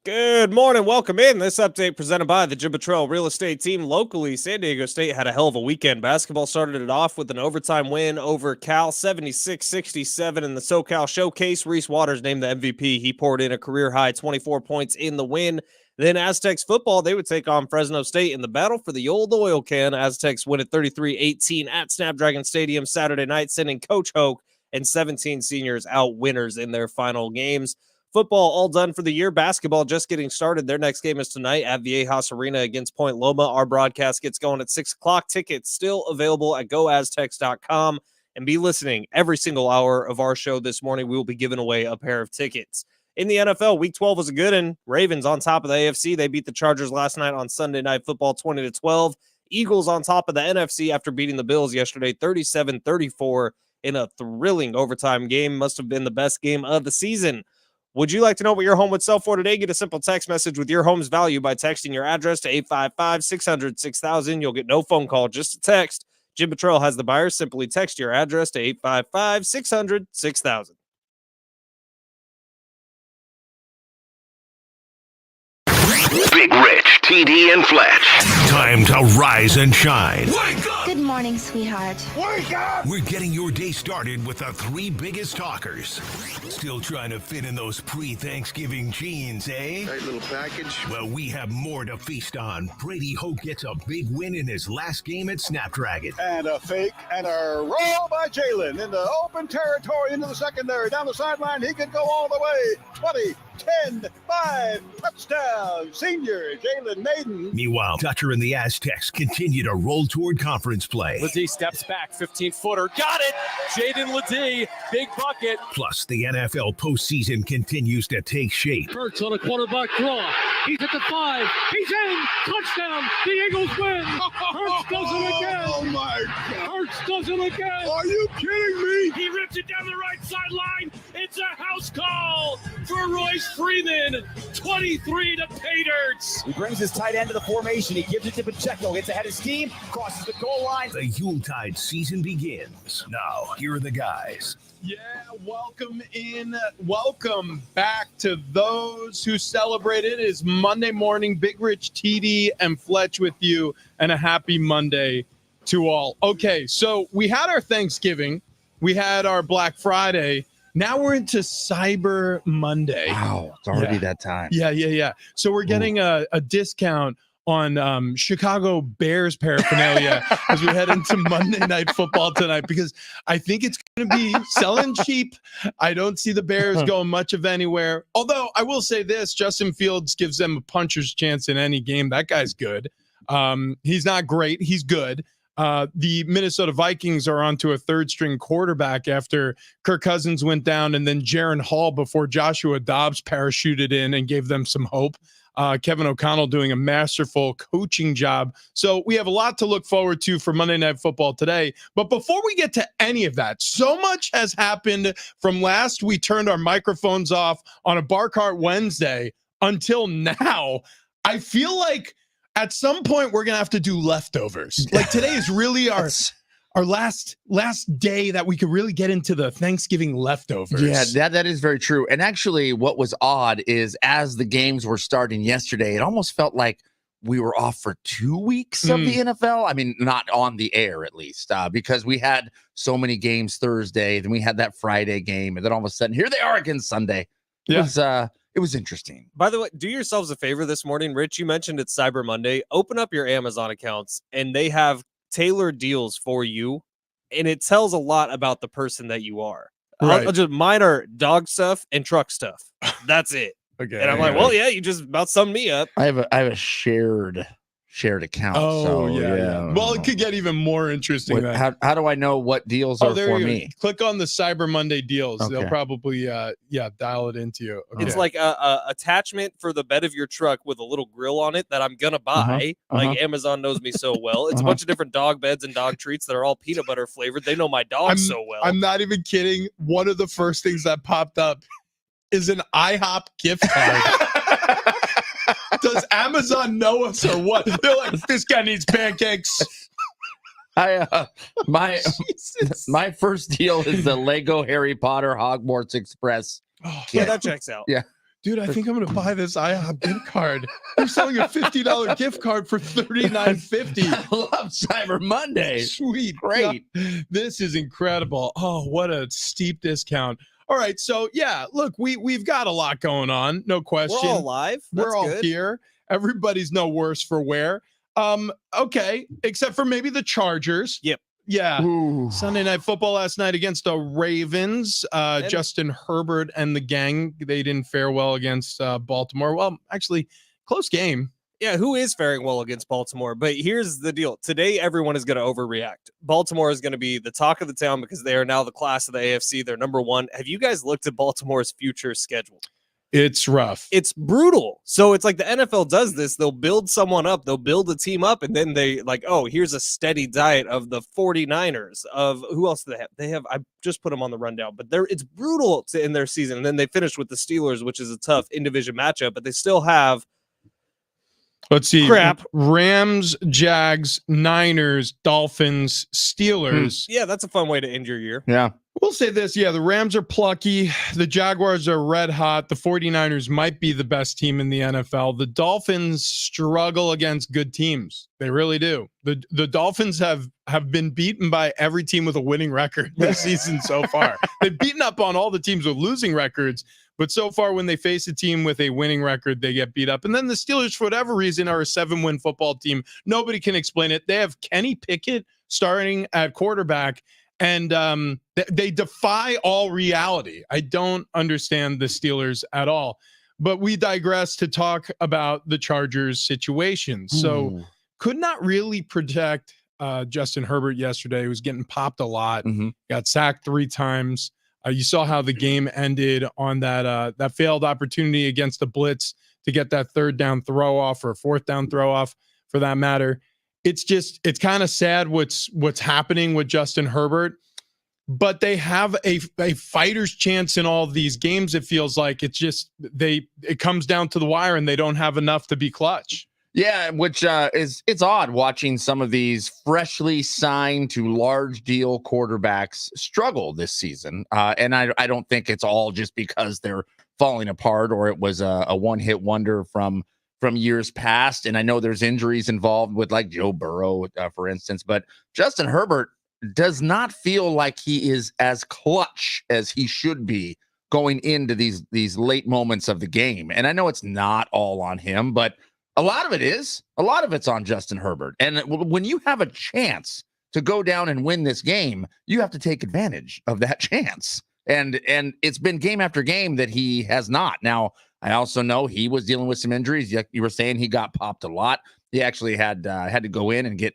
Good morning. Welcome in. This update presented by the Jim Betrell Real Estate Team. Locally, San Diego State had a hell of a weekend. Basketball started it off with an overtime win over Cal, 76-67 in the SoCal Showcase. Reese Waters named the MVP. He poured in a career-high 24 points in the win. Then Aztecs football, they would take on Fresno State in the battle for the old oil can. Aztecs win at 33-18 at Snapdragon Stadium Saturday night, sending Coach Hoke and 17 seniors out winners in their final games. Football all done for the year. Basketball just getting started. Their next game is tonight at Viejas Arena against Point Loma. Our broadcast gets going at 6 o'clock. Tickets still available at goaztecs.com. And be listening every single hour of our show this morning. We will be giving away a pair of tickets. In the NFL, Week 12 was a good one. Ravens on top of the AFC. They beat the Chargers last night on Sunday Night Football 20-12. Eagles on top of the NFC after beating the Bills yesterday 37-34 in a thrilling overtime game. Must have been the best game of the season. Would you like to know what your home would sell for today? Get a simple text message with your home's value by texting your address to 855-600-6000. You'll get no phone call, just a text. Jim Betrell has the buyers. Simply text your address to 855-600-6000. Big Rich, TD, and Fletch. Time to rise and shine. Wake up! Good morning, sweetheart. Wake up! We're getting your day started with the three biggest talkers. Still trying to fit in those pre-Thanksgiving jeans, eh? Great little package. Well, we have more to feast on. Brady Hoke gets a big win in his last game at Snapdragon. And a fake and a roll by Jalen into open territory into the secondary. Down the sideline, he could go all the way. 20, 10, 5, touchdown. Senior Jalen Maiden. Meanwhile, Dutcher and the Aztecs continue to roll toward conference play. Ledee steps back, 15-footer. Got it! Jaden Ledee, big bucket. Plus, the NFL postseason continues to take shape. Hurts on a quarterback draw. He's at the 5. He's in. Touchdown. The Eagles win. Hurts does it again. Oh, my God. Hurts does it again. Are you kidding me? He rips it down the right sideline. It's a house call for Royce Freeman. 23 to pay dirt. He brings his tight end to the formation. He gives it to Pacheco. Gets ahead of steam. Crosses the goal line. The Yuletide season begins. Now, here are the guys. Yeah, welcome in. Welcome back to those who celebrate it. It is Monday morning. Big Rich, TD, and Fletch with you, and a happy Monday to all. Okay, so we had our Thanksgiving. We had our Black Friday. Now we're into Cyber Monday. Wow, it's already that time. Yeah. So we're getting a discount on Chicago Bears paraphernalia as we head into Monday Night Football tonight, because I think it's going to be selling cheap. I don't see the Bears going much of anywhere. Although I will say this, Justin Fields gives them a puncher's chance in any game. That guy's good. He's not great. He's good. The Minnesota Vikings are onto a third-string quarterback after Kirk Cousins went down, and then Jaron Hall before Joshua Dobbs parachuted in and gave them some hope. Kevin O'Connell doing a masterful coaching job. So we have a lot to look forward to for Monday Night Football today. But before we get to any of that, so much has happened from last we turned our microphones off on a Bar Cart Wednesday until now. I feel like at some point we're going to have to do leftovers. Like today is really our last day that we could really get into the Thanksgiving leftovers. Yeah, that is very true. And actually, what was odd is as the games were starting yesterday, it almost felt like we were off for 2 weeks of the NFL. I mean, not on the air, at least, because we had so many games Thursday, then we had that Friday game, and then all of a sudden, here they are again Sunday. It was interesting. By the way, do yourselves a favor this morning. Rich, you mentioned it's Cyber Monday. Open up your Amazon accounts, and they have tailored deals for you, and it tells a lot about the person that you are. Right. Mine are dog stuff and truck stuff. That's it. Okay. And I'm like, well, yeah, you just about summed me up. I have a shared account. Oh, so, yeah. Well, it could get even more interesting. How do I know what deals are for me? Click on the Cyber Monday deals. Okay. They'll probably dial it into you. Okay. It's like a attachment for the bed of your truck with a little grill on it that I'm gonna buy. Like Amazon knows me so well. It's a bunch of different dog beds and dog treats that are all peanut butter flavored. They know my dog so well. I'm not even kidding. One of the first things that popped up is an IHOP gift card. Does Amazon know us or what? They're like, this guy needs pancakes. My first deal is the Lego Harry Potter Hogwarts Express. Yeah, that checks out. Yeah. Dude, I think I'm gonna buy this IHOP gift card. They're selling a $50 gift card for $39.50. I love Cyber Monday. Sweet, Great. God, this is incredible. Oh, what a steep discount. All right, so yeah, look, we've got a lot going on, no question. We're all live. We're all here. Everybody's no worse for wear. Okay, except for maybe the Chargers. Yep. Yeah. Ooh. Sunday Night Football last night against the Ravens. Justin Herbert and the gang, they didn't fare well against Baltimore. Well, actually, close game. Yeah, who is faring well against Baltimore? But here's the deal. Today, everyone is going to overreact. Baltimore is going to be the talk of the town because they are now the class of the AFC. They're number one. Have you guys looked at Baltimore's future schedule? It's rough. It's brutal. So it's like the NFL does this. They'll build someone up. They'll build a team up. And then they like, oh, here's a steady diet of the 49ers. Of who else do they have? They have, I just put them on the rundown, but it's brutal in their season. And then they finish with the Steelers, which is a tough in-division matchup, but they still have, let's see, crap. Rams, Jags, Niners, Dolphins, Steelers. Yeah, that's a fun way to end your year. Yeah. We'll say this. Yeah, the Rams are plucky. The Jaguars are red hot. The 49ers might be the best team in the NFL. The Dolphins struggle against good teams. They really do. The Dolphins have been beaten by every team with a winning record this season so far. They've beaten up on all the teams with losing records, but so far when they face a team with a winning record, they get beat up. And then the Steelers, for whatever reason, are a 7-win football team. Nobody can explain it. They have Kenny Pickett starting at quarterback, and they defy all reality. I don't understand the Steelers at all. But we digress to talk about the Chargers situation. So could not really protect Justin Herbert yesterday. He was getting popped a lot. Got sacked 3 times. You saw how the game ended on that failed opportunity against the blitz to get that 3rd down throw off, or 4th down throw off for that matter. It's kind of sad what's happening with Justin Herbert, but they have a fighter's chance in all of these games. It feels like it's just it comes down to the wire and they don't have enough to be clutch. Yeah, which it's odd watching some of these freshly signed to large deal quarterbacks struggle this season. And I don't think it's all just because they're falling apart or it was a one-hit wonder from years past. And I know there's injuries involved with like Joe Burrow, for instance, but Justin Herbert does not feel like he is as clutch as he should be going into these late moments of the game. And I know it's not all on him, but a lot of it is. A lot of it's on Justin Herbert. And when you have a chance to go down and win this game, you have to take advantage of that chance. And it's been game after game that he has not. Now, I also know he was dealing with some injuries. You were saying he got popped a lot. He actually had to go in and get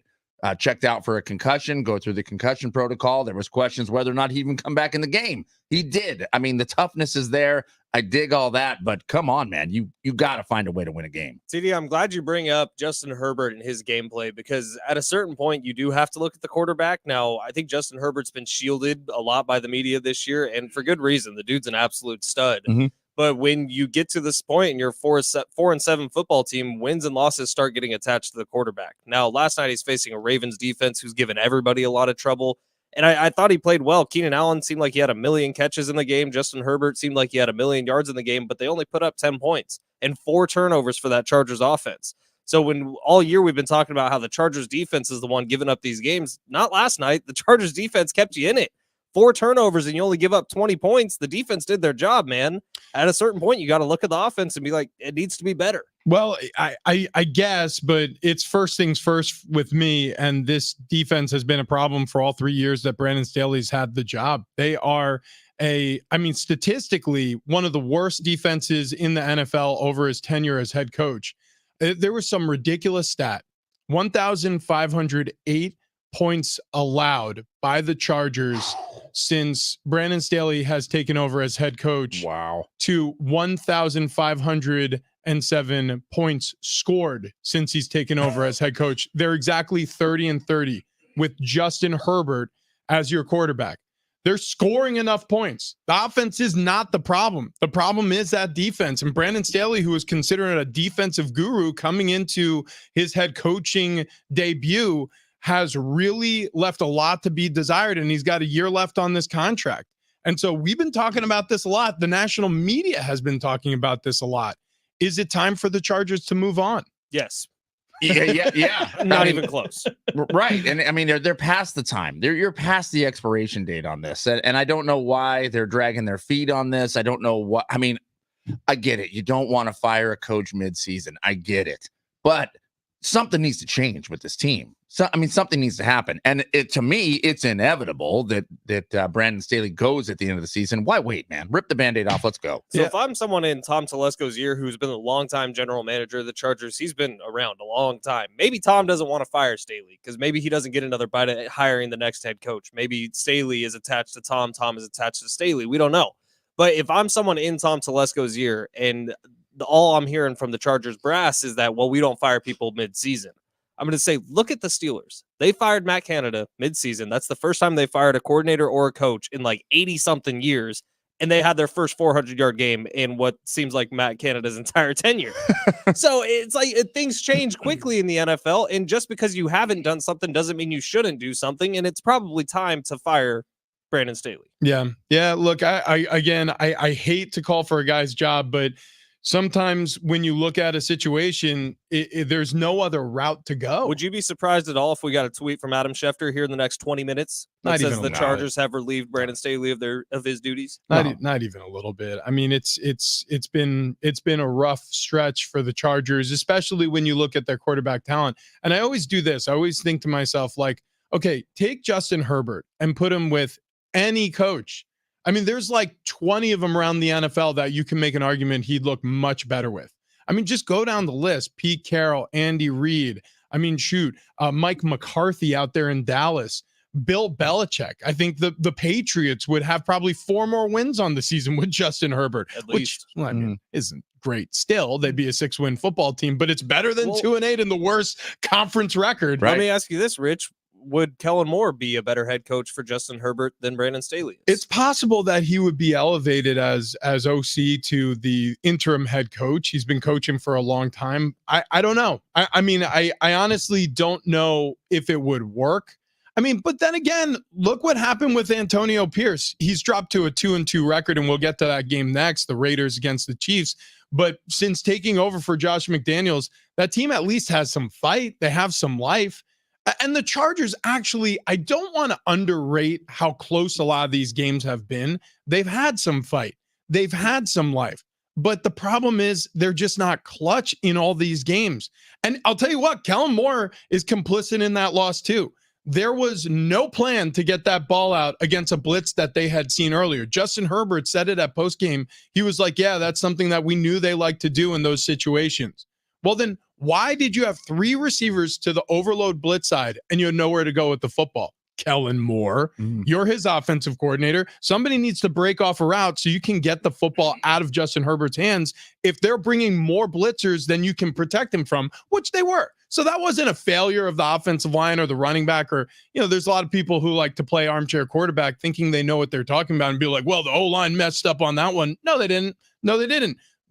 checked out for a concussion, go through the concussion protocol. There was questions whether or not he even come back in the game. He did. I mean, the toughness is there. I dig all that, but come on, man. You got to find a way to win a game. CD, I'm glad you bring up Justin Herbert and his gameplay, because at a certain point, you do have to look at the quarterback. Now, I think Justin Herbert's been shielded a lot by the media this year, and for good reason. The dude's an absolute stud. But when you get to this point and you're 4-7 football team, wins and losses start getting attached to the quarterback. Now, last night he's facing a Ravens defense who's given everybody a lot of trouble. And I thought he played well. Keenan Allen seemed like he had 1 million catches in the game. Justin Herbert seemed like he had 1 million yards in the game, but they only put up 10 points and 4 turnovers for that Chargers offense. So when all year we've been talking about how the Chargers defense is the one giving up these games, not last night. The Chargers defense kept you in it. 4 turnovers and you only give up 20 points. The defense did their job, man. At a certain point, you got to look at the offense and be like, it needs to be better. Well, I guess, but it's first things first with me. And this defense has been a problem for all 3 years that Brandon Staley's had the job. They are statistically, one of the worst defenses in the NFL over his tenure as head coach. There was some ridiculous stat. 1,508 points allowed by the Chargers since Brandon Staley has taken over as head coach. Wow. To 1,507 points scored since he's taken over as head coach. They're exactly 30-30 with Justin Herbert as your quarterback. They're scoring enough points. The offense is not the problem. The problem is that defense. And Brandon Staley, who is considered a defensive guru coming into his head coaching debut, has really left a lot to be desired, and he's got a year left on this contract. And so we've been talking about this a lot. The national media has been talking about this a lot. Is it time for the Chargers to move on? Yes. Yeah. Not even close. Right. And I mean, they're past the time. You're past the expiration date on this. And I don't know why they're dragging their feet on this. I don't know what, I mean, I get it. You don't want to fire a coach midseason. I get it. But something needs to change with this team. So, I mean, something needs to happen. And to me, it's inevitable that Brandon Staley goes at the end of the season. Why wait, man? Rip the Band-Aid off. Let's go. So if I'm someone in Tom Telesco's ear who's been a longtime general manager of the Chargers, he's been around a long time. Maybe Tom doesn't want to fire Staley because maybe he doesn't get another bite at hiring the next head coach. Maybe Staley is attached to Tom. Tom is attached to Staley. We don't know. But if I'm someone in Tom Telesco's ear and all I'm hearing from the Chargers brass is that, well, we don't fire people mid-season, I'm going to say, look at the Steelers. They fired Matt Canada mid-season. That's the first time they fired a coordinator or a coach in like 80-something years, and they had their first 400-yard game in what seems like Matt Canada's entire tenure. So it's like things change quickly in the NFL, and just because you haven't done something doesn't mean you shouldn't do something, and it's probably time to fire Brandon Staley. Yeah. Look, I hate to call for a guy's job, but sometimes when you look at a situation, there's no other route to go. Would you be surprised at all if we got a tweet from Adam Schefter here in the next 20 minutes that says the Chargers have relieved Brandon Staley of his duties? Not even a little bit. I mean, it's been a rough stretch for the Chargers, especially when you look at their quarterback talent. And I always do this. I always think to myself, like, okay, take Justin Herbert and put him with any coach. I mean, there's like 20 of them around the NFL that you can make an argument he'd look much better with. I mean, just go down the list. Pete Carroll, Andy Reid. I mean, Mike McCarthy out there in Dallas. Bill Belichick. I think the Patriots would have probably 4 more wins on the season with Justin Herbert, which I mean, isn't great. Still, they'd be a 6-win football team, but it's better than 2-8 in the worst conference record. Right? Let me ask you this, Rich. Would Kellen Moore be a better head coach for Justin Herbert than Brandon Staley is? It's possible that he would be elevated as OC to the interim head coach. He's been coaching for a long time. I don't know. I mean, I honestly don't know if it would work. I mean, but then again, look what happened with Antonio Pierce. He's dropped to a 2-2 record, and we'll get to that game next, the Raiders against the Chiefs. But since taking over for Josh McDaniels, that team at least has some fight. They have some life. And the Chargers, actually, I don't want to underrate how close a lot of these games have been. They've had some fight. They've had some life. But the problem is they're just not clutch in all these games. And I'll tell you what, Kellen Moore is complicit in that loss too. There was no plan to get that ball out against a blitz that they had seen earlier. Justin Herbert said it at postgame. He was like, yeah, that's something that we knew they like to do in those situations. Well, then why did you have 3 receivers to the overload blitz side and you had nowhere to go with the football? Kellen Moore, you're his offensive coordinator. Somebody needs to break off a route so you can get the football out of Justin Herbert's hands. If they're bringing more blitzers than you can protect him from, which they were. So that wasn't a failure of the offensive line or the running back, or, there's a lot of people who like to play armchair quarterback thinking they know what they're talking about and be like, well, the O-line messed up on that one. No, they didn't.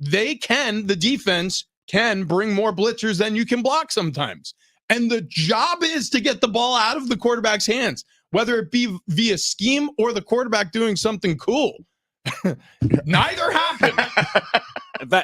The defense can bring more blitzers than you can block sometimes. And the job is to get the ball out of the quarterback's hands, whether it be via scheme or the quarterback doing something cool. Neither happened.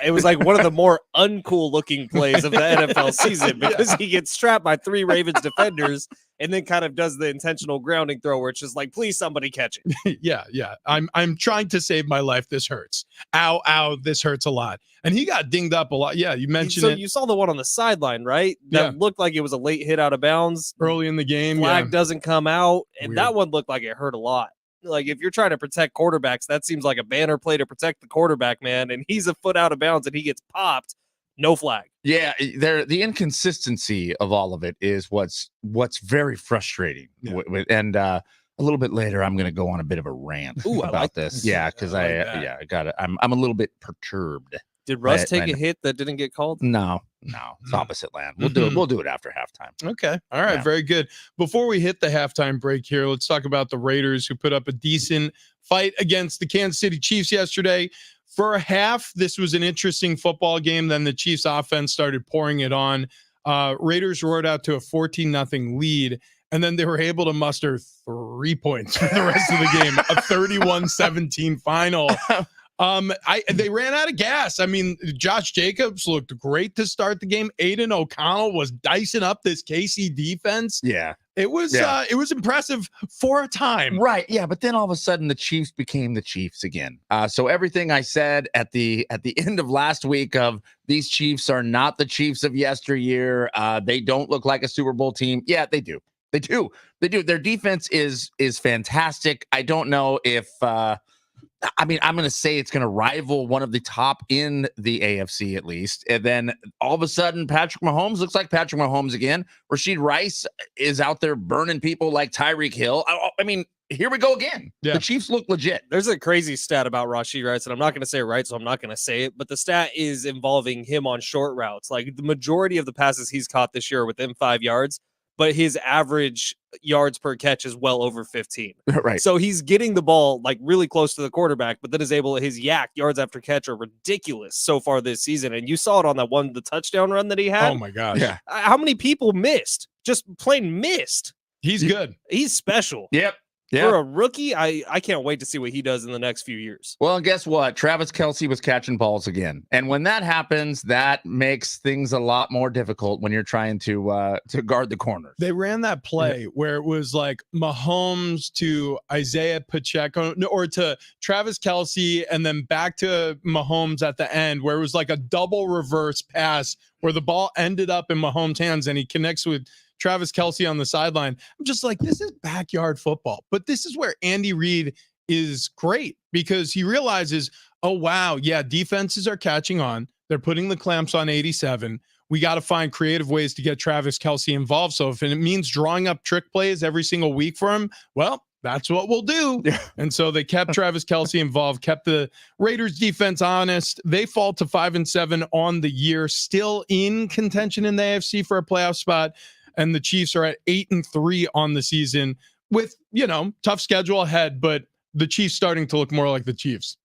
It was like one of the more uncool looking plays of the NFL season because he gets strapped by 3 Ravens defenders and then kind of does the intentional grounding throw where it's just like, please somebody catch it. Yeah. I'm trying to save my life. This hurts. Ow, this hurts a lot. And he got dinged up a lot. Yeah, you mentioned it. You saw the one on the sideline, right? That looked like it was a late hit out of bounds. Early in the game. Flag doesn't come out. And Weird. That one looked like it hurt a lot. Like, if you're trying to protect quarterbacks, that seems like a banner play to protect the quarterback, man. And he's a foot out of bounds and he gets popped. No flag. Yeah, the inconsistency of all of it is what's very frustrating. Yeah. And a little bit later, I'm going to go on a bit of a rant about this. Yeah, because I got it. I'm a little bit perturbed. Did Russ take a hit that didn't get called? No, it's opposite land. We'll do it. We'll do it after halftime. Okay. All right. Yeah. Very good. Before we hit the halftime break here, let's talk about the Raiders, who put up a decent fight against the Kansas City Chiefs yesterday. For a half, this was an interesting football game. Then the Chiefs offense started pouring it on. Raiders roared out to a 14-0 lead. and then they were able to muster 3 points for the rest of the game, a 31-17 final. They ran out of gas. I mean, Josh Jacobs looked great to start the game. Aiden O'Connell was dicing up this KC defense. Yeah. It was impressive for a time. Right. Yeah. But then all of a sudden the Chiefs became the Chiefs again. So everything I said at the end of last week of these Chiefs are not the Chiefs of yesteryear. They don't look like a Super Bowl team. Yeah, they do. They do. Their defense is fantastic. I don't know if I'm going to say it's going to rival one of the top in the AFC at least. And then all of a sudden, Patrick Mahomes looks like Patrick Mahomes again. Rashid Rice is out there burning people like Tyreek Hill. I mean, here we go again. Yeah. The Chiefs look legit. There's a crazy stat about Rashid Rice, and I'm not going to say it right, so I'm not going to say it. But the stat is involving him on short routes. Like the majority of the passes he's caught this year are within 5 yards, but his average yards per catch is well over 15. Right. So he's getting the ball like really close to the quarterback, but then his yak yards after catch are ridiculous so far this season. And you saw it on the touchdown run that he had. Oh my gosh. Yeah. How many people missed? Just plain missed. He's good. He's special. Yep. For a rookie, I can't wait to see what he does in the next few years. Well, and guess what? Travis Kelce was catching balls again. And when that happens, that makes things a lot more difficult when you're trying to guard the corners. They ran that play where it was like Mahomes to Isaiah Pacheco or to Travis Kelce and then back to Mahomes at the end where it was like a double reverse pass where the ball ended up in Mahomes' hands and he connects with Travis Kelce on the sideline. I'm just like, this is backyard football. But this is where Andy Reid is great because he realizes, oh, wow, yeah, defenses are catching on. They're putting the clamps on 87. We got to find creative ways to get Travis Kelce involved. So if it means drawing up trick plays every single week for him, well, that's what we'll do. Yeah. And so they kept Travis Kelce involved, kept the Raiders defense honest. They fall to 5-7 on the year, still in contention in the AFC for a playoff spot. And the Chiefs are at 8-3 on the season with, tough schedule ahead, but the Chiefs starting to look more like the Chiefs.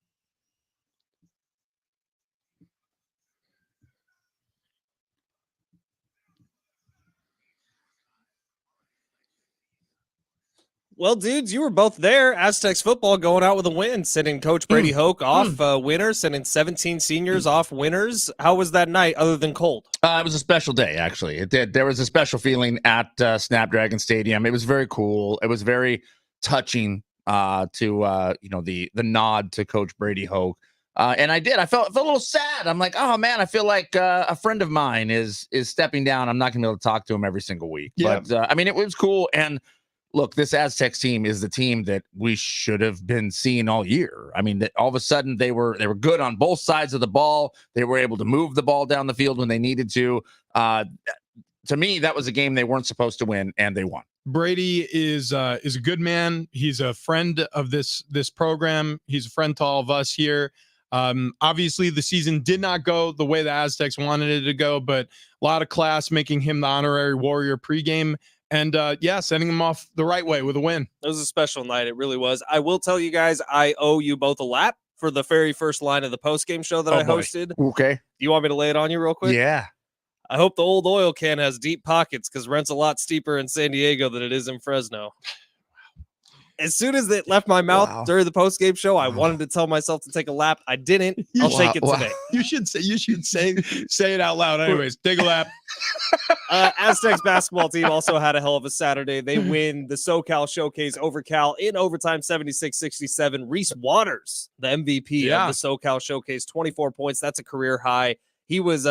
Well, dudes, you were both there. Aztecs football going out with a win, sending Coach Brady Hoke off winners, sending 17 seniors off winners. How was that night other than cold? It was a special day, actually. It did. There was a special feeling at Snapdragon Stadium. It was very cool. It was very touching to the nod to Coach Brady Hoke. And I felt a little sad. I'm like, oh man, I feel like a friend of mine is stepping down. I'm not gonna be able to talk to him every single week. Yeah. But I mean, it was cool. And look, this Aztecs team is the team that we should have been seeing all year. I mean, all of a sudden they were good on both sides of the ball. They were able to move the ball down the field when they needed to. To me, that was a game they weren't supposed to win, and they won. Brady is a good man. He's a friend of this program. He's a friend to all of us here. Obviously, the season did not go the way the Aztecs wanted it to go, but a lot of class making him the honorary Warrior pregame. And sending him off the right way with a win. It was a special night. It really was. I will tell you guys, I owe you both a lap for the very first line of the postgame show that I hosted. Okay. Do you want me to lay it on you real quick? Yeah. I hope the old oil can has deep pockets because rent's a lot steeper in San Diego than it is in Fresno. As soon as it left my mouth during the post-game show, I wanted to tell myself to take a lap. I didn't. I'll take it today. You should say it out loud. Anyways, take a lap. Aztecs basketball team also had a hell of a Saturday. They win the SoCal Showcase over Cal in overtime 76-67. Reese Waters, the MVP of the SoCal Showcase, 24 points. That's a career high. He was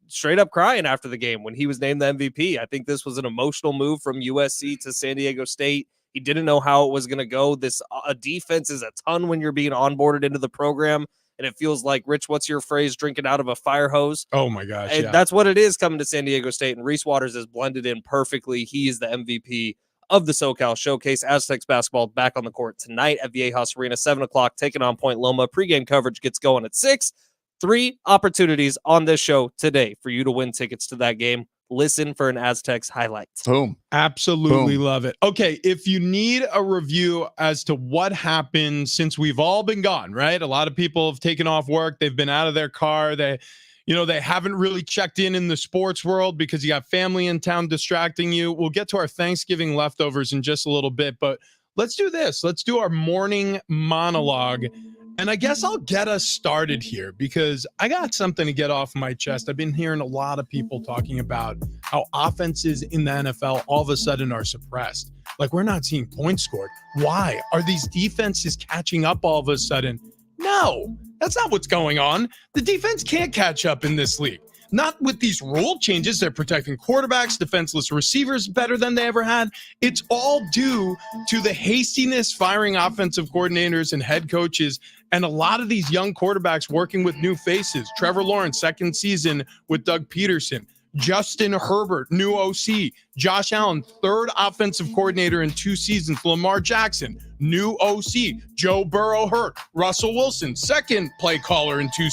straight up crying after the game when he was named the MVP. I think this was an emotional move from USC to San Diego State. He didn't know how it was going to go. This defense is a ton when you're being onboarded into the program. And it feels like, Rich, what's your phrase, drinking out of a fire hose? Oh, my gosh. And that's what it is coming to San Diego State. And Reese Waters is blended in perfectly. He is the MVP of the SoCal Showcase. Aztecs basketball back on the court tonight at Viejas Arena, 7 o'clock, taking on Point Loma. Pregame coverage gets going at 6. 3 opportunities on this show today for you to win tickets to that game. Listen for an Aztecs highlight. Boom. Absolutely love it. Okay, if you need a review as to what happened since we've all been gone, right? A lot of people have taken off work. They've been out of their car. they haven't really checked in the sports world because you got family in town distracting you. We'll get to our Thanksgiving leftovers in just a little bit, but let's do this. Let's do our morning monologue. And I guess I'll get us started here because I got something to get off my chest. I've been hearing a lot of people talking about how offenses in the NFL all of a sudden are suppressed. Like, we're not seeing points scored. Why? Are these defenses catching up all of a sudden? No, that's not what's going on. The defense can't catch up in this league. Not with these rule changes. They're protecting quarterbacks, defenseless receivers better than they ever had. It's all due to the hastiness firing offensive coordinators and head coaches, and a lot of these young quarterbacks working with new faces. Trevor Lawrence, second season with Doug Peterson. Justin Herbert, new OC. Josh Allen, third offensive coordinator in 2 seasons. Lamar Jackson, new OC. Joe Burrow hurt. Russell Wilson, second play caller in 2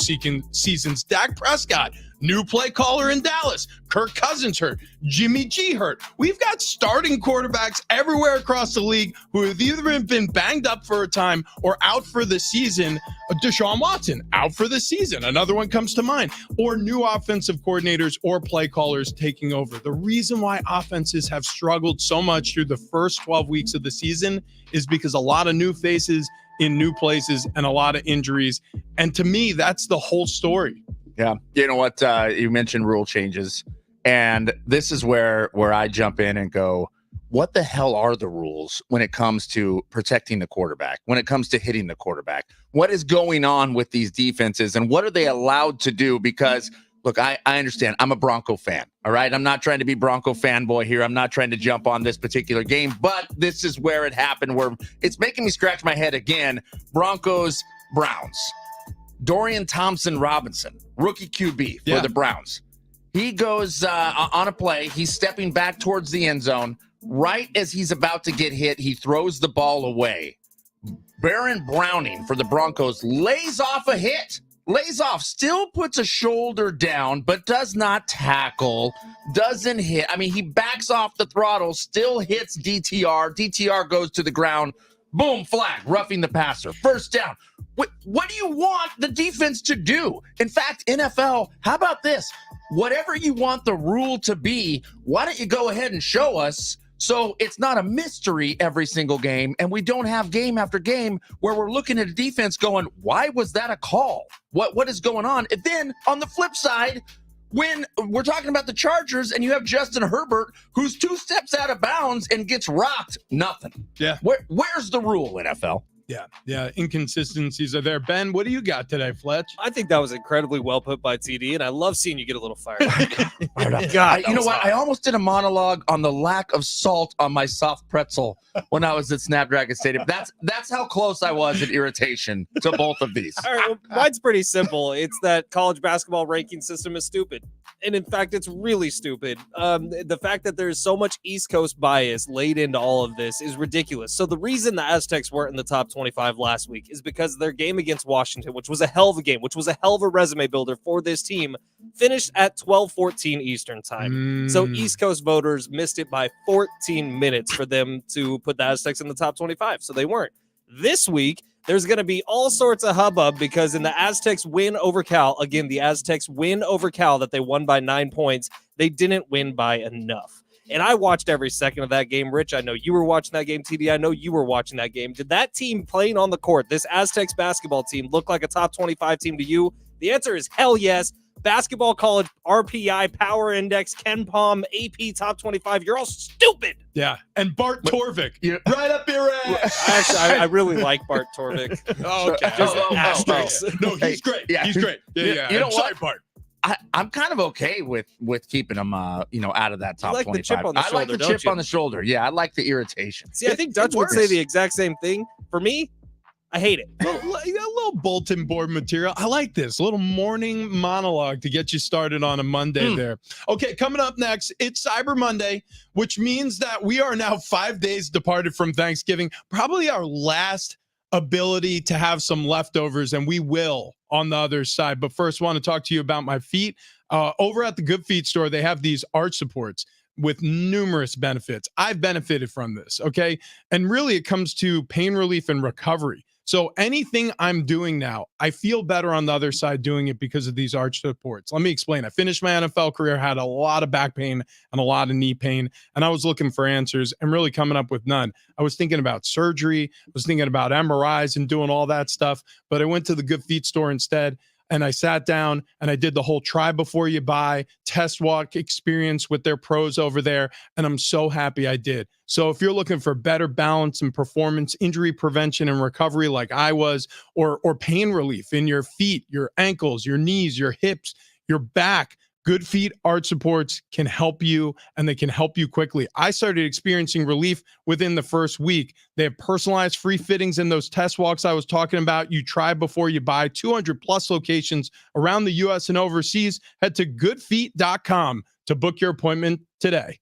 seasons. Dak Prescott, new play caller in Dallas. Kirk Cousins hurt. Jimmy G hurt. We've got starting quarterbacks everywhere across the league who have either been banged up for a time or out for the season. Deshaun Watson, out for the season. Another one comes to mind. Or new offensive coordinators or play callers taking over. The reason why offenses have struggled so much through the first 12 weeks of the season is because a lot of new faces in new places and a lot of injuries. And to me, that's the whole story. Yeah. You know what? You mentioned rule changes, and this is where I jump in and go, what the hell are the rules when it comes to protecting the quarterback, when it comes to hitting the quarterback? What is going on with these defenses, and what are they allowed to do? Because, look, I understand. I'm a Bronco fan, all right? I'm not trying to be Bronco fanboy here. I'm not trying to jump on this particular game, but this is where it happened, where it's making me scratch my head again. Broncos, Browns. Dorian Thompson-Robinson, rookie QB for the Browns. He goes on a play. He's stepping back towards the end zone. Right as he's about to get hit, he throws the ball away. Baron Browning for the Broncos lays off a hit. Lays off, still puts a shoulder down, but does not tackle, doesn't hit. I mean, he backs off the throttle, still hits DTR. DTR goes to the ground. Boom, flag, roughing the passer. First down. What do you want the defense to do? In fact, NFL, how about this? Whatever you want the rule to be, why don't you go ahead and show us so it's not a mystery every single game, and we don't have game after game where we're looking at a defense going, why was that a call? What is going on? And then on the flip side, when we're talking about the Chargers and you have Justin Herbert, who's 2 steps out of bounds and gets rocked, nothing. Yeah. Where's the rule, NFL? Yeah. Inconsistencies are there. Ben, what do you got today, Fletch? I think that was incredibly well put by TD, and I love seeing you get a little fired up. God, you know what? I almost did a monologue on the lack of salt on my soft pretzel when I was at Snapdragon Stadium. That's how close I was in irritation to both of these. All right, well, mine's pretty simple. It's that college basketball ranking system is stupid. And in fact, it's really stupid. The fact that there's so much East Coast bias laid into all of this is ridiculous. So the reason the Aztecs weren't in the top 25 last week is because their game against Washington, which was a hell of a game, which was a hell of a resume builder for this team, finished at 12:14 Eastern time. So East Coast voters missed it by 14 minutes for them to put the Aztecs in the top 25. So they weren't. This week, there's going to be all sorts of hubbub because in the Aztecs win over Cal, again, the Aztecs win over Cal that they won by 9 points, they didn't win by enough. And I watched every second of that game. Rich, I know you were watching that game. TD, I know you were watching that game. Did that team playing on the court, this Aztecs basketball team, look like a top 25 team to you? The answer is hell yes. Basketball College, RPI, Power Index, Ken Palm, AP Top 25. You're all stupid. Yeah. And Bart Torvik. Right up your ass. Actually, I really like Bart Torvik. Oh, okay. No, he's great. Yeah. He's great. Yeah. You know Sorry, what? Bart. I'm kind of okay with keeping them, out of that top like 25. the chip on the I like shoulder, the don't chip you? on the shoulder. Yeah, I like the irritation. See, I think Dutch would say the exact same thing. For me, I hate it. You got a little bulletin board material. I like this. A little morning monologue to get you started on a Monday there. Okay, coming up next, it's Cyber Monday, which means that we are now 5 days departed from Thanksgiving, probably our last ability to have some leftovers, and we will on the other side. But first, I want to talk to you about my feet. Over at the Good Feet store, they have these arch supports with numerous benefits. I've benefited from this, okay? And really, it comes to pain relief and recovery. So anything I'm doing now, I feel better on the other side doing it because of these arch supports. Let me explain. I finished my NFL career, had a lot of back pain and a lot of knee pain, and I was looking for answers and really coming up with none. I was thinking about surgery, I was thinking about MRIs and doing all that stuff, but I went to the Good Feet store instead. And I sat down and I did the whole try before you buy test walk experience with their pros over there. And I'm so happy I did. So if you're looking for better balance and performance, injury prevention and recovery like I was, or pain relief in your feet, your ankles, your knees, your hips, your back, Good Feet Arch Supports can help you, and they can help you quickly. I started experiencing relief within the first week. They have personalized free fittings in those test walks I was talking about. You try before you buy. 200 plus locations around the U.S. and overseas. Head to goodfeet.com to book your appointment today.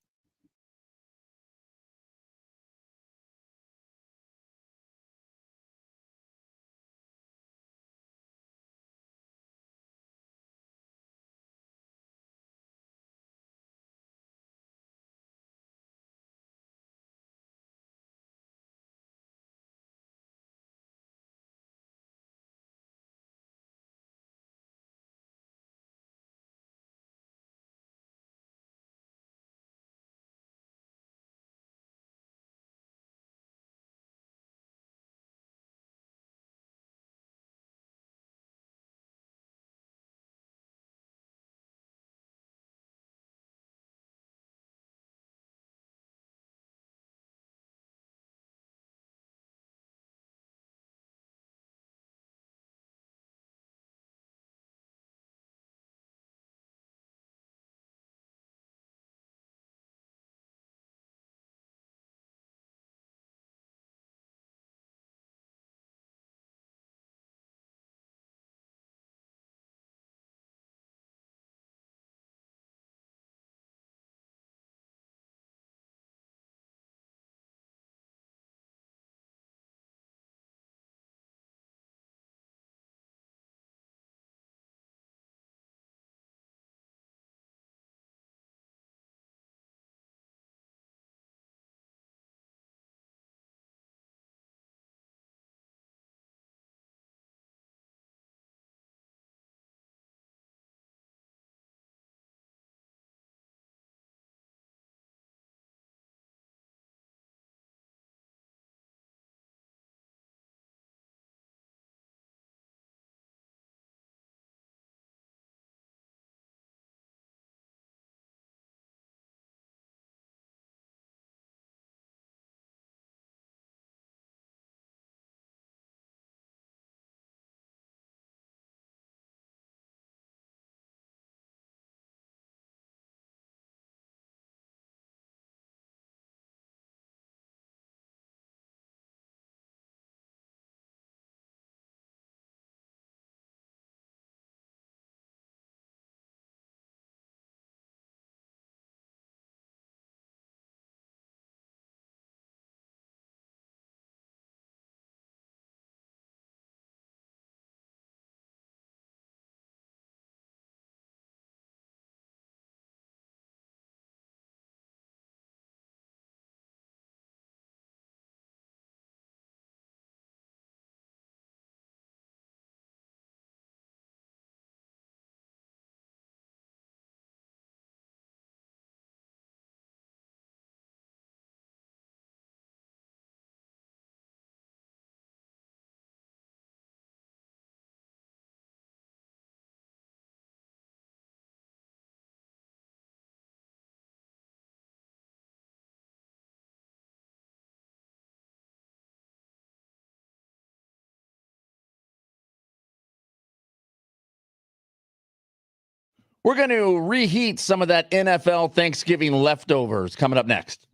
We're going to reheat some of that NFL Thanksgiving leftovers coming up next.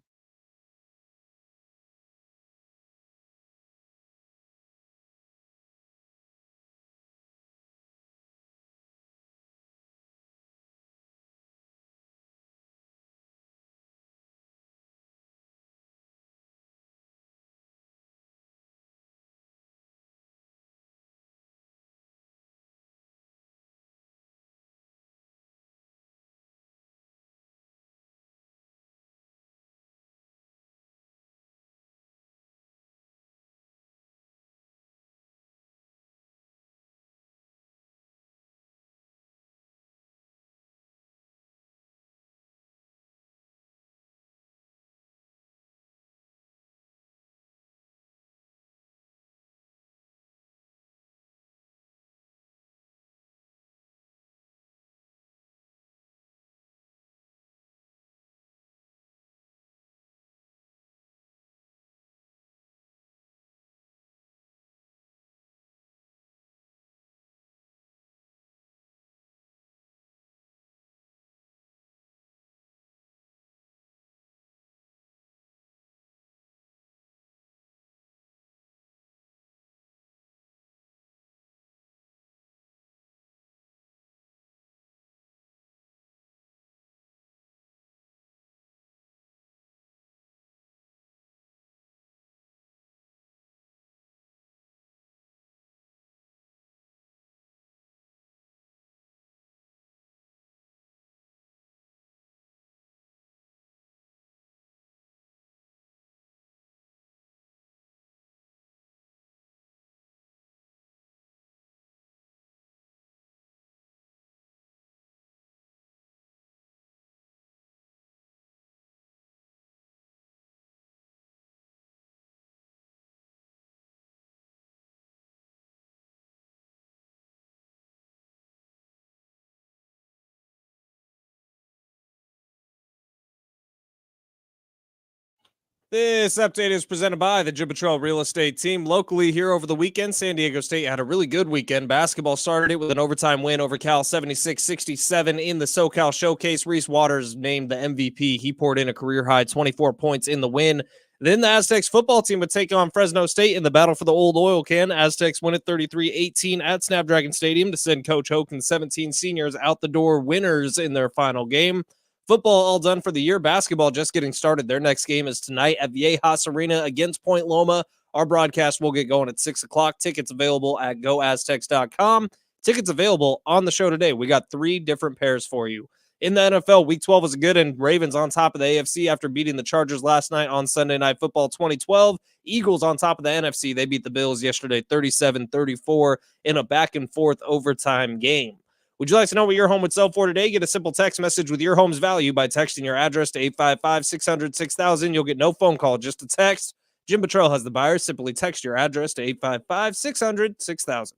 This update is presented by the Gibraltar Real Estate Team. Locally here over the weekend, San Diego State had a really good weekend. Basketball started it with an overtime win over Cal 76-67 in the SoCal Showcase. Reese Waters named the MVP. He poured in a career-high 24 points in the win. Then the Aztecs football team would take on Fresno State in the battle for the old oil can. Aztecs win it 33-18 at Snapdragon Stadium to send Coach Hoke and 17 seniors out the door winners in their final game. Football all done for the year. Basketball just getting started. Their next game is tonight at Viejas Arena against Point Loma. Our broadcast will get going at 6 o'clock. Tickets available at goaztecs.com. Tickets available on the show today. We got 3 different pairs for you. In the NFL, Week 12 was good, and Ravens on top of the AFC after beating the Chargers last night on Sunday Night Football 2012. Eagles on top of the NFC. They beat the Bills yesterday 37-34 in a back-and-forth overtime game. Would you like to know what your home would sell for today? Get a simple text message with your home's value by texting your address to 855-600-6000. You'll get no phone call, just a text. Jim Buttrell has the buyers. Simply text your address to 855-600-6000.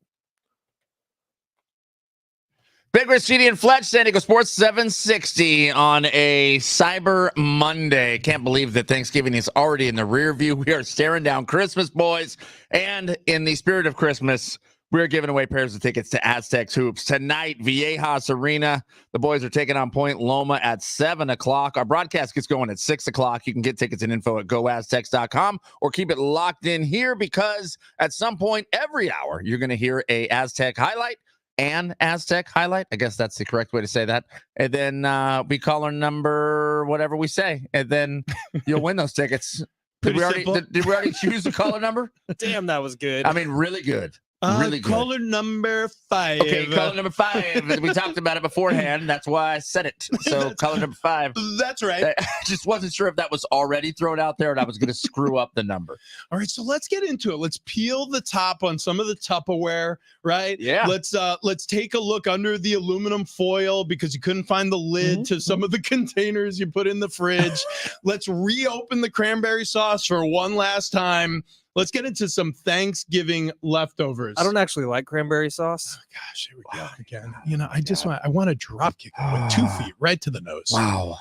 Big Rich, CD, and Fletch, San Diego Sports 760 on a Cyber Monday. Can't believe that Thanksgiving is already in the rear view. We are staring down Christmas, boys. And in the spirit of Christmas, we're giving away pairs of tickets to Aztecs Hoops. Tonight, Viejas Arena. The boys are taking on Point Loma at 7 o'clock. Our broadcast gets going at 6 o'clock. You can get tickets and info at goaztecs.com or keep it locked in here because at some point every hour, you're going to hear a Aztec highlight. And Aztec highlight. I guess that's the correct way to say that. And then we call our number, whatever we say, and then you'll win those tickets. Did we already choose the caller number? Damn, that was good. I mean, really good. Really good. Caller number 5. Okay, caller number 5. We talked about it beforehand. That's why I said it. So caller number 5. That's right. I just wasn't sure if that was already thrown out there and I was going to screw up the number. All right, so let's get into it. Let's peel the top on some of the Tupperware, right? Yeah. Let's take a look under the aluminum foil because you couldn't find the lid to some of the containers you put in the fridge. Let's reopen the cranberry sauce for one last time. Let's get into some Thanksgiving leftovers. I don't actually like cranberry sauce. Oh, gosh, here we go again. You know, I want to drop kick it with 2 feet right to the nose. Wow.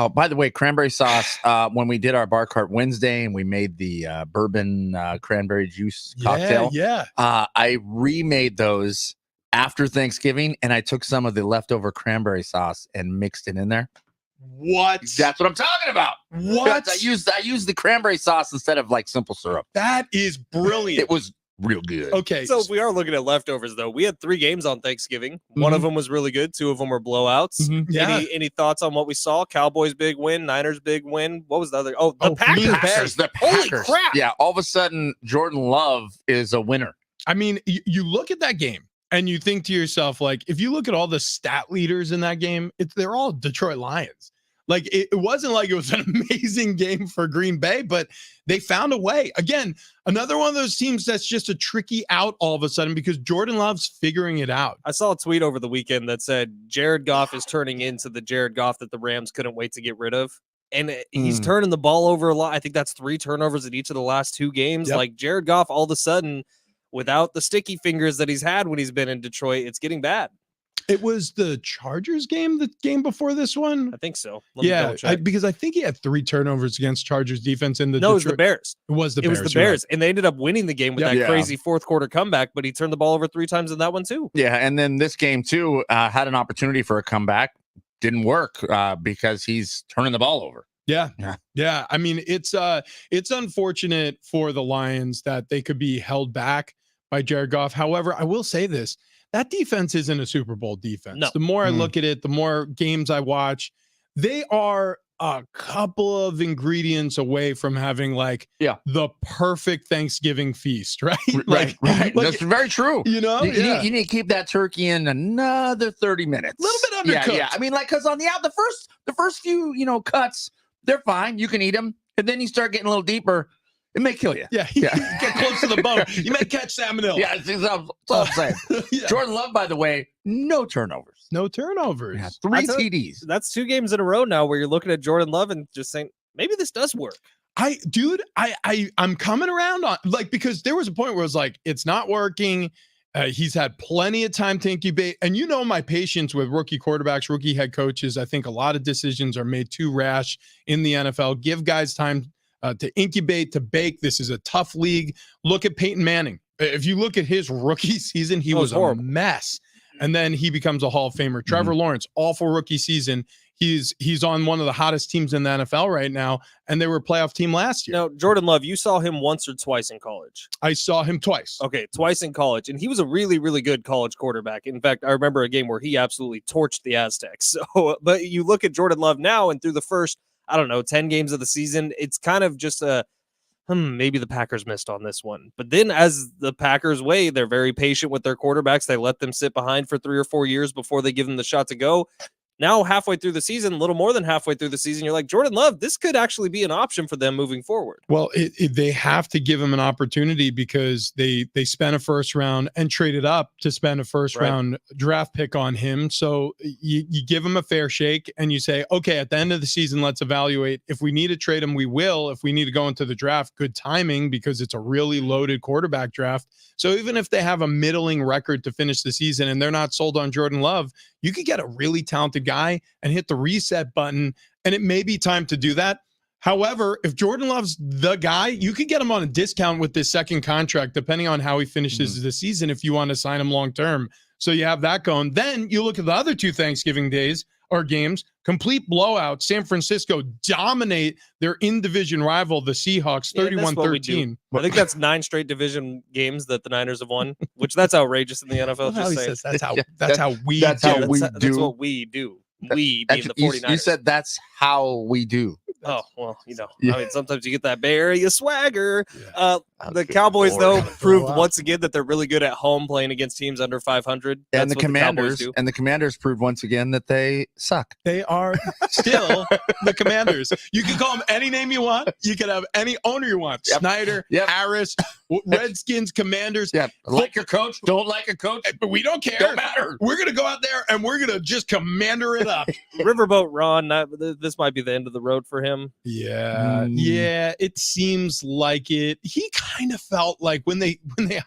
By the way, cranberry sauce, when we did our Bar Cart Wednesday and we made the bourbon cranberry juice cocktail, I remade those after Thanksgiving and I took some of the leftover cranberry sauce and mixed it in there. What? That's what I'm talking about. What? I used the cranberry sauce instead of like simple syrup. That is brilliant. It was real good. Okay. So if we are looking at leftovers, though, we had 3 games on Thanksgiving. One of them was really good. 2 of them were blowouts. Yeah. Any thoughts on what we saw? Cowboys big win, Niners big win. What was the other? Oh, the Packers. The Holy Packers. crap. Yeah. All of a sudden, Jordan Love is a winner. I mean, you look at that game and you think to yourself, like, if you look at all the stat leaders in that game, they're all Detroit Lions. Like, it wasn't like it was an amazing game for Green Bay, but they found a way. Again, another one of those teams that's just a tricky out all of a sudden because Jordan Love's figuring it out. I saw a tweet over the weekend that said Jared Goff is turning into the Jared Goff that the Rams couldn't wait to get rid of. And he's turning the ball over a lot. I think that's 3 turnovers in each of the last 2 games. Yep. Like, Jared Goff, all of a sudden, without the sticky fingers that he's had when he's been in Detroit, it's getting bad. It was the Chargers game, the game before this one. I think so. Because I think he had 3 turnovers against Chargers defense in the No, it was the Bears. It was the Bears. It was the Bears. And they ended up winning the game with that Yeah. crazy 4th quarter comeback, but he turned the ball over 3 times in that one too. Yeah. And then this game, too, had an opportunity for a comeback. Didn't work because he's turning the ball over. Yeah. I mean, it's unfortunate for the Lions that they could be held back by Jared Goff. However, I will say this. That defense isn't a Super Bowl defense. No. The more I look at it, the more games I watch, they are a couple of ingredients away from having the perfect Thanksgiving feast, right? Right. That's very true. You know, you need to keep that turkey in another 30 minutes. A little bit undercooked. Yeah. I mean, because on the first few, cuts, they're fine. You can eat them. And then you start getting a little deeper. It may kill you. Yeah. Get close to the bone. You may catch salmonella. Yeah, that's all I'm saying. Yeah. Jordan Love, by the way, no turnovers. No turnovers. Yeah, 3 TDs. That's 2 games in a row now where you're looking at Jordan Love and just saying, maybe this does work. I'm coming around on because there was a point where it was like, it's not working. He's had plenty of time to incubate. And you know my patience with rookie quarterbacks, rookie head coaches. I think a lot of decisions are made too rash in the NFL. Give guys time to incubate, to bake. This is a tough league. Look at Peyton Manning. If you look at his rookie season, he was a mess. And then he becomes a Hall of Famer. Trevor Lawrence, awful rookie season. He's on one of the hottest teams in the NFL right now, and they were a playoff team last year. Now, Jordan Love, you saw him once or twice in college? I saw him twice. Okay, twice in college, and he was a really, really good college quarterback. In fact, I remember a game where he absolutely torched the Aztecs. So, but you look at Jordan Love now, and through the first, 10 games of the season, it's kind of just maybe the Packers missed on this one. But then as the Packers way, they're very patient with their quarterbacks. They let them sit behind for 3 or 4 years before they give them the shot to go. Now, halfway through the season, a little more than halfway through the season, you're like, Jordan Love, this could actually be an option for them moving forward. Well, they have to give him an opportunity because they spent a first round and traded up to spend a first round draft pick on him. So you give him a fair shake and you say, okay, at the end of the season, let's evaluate. If we need to trade him, we will. If we need to go into the draft, good timing because it's a really loaded quarterback draft. So even if they have a middling record to finish the season and they're not sold on Jordan Love, you could get a really talented guy and hit the reset button, and it may be time to do that. However, if Jordan Love's the guy, you could get him on a discount with this second contract, depending on how he finishes the season, if you want to sign him long-term. So you have that going. Then you look at the other 2 Thanksgiving days or games, complete blowout. San Francisco dominate their in-division rival, the Seahawks, 31-13. I think that's 9 straight division games that the Niners have won, which that's outrageous in the NFL. That's how we do. That's what we do. We being the 49ers. You said that's how we do. Oh, well, I mean, sometimes you get that Bay Area swagger. The Cowboys, though, proved once again that they're really good at home playing against teams under 500. That's and the Commanders proved once again that they suck. They are still the Commanders. You can call them any name you want. You can have any owner you want. Snyder, Harris, Redskins, Commanders. Like your coach, don't like a coach. But we don't care. Don't matter. We're going to go out there and we're going to just commander it up. Riverboat Ron, this might be the end of the road for him. Yeah, it seems like it. He kind of felt like when they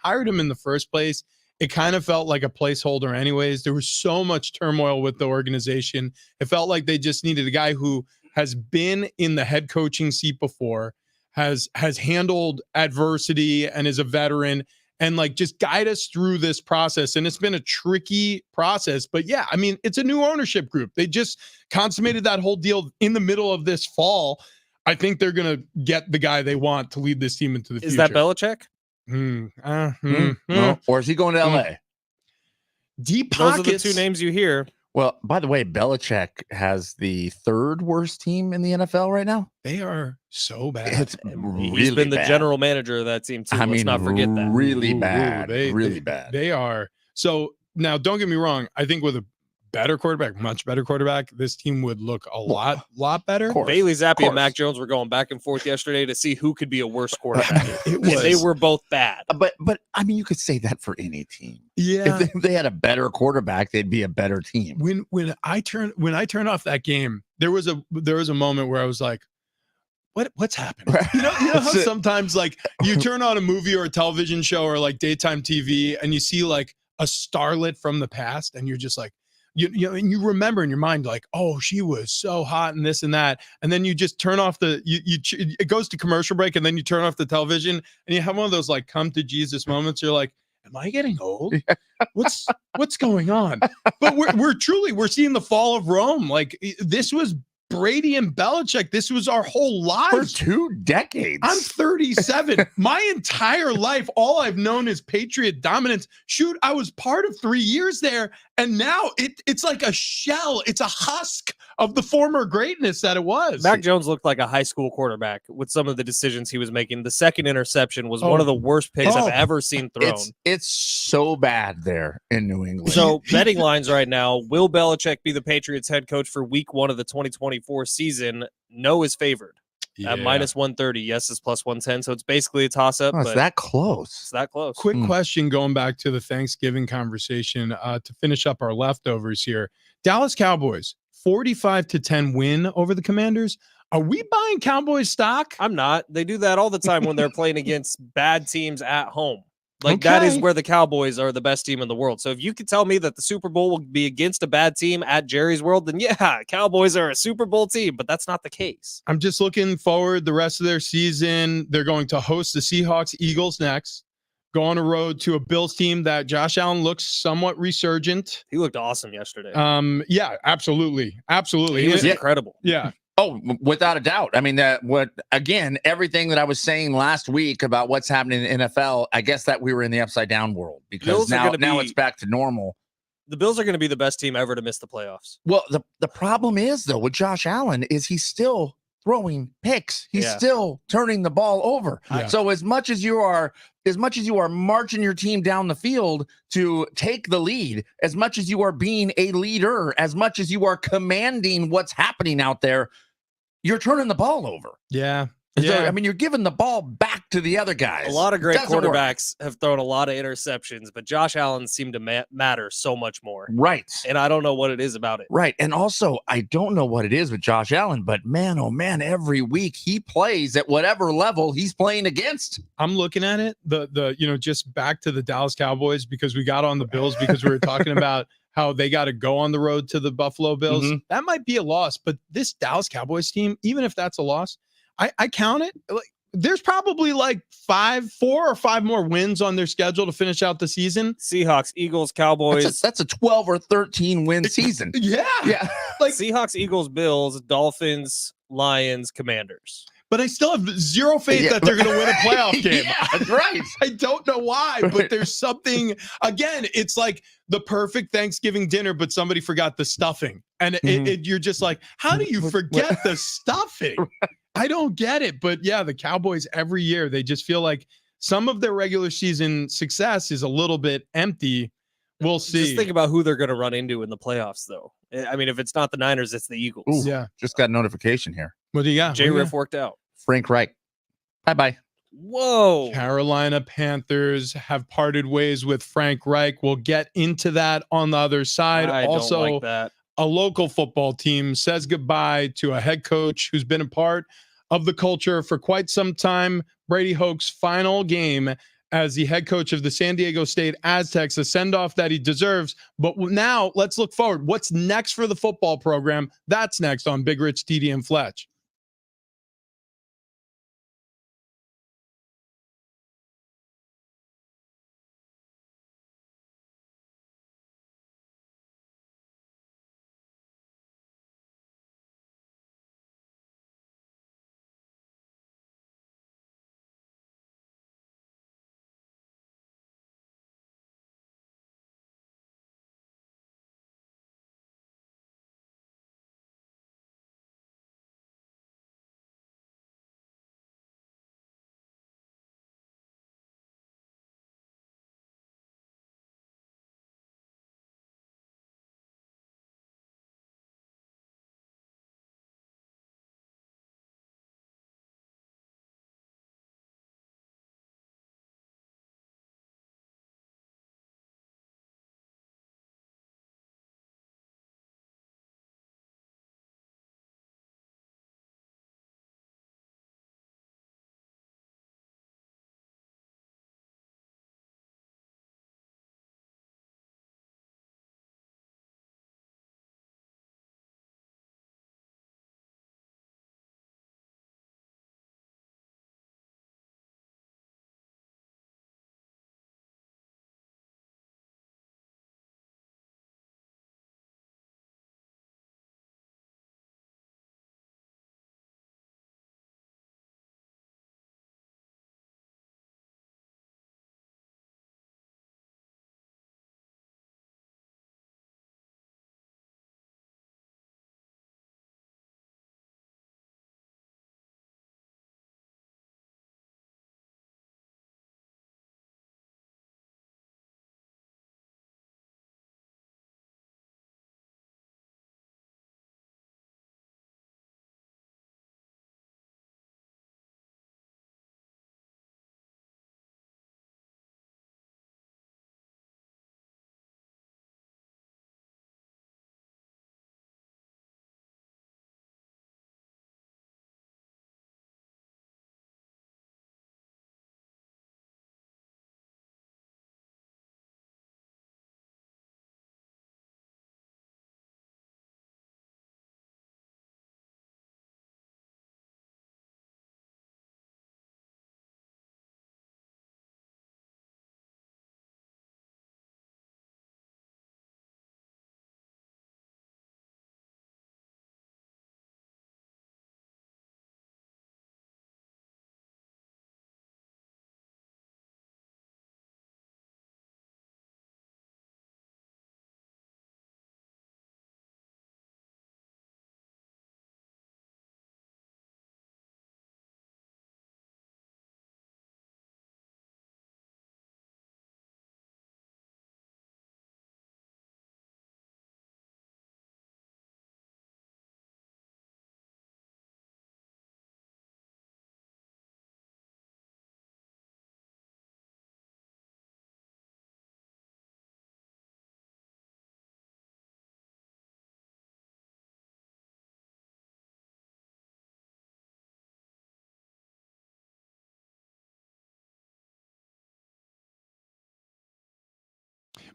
hired him in the first place, it kind of felt like a placeholder anyways. There was so much turmoil with the organization. It felt like they just needed a guy who has been in the head coaching seat before, has handled adversity and is a veteran, and like just guide us through this process. And it's been a tricky process, but yeah, I mean, it's a new ownership group. They just consummated that whole deal in the middle of this fall. I think they're going to get the guy they want to lead this team into the future. Is that Belichick? No. Or is he going to LA? Deep pockets. Those are the 2 names you hear. Well, by the way, Belichick has the 3rd worst team in the NFL right now. They are so bad. It's really He's been the bad. general manager of that team, too. Let's not forget that. Really bad. Really bad. They are. So now, don't get me wrong. I think with a better quarterback, much better quarterback, this team would look a lot better. Bailey Zappi and Mac Jones were going back and forth yesterday to see who could be a worse quarterback. They were both bad. But I mean, you could say that for any team. Yeah, if they had a better quarterback, they'd be a better team. When I turned off that game, there was a moment where I was like, what's happening? You know how sometimes like you turn on a movie or a television show or like daytime TV and you see like a starlet from the past and you're just like, and you remember in your mind like, oh, she was so hot and this and that, and then you just turn off it goes to commercial break and then you turn off the television and you have one of those like come to Jesus moments. You're like, am I getting old? What's going on? But we're seeing the fall of Rome. Like this was Brady and Belichick. This was our whole lives. For 2 decades. I'm 37. My entire life, all I've known is Patriot dominance. Shoot, I was part of 3 years there. And now it's like a shell. It's a husk of the former greatness that it was. Mac Jones looked like a high school quarterback with some of the decisions he was making. The second interception was one of the worst picks I've ever seen thrown. It's so bad there in New England. So betting lines right now, will Belichick be the Patriots head coach for week 1 of the 2024 season? No is favored. At minus 130. Yes is plus 110. So it's basically a toss-up. It's that close. It's that close. Quick question going back to the Thanksgiving conversation to finish up our leftovers here. Dallas Cowboys, 45-10 win over the Commanders. Are we buying Cowboys stock? I'm not. They do that all the time when they're playing against bad teams at home. Like, that is Okay. where the Cowboys are the best team in the world. So if you could tell me that the Super Bowl will be against a bad team at Jerry's World, then yeah, Cowboys are a Super Bowl team, but that's not the case. I'm just looking forward the rest of their season. They're going to host the Seahawks, Eagles next. Go on a road to a Bills team that Josh Allen looks somewhat resurgent. He looked awesome yesterday. Yeah, absolutely. Absolutely. He was Yeah. incredible. Yeah. Oh, without a doubt. I mean, everything that I was saying last week about what's happening in the NFL, I guess that we were in the upside down world because Bills are now gonna it's back to normal. The Bills are going to be the best team ever to miss the playoffs. Well, the problem is though with Josh Allen is he's still throwing picks. He's Yeah. still turning the ball over. Yeah. So as much as you are marching your team down the field to take the lead, as much as you are being a leader, as much as you are commanding what's happening out there, you're turning the ball over. Yeah. So, Yeah. I mean, you're giving the ball back to the other guys. A lot of great Doesn't work. quarterbacks have thrown a lot of interceptions, but Josh Allen seemed to matter so much more. Right. And I don't know what it is about it. Right. And also, I don't know what it is with Josh Allen, but man, oh man, every week he plays at whatever level he's playing against. I'm looking at it, just back to the Dallas Cowboys because we got on the Bills because we were talking about how they got to go on the road to the Buffalo Bills. Mhm. That might be a loss, but this Dallas Cowboys team, even if that's a loss, I count it. Like, there's probably like 4 or 5 more wins on their schedule to finish out the season. Seahawks, Eagles, Cowboys. That's a 12 or 13 win season. Yeah. Yeah. Like, Seahawks, Eagles, Bills, Dolphins, Lions, Commanders. but I still have zero faith that they're going to win a playoff game. Yeah, that's right. I don't know why, but there's something, again, it's like the perfect Thanksgiving dinner, but somebody forgot the stuffing. And you're just like, how do you forget the stuffing? I don't get it. But yeah, the Cowboys every year, they just feel like some of their regular season success is a little bit empty. We'll see. Just think about who they're going to run into in the playoffs, though. I mean, if it's not the Niners, it's the Eagles. Ooh, Yeah. Just got a notification here. What do you got? J-Riff worked out. Frank Reich. Bye-bye. Whoa. Carolina Panthers have parted ways with Frank Reich. We'll get into that on the other side. I Also, don't like that. a local football team says goodbye to a head coach who's been a part of the culture for quite some time. Brady Hoke's final game as the head coach of the San Diego State Aztecs, a send-off that he deserves. But now let's look forward. What's next for the football program? That's next on Big Rich, TD, and Fletch.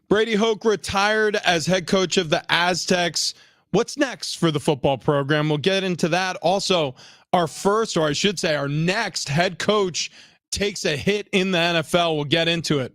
Brady Hoke retired as head coach of the Aztecs. What's next for the football program? We'll get into that. Also, our first, or I should say, our next head coach takes a hit in the NFL. We'll get into it.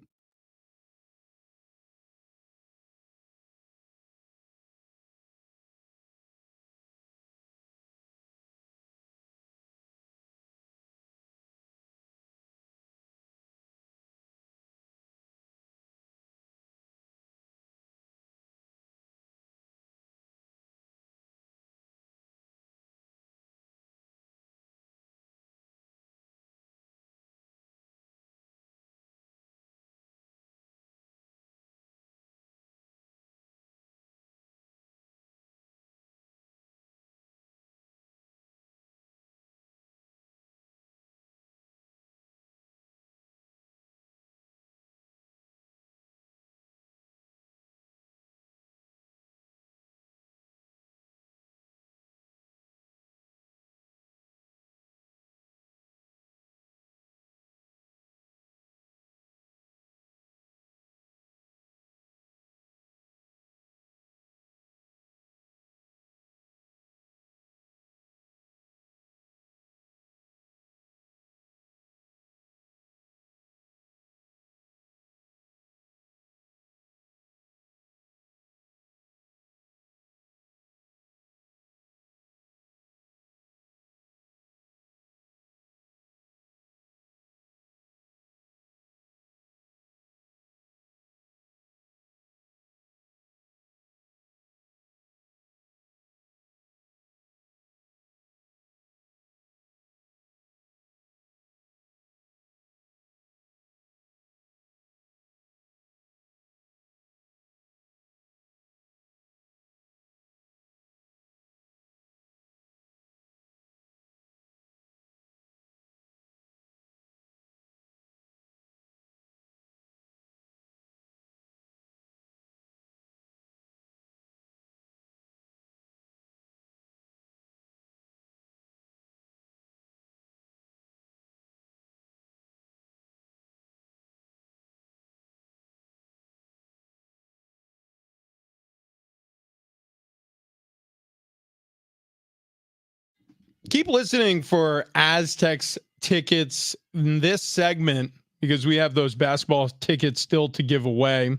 Keep listening for Aztecs tickets in this segment because we have those basketball tickets still to give away.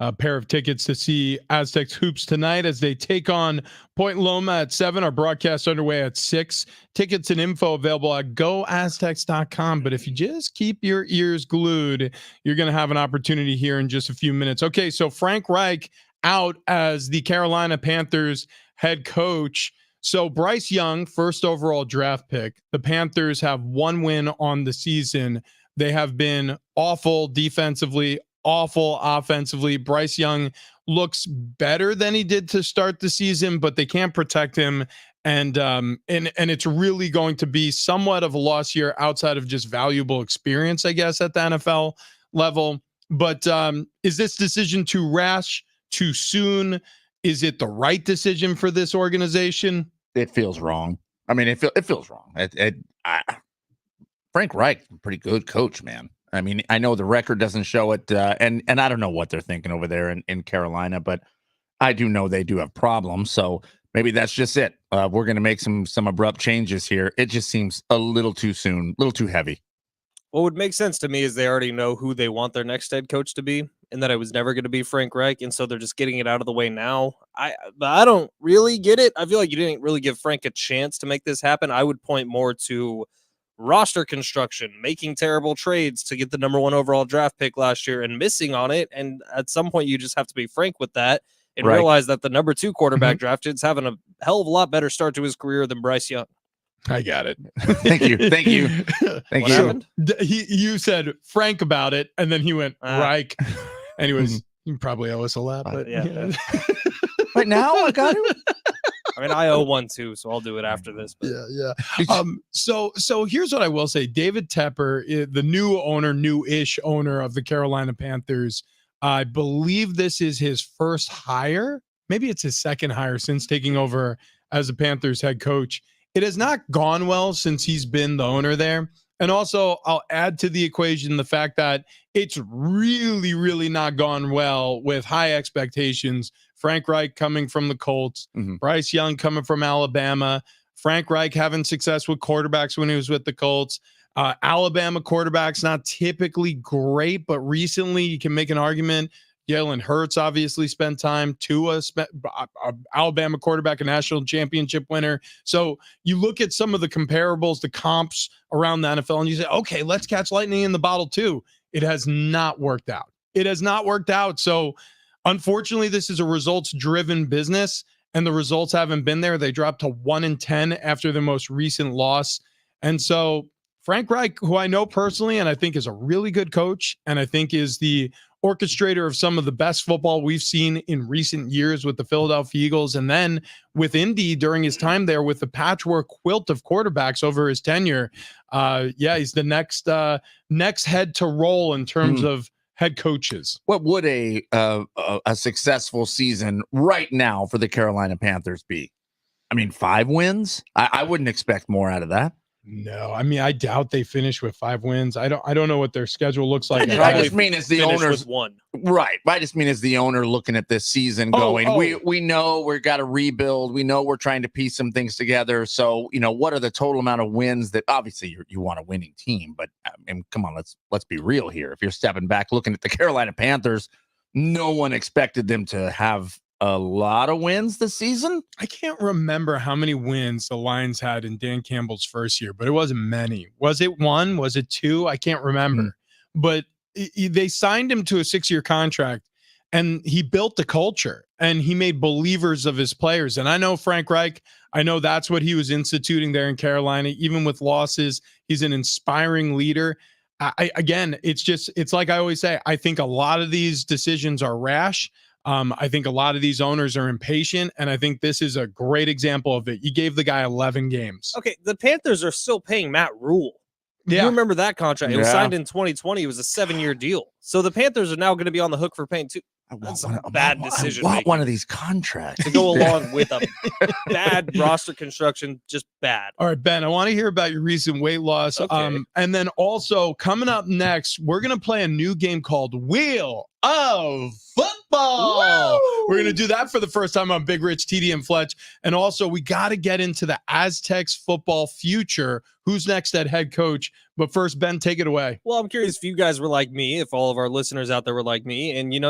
A pair of tickets to see Aztecs hoops tonight as they take on Point Loma at 7. Our broadcast underway at 6. Tickets and info available at goaztecs.com. But if you just keep your ears glued, you're going to have an opportunity here in just a few minutes. Okay, so Frank Reich out as the Carolina Panthers head coach. So Bryce Young, first overall draft pick. The Panthers have 1 win on the season. They have been awful defensively, awful offensively. Bryce Young looks better than he did to start the season, but they can't protect him. And it's really going to be somewhat of a loss here outside of just valuable experience, I guess, at the NFL level. But is this decision too rash, too soon? Is it the right decision for this organization? It feels wrong. I mean, it feels wrong. Frank Reich, pretty good coach, man. I mean, I know the record doesn't show it, and I don't know what they're thinking over there in Carolina, but I do know they do have problems. So maybe that's just it. We're going to make some abrupt changes here. It just seems a little too soon, a little too heavy. What would make sense to me is they already know who they want their next head coach to be, and that it was never going to be Frank Reich, and so they're just getting it out of the way now. But I don't really get it. I feel like you didn't really give Frank a chance to make this happen. I would point more to roster construction, making terrible trades to get the number 1 overall draft pick last year and missing on it. And at some point, you just have to be frank with that and realize that the number 2 quarterback drafted is having a hell of a lot better start to his career than Bryce Young. I got it. Thank you. Thank you. Thank you. Happened? You said Frank about it, and then he went Reich. Anyways, you probably owe us a lot, but yeah. Right now, I got it. I mean, I owe one too, so I'll do it after this. But. Yeah. So here's what I will say: David Tepper, the new-ish owner of the Carolina Panthers, I believe this is his first hire. Maybe it's his second hire since taking over as the Panthers head coach. It has not gone well since he's been the owner there. And also, I'll add to the equation the fact that it's really, really not gone well with high expectations. Frank Reich coming from the Colts, Bryce Young coming from Alabama, Frank Reich having success with quarterbacks when he was with the Colts. Alabama quarterbacks not typically great, but recently you can make an argument. Jalen Hurts obviously spent time. Tua, Alabama quarterback, a national championship winner. So you look at some of the comparables, the comps around the NFL, and you say, okay, let's catch lightning in the bottle too. It has not worked out. It has not worked out. So unfortunately, this is a results-driven business, and the results haven't been there. They dropped to 1-10 after the most recent loss. And so Frank Reich, who I know personally and I think is a really good coach, and I think is the orchestrator of some of the best football we've seen in recent years with the Philadelphia Eagles, and then with Indy during his time there with the patchwork quilt of quarterbacks over his tenure. He's the next head to roll in terms of head coaches. What would a successful season right now for the Carolina Panthers be? I mean, 5 wins? I wouldn't expect more out of that. No, I mean, I doubt they finish with 5 wins. I don't know what their schedule looks like. I just mean as the owners, one. Right. I just mean as the owner looking at this season going, we know we've got to rebuild. We know we're trying to piece some things together. So, what are the total amount of wins that obviously you want a winning team, but I mean, come on, let's be real here. If you're stepping back, looking at the Carolina Panthers, no one expected them to have a lot of wins this season. I can't remember how many wins the Lions had in Dan Campbell's first year, but it wasn't many. Was it 1? Was it 2? I can't remember. But they signed him to a 6-year contract, and he built the culture, and he made believers of his players. And I know Frank Reich, I know that's what he was instituting there in Carolina. Even with losses, he's an inspiring leader. It's like I always say, I think a lot of these decisions are rash. I think a lot of these owners are impatient, and I think this is a great example of it. You gave the guy 11 games. Okay, the Panthers are still paying Matt Rule. Yeah. You remember that contract? It was signed in 2020. It was a 7-year deal. So the Panthers are now going to be on the hook for paying two. That's a bad decision. I want one of these contracts to go along with a bad roster construction. Just bad. All right, Ben, I want to hear about your recent weight loss. Okay. And then also coming up next, we're going to play a new game called Wheel of Football. Woo! We're going to do that for the first time on Big Rich, TD, and Fletch. And also, we got to get into the Aztecs football future. Who's next at head coach? But first, Ben, take it away. Well, I'm curious if you guys were like me, if all of our listeners out there were like me, and you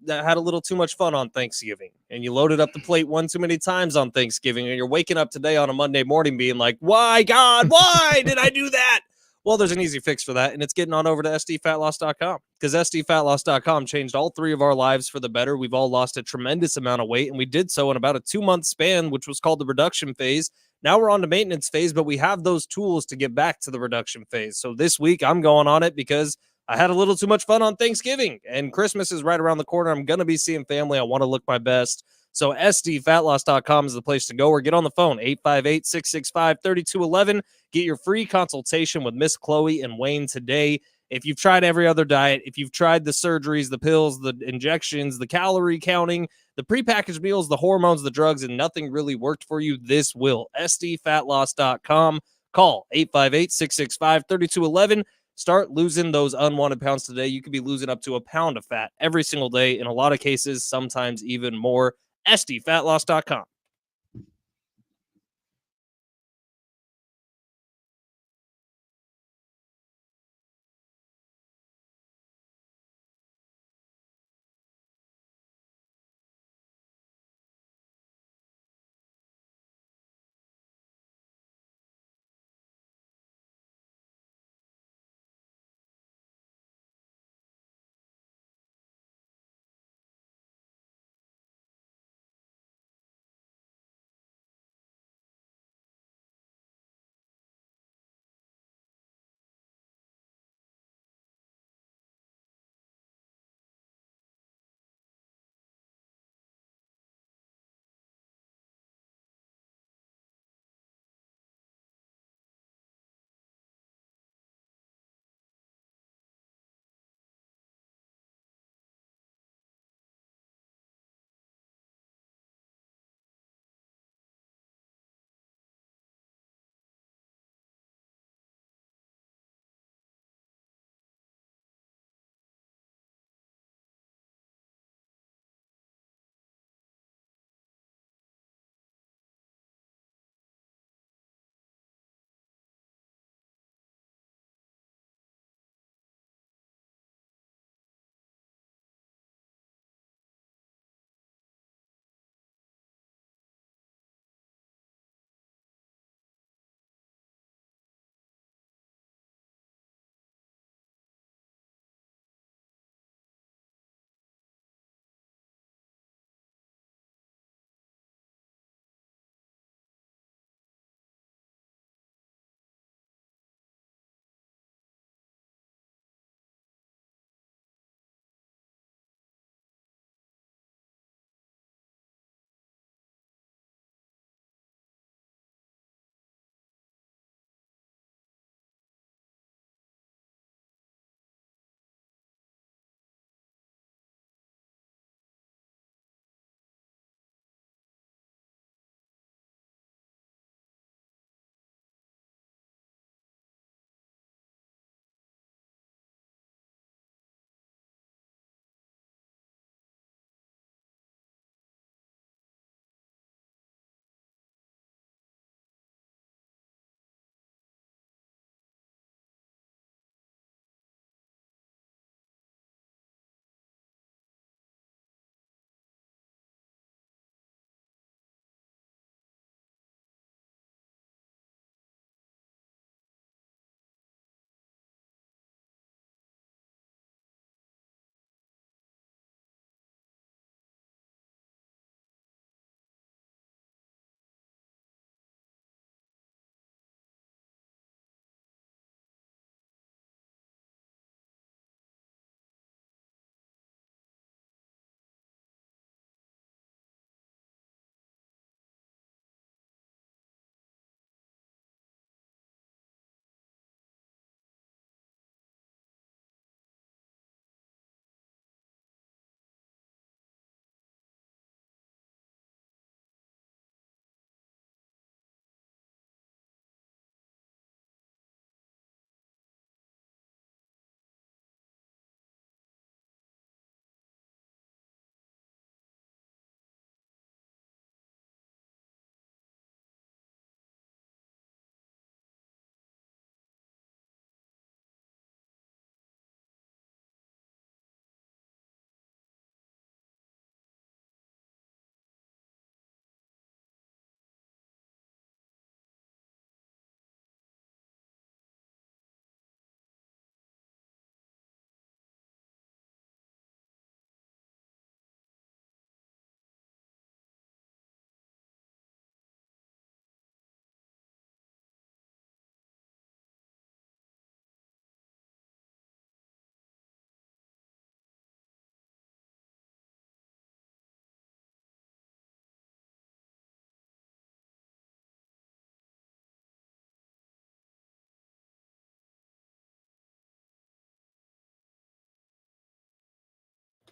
had a little too much fun on Thanksgiving, and you loaded up the plate one too many times on Thanksgiving, and you're waking up today on a Monday morning being like, why, God, why did I do that? Well, there's an easy fix for that, and it's getting on over to sdfatloss.com, because sdfatloss.com changed all 3 of our lives for the better. We've all lost a tremendous amount of weight, and we did so in about a 2-month span, which was called the reduction phase. Now we're on the maintenance phase, but we have those tools to get back to the reduction phase. So this week I'm going on it because I had a little too much fun on Thanksgiving, and Christmas is right around the corner. I'm going to be seeing family. I want to look my best. So sdfatloss.com is the place to go, or get on the phone, 858-665-3211. Get your free consultation with Miss Chloe and Wayne today. If you've tried every other diet, if you've tried the surgeries, the pills, the injections, the calorie counting, the prepackaged meals, the hormones, the drugs, and nothing really worked for you, this will. sdfatloss.com. Call 858-665-3211. Start losing those unwanted pounds today. You could be losing up to a pound of fat every single day. In a lot of cases, sometimes even more. sdfatloss.com.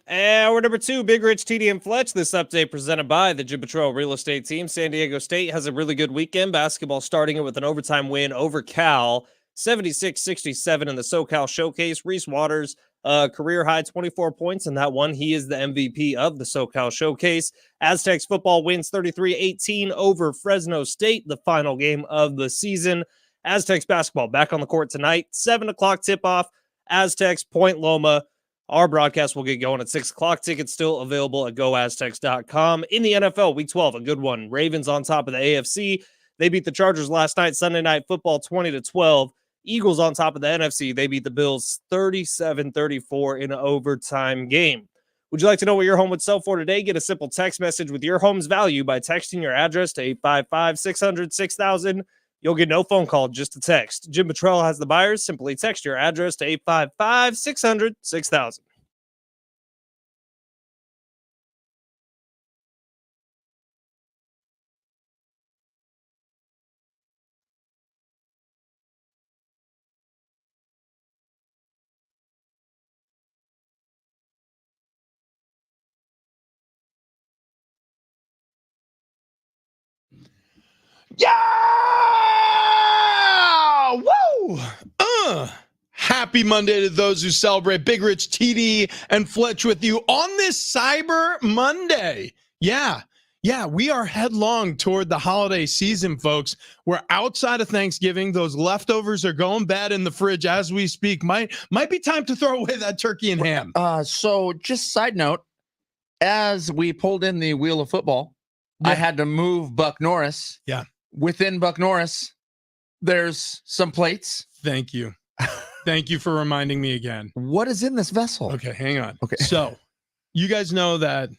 And we're number 2, Big Rich, TD, and Fletch. This update presented by the Jim Patrol Real Estate Team. San Diego State has a really good weekend. Basketball starting it with an overtime win over Cal, 76-67 in the SoCal Showcase. Reese Waters, career high 24 points in that one. He is the MVP of the SoCal Showcase. Aztecs football wins 33-18 over Fresno State, the final game of the season. Aztecs basketball back on the court tonight, 7 o'clock tip-off. Aztecs, Point Loma. Our broadcast will get going at 6 o'clock. Tickets still available at goaztecs.com. In the NFL, Week 12, a good one. Ravens on top of the AFC. They beat the Chargers last night, Sunday Night Football, 20-12. Eagles on top of the NFC. They beat the Bills 37-34 in an overtime game. Would you like to know what your home would sell for today? Get a simple text message with your home's value by texting your address to 855-600-6000. You'll get no phone call, just a text. Jim Patrell has the buyers. Simply text your address to 855-600-6000. Yeah! Woo! Happy Monday to those who celebrate. Big Rich, TD, and Fletch with you on this Cyber Monday. Yeah, we are headlong toward the holiday season, folks. We're outside of Thanksgiving. Those leftovers are going bad in the fridge as we speak. Might be time to throw away that turkey and ham. So just side note, as we pulled in the wheel of football, I had to move Buck Norris. Yeah. Within Buck Norris, there's some plates. Thank you. Thank you for reminding me again. What is in this vessel? Okay, hang on. Okay. So you guys know that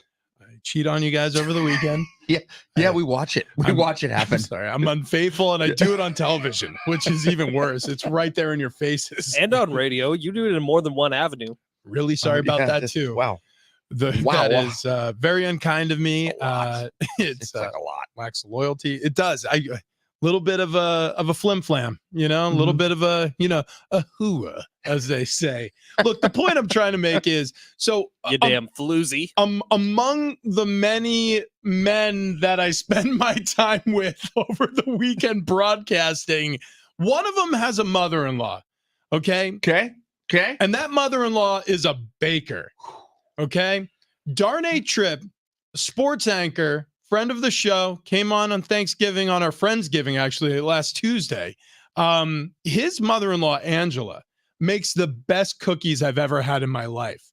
I cheat on you guys over the weekend. Yeah, we watch it. We watch it happen. I'm sorry, I'm unfaithful and I do it on television, which is even worse. It's right there in your faces. And on radio, you do it in more than one avenue. Really sorry about that too. Wow. That is very unkind of me. It's like a lot. Lacks loyalty. It does. A little bit of a flim flam, a little bit of a hooah, as they say. Look, the point I'm trying to make is you damn floozy. Among the many men that I spend my time with over the weekend broadcasting, one of them has a mother-in-law. Okay. And that mother-in-law is a baker. Okay. Darnay Tripp, sports anchor, friend of the show, came on Thanksgiving, on our Friendsgiving, actually, last Tuesday. His mother-in-law, Angela, makes the best cookies I've ever had in my life.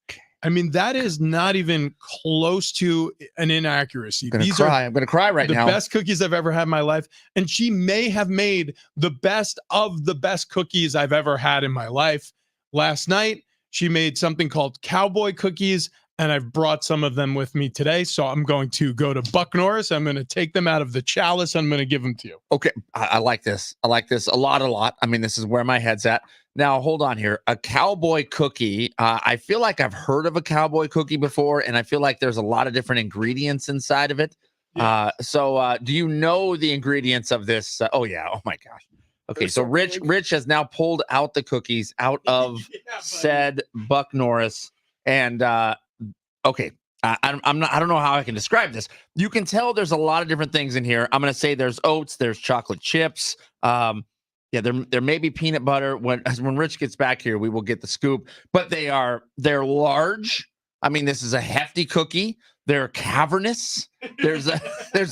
I mean, that is not even close to an inaccuracy. I'm going to cry right now. The best cookies I've ever had in my life. And she may have made the best of the best cookies I've ever had in my life. Last night, she made something called cowboy cookies, and I've brought some of them with me today. So I'm going to go to Buck Norris. I'm going to take them out of the chalice. I'm going to give them to you. Okay. I like this. I like this a lot. I mean, this is where my head's at. Now, hold on here. A cowboy cookie. I feel like I've heard of a cowboy cookie before, and I feel like there's a lot of different ingredients inside of it. Yeah. So do you know the ingredients of this? Oh, yeah. Oh, my gosh. Okay, so Rich has now pulled out the cookies out of said Buck Norris, and okay, I don't know how I can describe this. You can tell there's a lot of different things in here. I'm going to say there's oats, there's chocolate chips. There may be peanut butter. When Rich gets back here, we will get the scoop. But they're large. I mean, this is a hefty cookie. They're cavernous. There's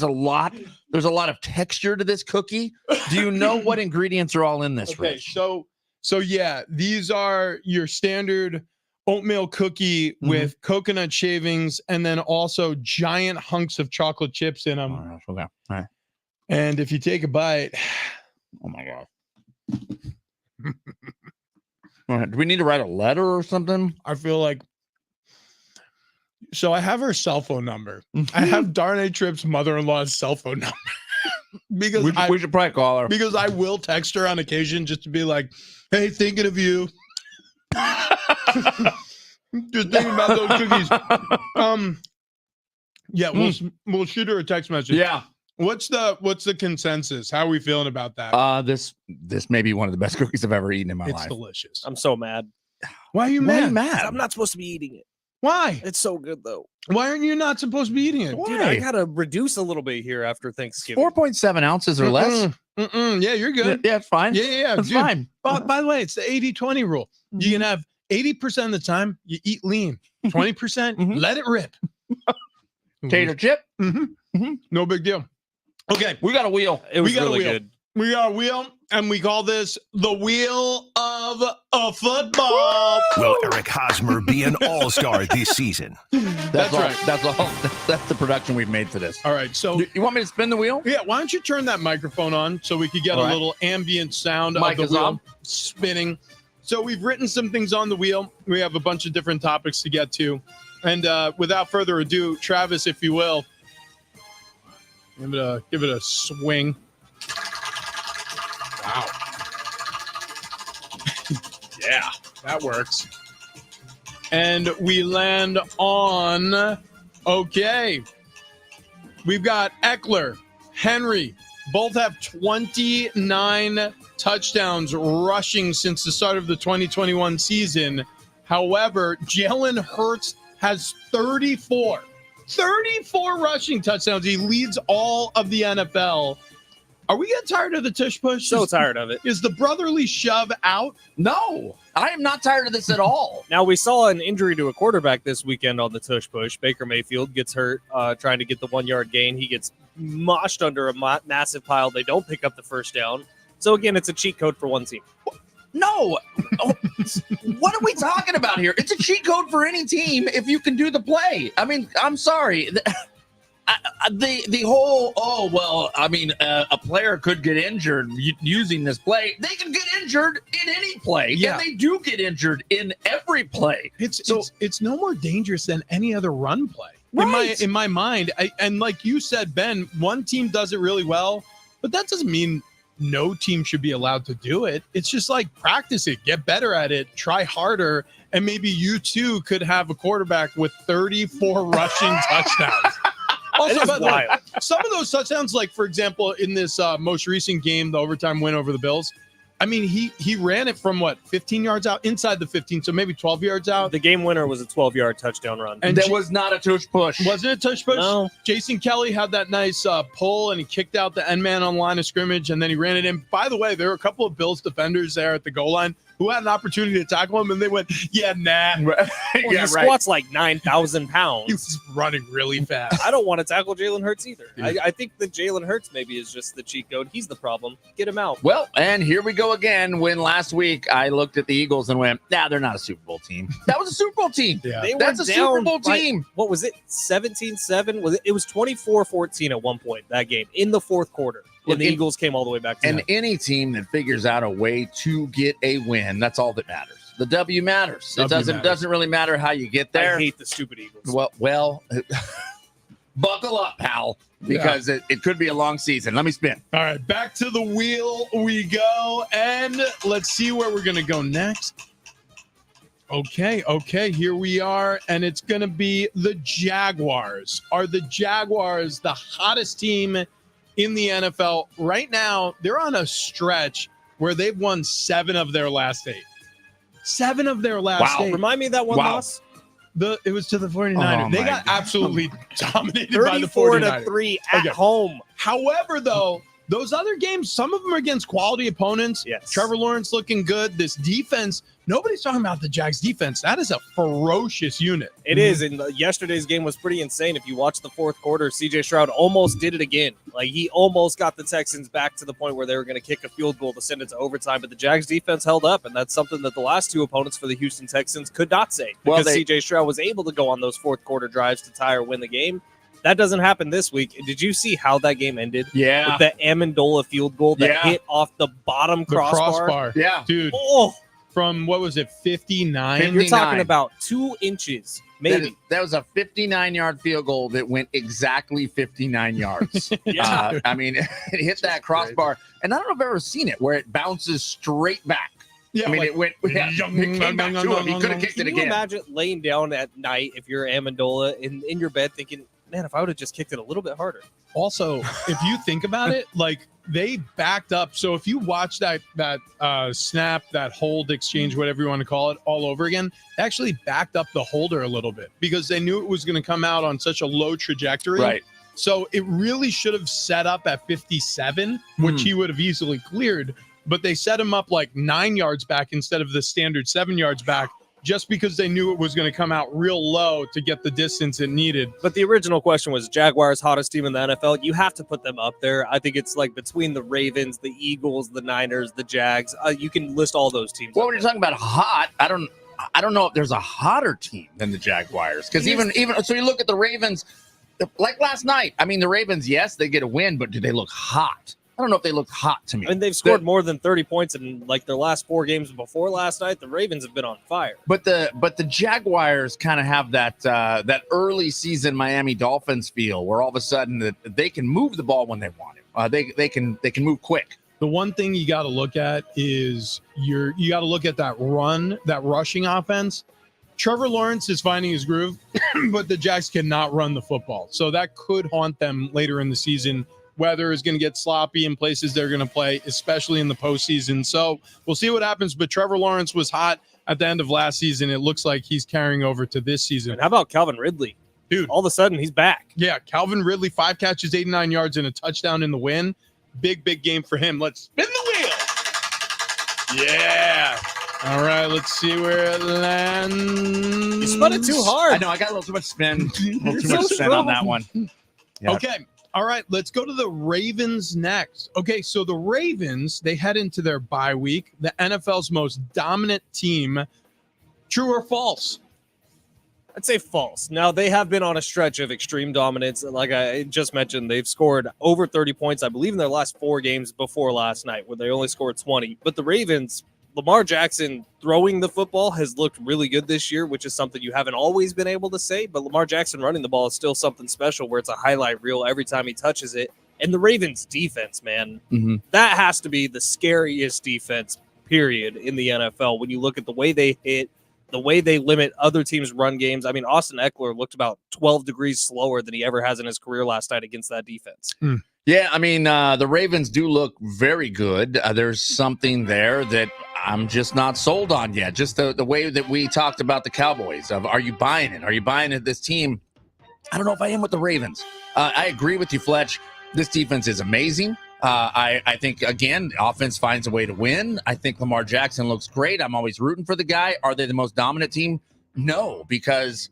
a lot of texture to this cookie. Do you know what ingredients are all in this, okay, Rich? So yeah, these are your standard oatmeal cookie with coconut shavings and then also giant hunks of chocolate chips in them. Oh, okay. All right. And if you take a bite, oh my God. Do we need to write a letter or something? I feel like. So I have her cell phone number. I have Darnay Tripp's mother-in-law's cell phone number. Because we should probably call her. Because I will text her on occasion just to be like, hey, thinking of you. Just thinking about those cookies. Yeah, we'll shoot her a text message. Yeah. What's the consensus? How are we feeling about that? This may be one of the best cookies I've ever eaten in my life. It's delicious. I'm so mad. Why are you mad? I'm not supposed to be eating it. Why? It's so good though. Why aren't you not supposed to be eating it? Dude, I gotta reduce a little bit here after Thanksgiving. 4.7 ounces or less. Yeah, you're good. Yeah, it's fine. Yeah. It's dude. fine. By the way, it's the 80-20 rule. You can have 80% of the time you eat lean, 20% let it rip. Tater chip. No big deal. Okay, We got a wheel. It was we got a really wheel. good. We got a wheel, and we call this the Wheel of a Football. Will Eric Hosmer be an all-star this season? That's all. right. That's all. That's the production we've made for this. All right, so You want me to spin the wheel? yeah, why don't you turn that microphone on so we could get All a right. little ambient sound Mic of the is wheel on. spinning. So we've written some things on the wheel. We have a bunch of different topics to get to. And without further ado, Travis, if you will, give it a swing. Wow. Yeah, that works. And we land on, okay. We've got Eckler, Henry, both have 29 touchdowns rushing since the start of the 2021 season. However, Jalen Hurts has 34 rushing touchdowns. He leads all of the NFL. Are we getting tired of the tush push? So tired of it. Is the brotherly shove out? No, I am not tired of this at all. Now, we saw an injury to a quarterback this weekend on the tush push. Baker Mayfield gets hurt trying to get the 1 yard gain. He gets moshed under a massive pile. They don't pick up the first down. So, again, it's a cheat code for one team. No. Oh, what are we talking about here? It's a cheat code for any team if you can do the play. I mean, I'm sorry. The whole, a player could get injured using this play. They can get injured in any play. Yeah. And they do get injured in every play. It's no more dangerous than any other run play. Right. In my mind, and like you said, Ben, one team does it really well, but that doesn't mean no team should be allowed to do it. It's just like practice it, get better at it, try harder, and maybe you too could have a quarterback with 34 rushing touchdowns. Also, by the way, some of those touchdowns, like for example, in this most recent game, the overtime win over the Bills, I mean, he ran it from 15 yards out, inside the 15, so maybe 12 yards out. The game winner was a 12-yard touchdown run. And that was not a tush push. Wasn't it a tush push? No. Jason Kelly had that nice pull, and he kicked out the end man on the line of scrimmage, and then he ran it in. By the way, there were a couple of Bills defenders there at the goal line who had an opportunity to tackle him, and they went, yeah, nah. Well, he squats like 9,000 pounds. He was running really fast. I don't want to tackle Jalen Hurts either. Yeah. I think that Jalen Hurts maybe is just the cheat code. He's the problem. Get him out. Well, and here we go again. When last week I looked at the Eagles and went, nah, they're not a Super Bowl team. That was a Super Bowl team. Yeah. That's a Super Bowl by- team. What was it? 17-7? It was 24-14 at one point, that game, in the fourth quarter. And the Eagles came all the way back to And any team that figures out a way to get a win, that's all that matters. The W matters. It doesn't really matter how you get there. I hate the stupid Eagles. Well, buckle up, pal, because it could be a long season. Let me spin. All right, back to the wheel we go, and let's see where we're going to go next. Okay, here we are, and it's going to be the Jaguars. Are the Jaguars the hottest team in the NFL? Right now, they're on a stretch where they've won 7 of their last 8. 7 of their last 8. Remind me of that one loss. It was to the 49ers. Oh, they my got God. absolutely dominated by the 49ers. 34-3 at Okay. home. However, though, those other games, some of them are against quality opponents. Yes. Trevor Lawrence looking good. This defense, nobody's talking about the Jags defense. That is a ferocious unit. It is, and yesterday's game was pretty insane. If you watch the fourth quarter, C.J. Stroud almost did it again. Like, he almost got the Texans back to the point where they were going to kick a field goal to send it to overtime, but the Jags defense held up, and that's something that the last 2 opponents for the Houston Texans could not say, Well, because C.J. Stroud was able to go on those fourth quarter drives to tie or win the game. That doesn't happen this week. Did you see how that game ended? Yeah. With the Amendola field goal that Yeah. hit off the bottom The crossbar? Yeah. Dude, Oh, from what was it, 59? you're 59. talking about 2 inches, maybe. That was a 59-yard field goal that went exactly 59 yards. Yeah. I mean, it hit that crossbar. And I don't know if I've ever seen it where it bounces straight back. Yeah, I mean, like- it came back to him. He could have kicked it Can you again. imagine laying down at night if you're Amendola in your bed thinking, man, if I would have just kicked it a little bit harder. Also, if you think about it, like they backed up. So if you watch that snap, that hold exchange, whatever you want to call it, all over again, they actually backed up the holder a little bit because they knew it was going to come out on such a low trajectory. Right. So it really should have set up at 57, which he would have easily cleared. But they set him up like 9 yards back instead of the standard 7 yards back, just because they knew it was going to come out real low to get the distance it needed. But the original question was Jaguars hottest team in the NFL. You have to put them up there. I think it's like between the Ravens, the Eagles, the Niners, the Jags. You can list all those teams. Well, when you're talking about hot, I don't know if there's a hotter team than the Jaguars. Because even so, you look at the Ravens, like last night. I mean, the Ravens, yes, they get a win, but do they look hot? I don't know if they look hot to me. I mean, they've scored more than 30 points in like their last 4 games before last night. The Ravens have been on fire. But the Jaguars kind of have that early season Miami Dolphins feel, where all of a sudden that they can move the ball when they want it. They can move quick. The one thing you got to look at is you got to look at that rushing offense. Trevor Lawrence is finding his groove, but the Jags cannot run the football. So that could haunt them later in the season. Weather is going to get sloppy in places they're going to play, especially in the postseason. So we'll see what happens. But Trevor Lawrence was hot at the end of last season. It looks like he's carrying over to this season. And how about Calvin Ridley? Dude. All of a sudden, he's back. Yeah, Calvin Ridley, 5 catches, 89 yards, and a touchdown in the win. Big game for him. Let's spin the wheel. Yeah. All right, let's see where it lands. You spun it too hard. I know, I got a little too much spin. Strong. On that one. Yeah. Okay. All right, let's go to the Ravens next. Okay, so the Ravens, they head into their bye week, the NFL's most dominant team. True or false? I'd say false. Now, they have been on a stretch of extreme dominance. Like I just mentioned, they've scored over 30 points, I believe, in their last 4 games before last night, where they only scored 20. But the Ravens, Lamar Jackson throwing the football has looked really good this year, which is something you haven't always been able to say. But Lamar Jackson running the ball is still something special where it's a highlight reel every time he touches it. And the Ravens defense, man, that has to be the scariest defense, period, in the NFL. When you look at the way they hit, the way they limit other teams' run games. I mean, Austin Eckler looked about 12 degrees slower than he ever has in his career last night against that defense. Yeah, I mean, the Ravens do look very good. There's something there that I'm just not sold on yet. Just the way that we talked about the Cowboys. Are you buying it? Are you buying it? This team, I don't know if I am with the Ravens. I agree with you, Fletch. This defense is amazing. I think, again, the offense finds a way to win. I think Lamar Jackson looks great. I'm always rooting for the guy. Are they the most dominant team? No, because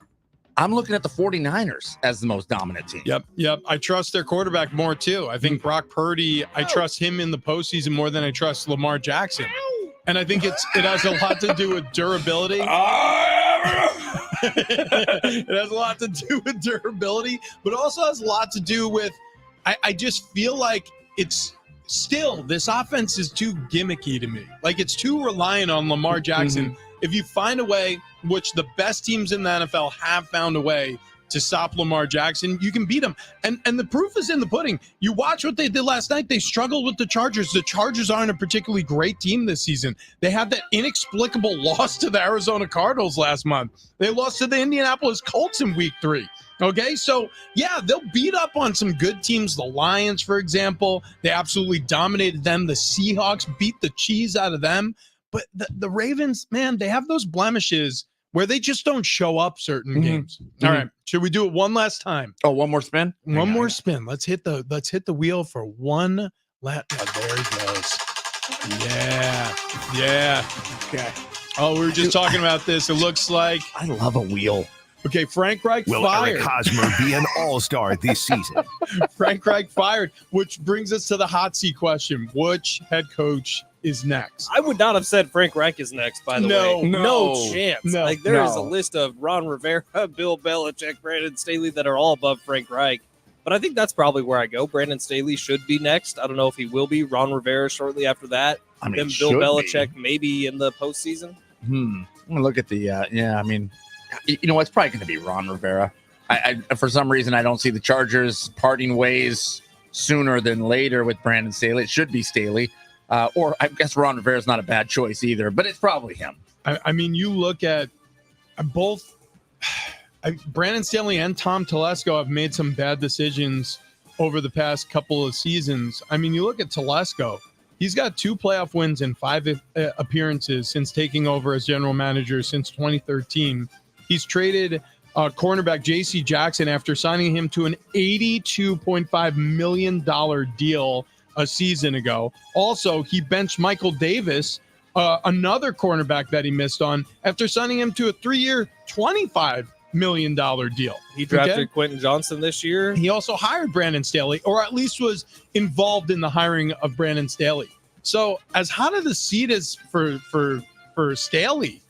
I'm looking at the 49ers as the most dominant team. Yep. I trust their quarterback more, too. I think Brock Purdy, I trust him in the postseason more than I trust Lamar Jackson. And I think it has a lot to do with durability. It has a lot to do with durability, but also has a lot to do with, I just feel like it's still, this offense is too gimmicky to me. Like, it's too reliant on Lamar Jackson. If you find a way, which the best teams in the NFL have found a way to stop Lamar Jackson, you can beat him. And the proof is in the pudding. You watch what they did last night. They struggled with the Chargers. The Chargers aren't a particularly great team this season. They had that inexplicable loss to the Arizona Cardinals last month. They lost to the Indianapolis Colts in week 3. Okay, so yeah, they'll beat up on some good teams. The Lions, for example, they absolutely dominated them. The Seahawks beat the cheese out of them. But the Ravens, man, they have those blemishes where they just don't show up certain games. All right, should we do it one last time? Oh, one more spin? One more spin. Let's hit the wheel for one last. Oh, there he goes. Yeah. Okay. Oh, we were just talking about this. It looks like I love a wheel. Okay, Frank Reich Will fired. Eric Hosmer be an all-star this season? Frank Reich fired, which brings us to the hot seat question. Which head coach is next? I would not have said Frank Reich is next, by the way. No chance. No, like, there is a list of Ron Rivera, Bill Belichick, Brandon Staley that are all above Frank Reich. But I think that's probably where I go. Brandon Staley should be next. I don't know if he will be. Ron Rivera shortly after that. I mean, then Bill Belichick maybe in the postseason. I'm going to look at the, I mean, you know, it's probably going to be Ron Rivera. I for some reason, I don't see the Chargers parting ways sooner than later with Brandon Staley. It should be Staley. Or I guess Ron Rivera is not a bad choice either, but it's probably him. I mean, you look at both. Brandon Staley and Tom Telesco have made some bad decisions over the past couple of seasons. I mean, you look at Telesco, he's got 2 playoff wins in 5 appearances since taking over as general manager since 2013. He's traded cornerback J.C. Jackson after signing him to an $82.5 million deal a season ago. Also, he benched Michael Davis, another cornerback that he missed on, after signing him to a 3-year, $25 million deal. He drafted Quentin Johnson this year. He also hired Brandon Staley, or at least was involved in the hiring of Brandon Staley. So as hot as the seat is for Staley,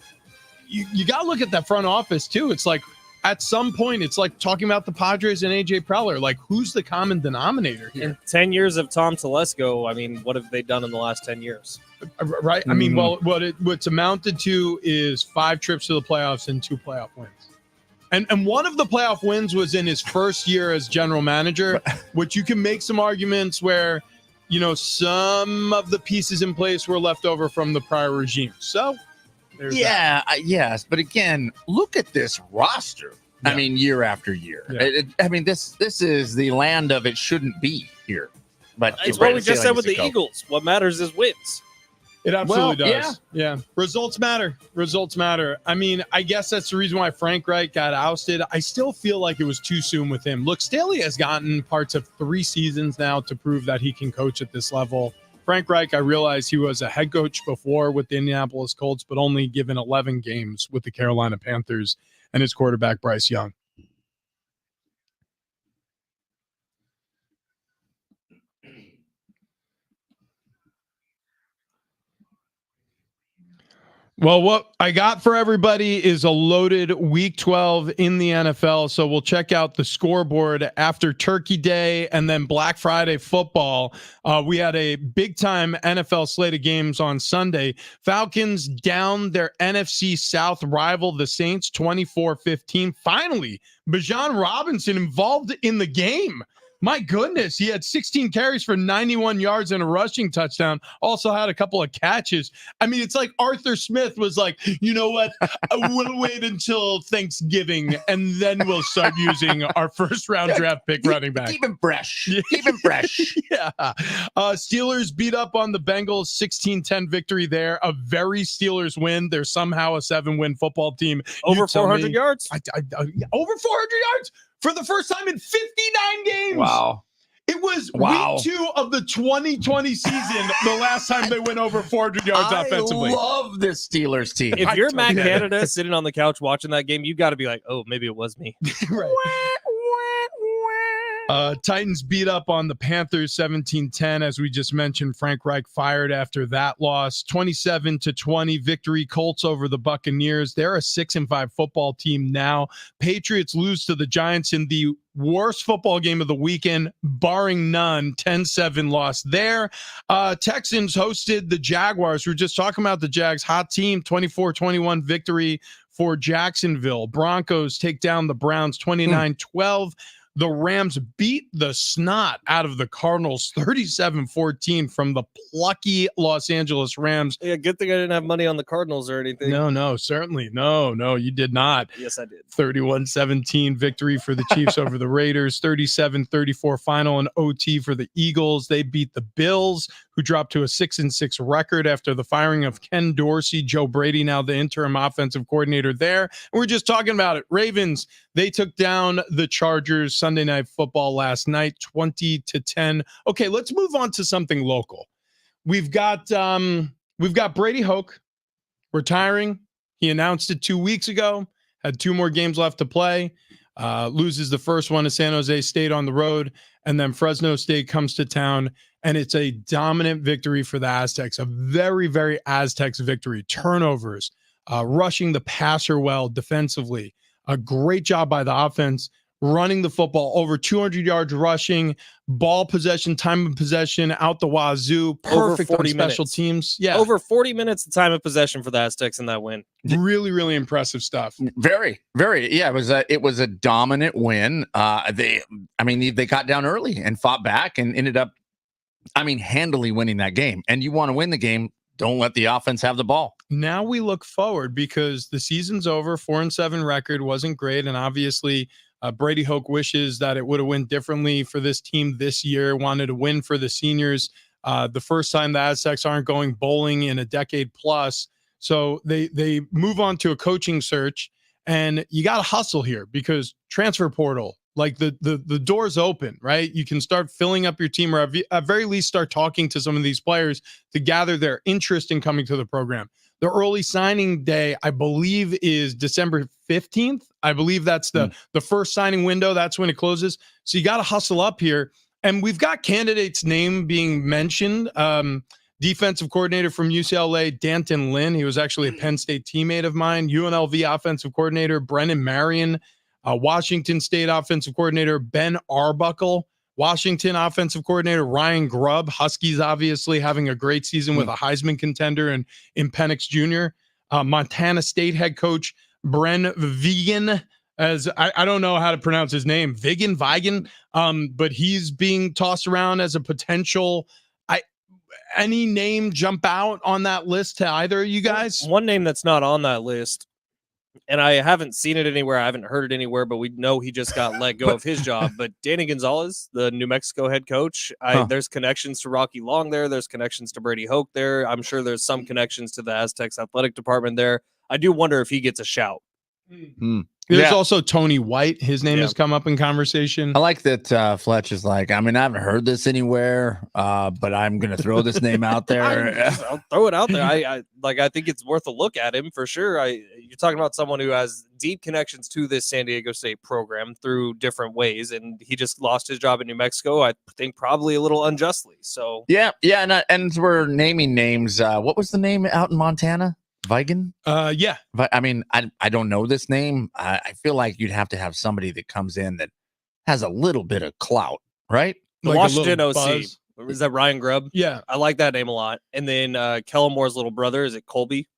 you got to look at that front office too. It's like at some point, it's like talking about the Padres and AJ Preller. Like, who's the common denominator here? In 10 years of Tom Telesco, I mean, what have they done in the last 10 years? Right. I mean, well, what's amounted to is 5 trips to the playoffs and 2 playoff wins. And one of the playoff wins was in his first year as general manager, which you can make some arguments where, you know, some of the pieces in place were left over from the prior regime. So, yes. But again, look at this roster. Yeah. I mean, year after year. Yeah. This is the land of it shouldn't be here. But it's what we just said with the Eagles. What matters is wins. It absolutely does. Yeah. Results matter. Results matter. I mean, I guess that's the reason why Frank Reich got ousted. I still feel like it was too soon with him. Look, Staley has gotten parts of 3 seasons now to prove that he can coach at this level. Frank Reich, I realize he was a head coach before with the Indianapolis Colts, but only given 11 games with the Carolina Panthers and his quarterback, Bryce Young. Well, what I got for everybody is a loaded Week 12 in the NFL. So we'll check out the scoreboard after Turkey Day and then Black Friday football. We had a big-time NFL slate of games on Sunday. Falcons down their NFC South rival, the Saints, 24-15. Finally, Bijan Robinson involved in the game. My goodness, he had 16 carries for 91 yards and a rushing touchdown. Also had a couple of catches. I mean, it's like Arthur Smith was like, you know what? We'll wait until Thanksgiving, and then we'll start using our first-round draft pick running back. Keep him fresh. Keep him fresh. Yeah. Steelers beat up on the Bengals, 16-10 victory there. A very Steelers win. They're somehow a 7-win football team. Over 400 yards? Over 400 yards? For the first time in 59 games. Wow. It was week 2 of the 2020 season, the last time they went over 400 yards offensively. I love this Steelers team. If you're Matt Canada sitting on the couch watching that game, you got to be like, oh, maybe it was me. Right. Titans beat up on the Panthers 17-10. As we just mentioned, Frank Reich fired after that loss. 27-20 victory. Colts over the Buccaneers. They're a 6-5 football team now. Patriots lose to the Giants in the worst football game of the weekend, barring none. 10-7 loss there. Texans hosted the Jaguars. We were just talking about the Jags. Hot team, 24-21 victory for Jacksonville. Broncos take down the Browns 29-12. The Rams beat the snot out of the Cardinals 37-14 from the plucky Los Angeles Rams. Yeah, good thing I didn't have money on the Cardinals or anything. No, certainly. No, you did not. Yes, I did. 31-17 victory for the Chiefs over the Raiders. 37-34 final in OT for the Eagles. They beat the Bills, who dropped to a 6-6 record after the firing of Ken Dorsey. Joe Brady, now the interim offensive coordinator there. And we're just talking about it. Ravens, they took down the Chargers Sunday Night Football last night, 20-10. Okay, let's move on to something local. We've got Brady Hoke retiring. He announced it 2 weeks ago. Had 2 more games left to play. Loses the first one to San Jose State on the road, and then Fresno State comes to town, and it's a dominant victory for the Aztecs. A very, very Aztecs victory. Turnovers, rushing the passer well defensively. A great job by the offense, running the football, over 200 yards rushing, ball possession, time of possession out the wazoo. Perfect on special teams. Yeah. Over 40 minutes of time of possession for the Aztecs in that win. Really, really impressive stuff. Very, very. Yeah, it was a dominant win. They got down early and fought back and ended up, handily winning that game. And you want to win the game, don't let the offense have the ball. now we look forward because the season's over. 4-7 record wasn't great, and obviously Brady Hoke wishes that it would have went differently for this team this year. Wanted to win for the seniors. The first time the Aztecs aren't going bowling in a decade plus, so they move on to a coaching search, and you got to hustle here because transfer portal. Like the door's open, right? You can start filling up your team, or at very least start talking to some of these players to gather their interest in coming to the program. The early signing day, I believe, is December 15th. I believe that's the first signing window. That's when it closes. So you got to hustle up here. And we've got candidates' name being mentioned. Defensive coordinator from UCLA, Danton Lynn. He was actually a Penn State teammate of mine. UNLV offensive coordinator, Brennan Marion. Washington State offensive coordinator, Ben Arbuckle. Washington offensive coordinator, Ryan Grubb. Huskies obviously having a great season with a Heisman contender and in Penix Jr. Montana State head coach, Bren Vigen. As I don't know how to pronounce his name, Vigen, but he's being tossed around as a potential. Any name jump out on that list to either of you guys? One name that's not on that list, and I haven't seen it anywhere, I haven't heard it anywhere, but we know he just got let go of his job. But Danny Gonzalez, the New Mexico head coach, there's connections to Rocky Long there. There's connections to Brady Hoke there. I'm sure there's some connections to the Aztecs athletic department there. I do wonder if he gets a shout. There's also Tony White. His name has come up in conversation. I like that Fletch is like, I mean, I haven't heard this anywhere, but I'm going to throw this name out there. I'll throw it out there. I think it's worth a look at him for sure. You're talking about someone who has deep connections to this San Diego State program through different ways, and he just lost his job in New Mexico, I think probably a little unjustly. So yeah, and we're naming names. What was the name out in Montana? Vigen? Yeah. But I mean, I don't know this name. I feel like you'd have to have somebody that comes in that has a little bit of clout, right? The Like Washington OC. buzz. Is that Ryan Grubb? Yeah. I like that name a lot. And then Kellen Moore's little brother, is it Colby?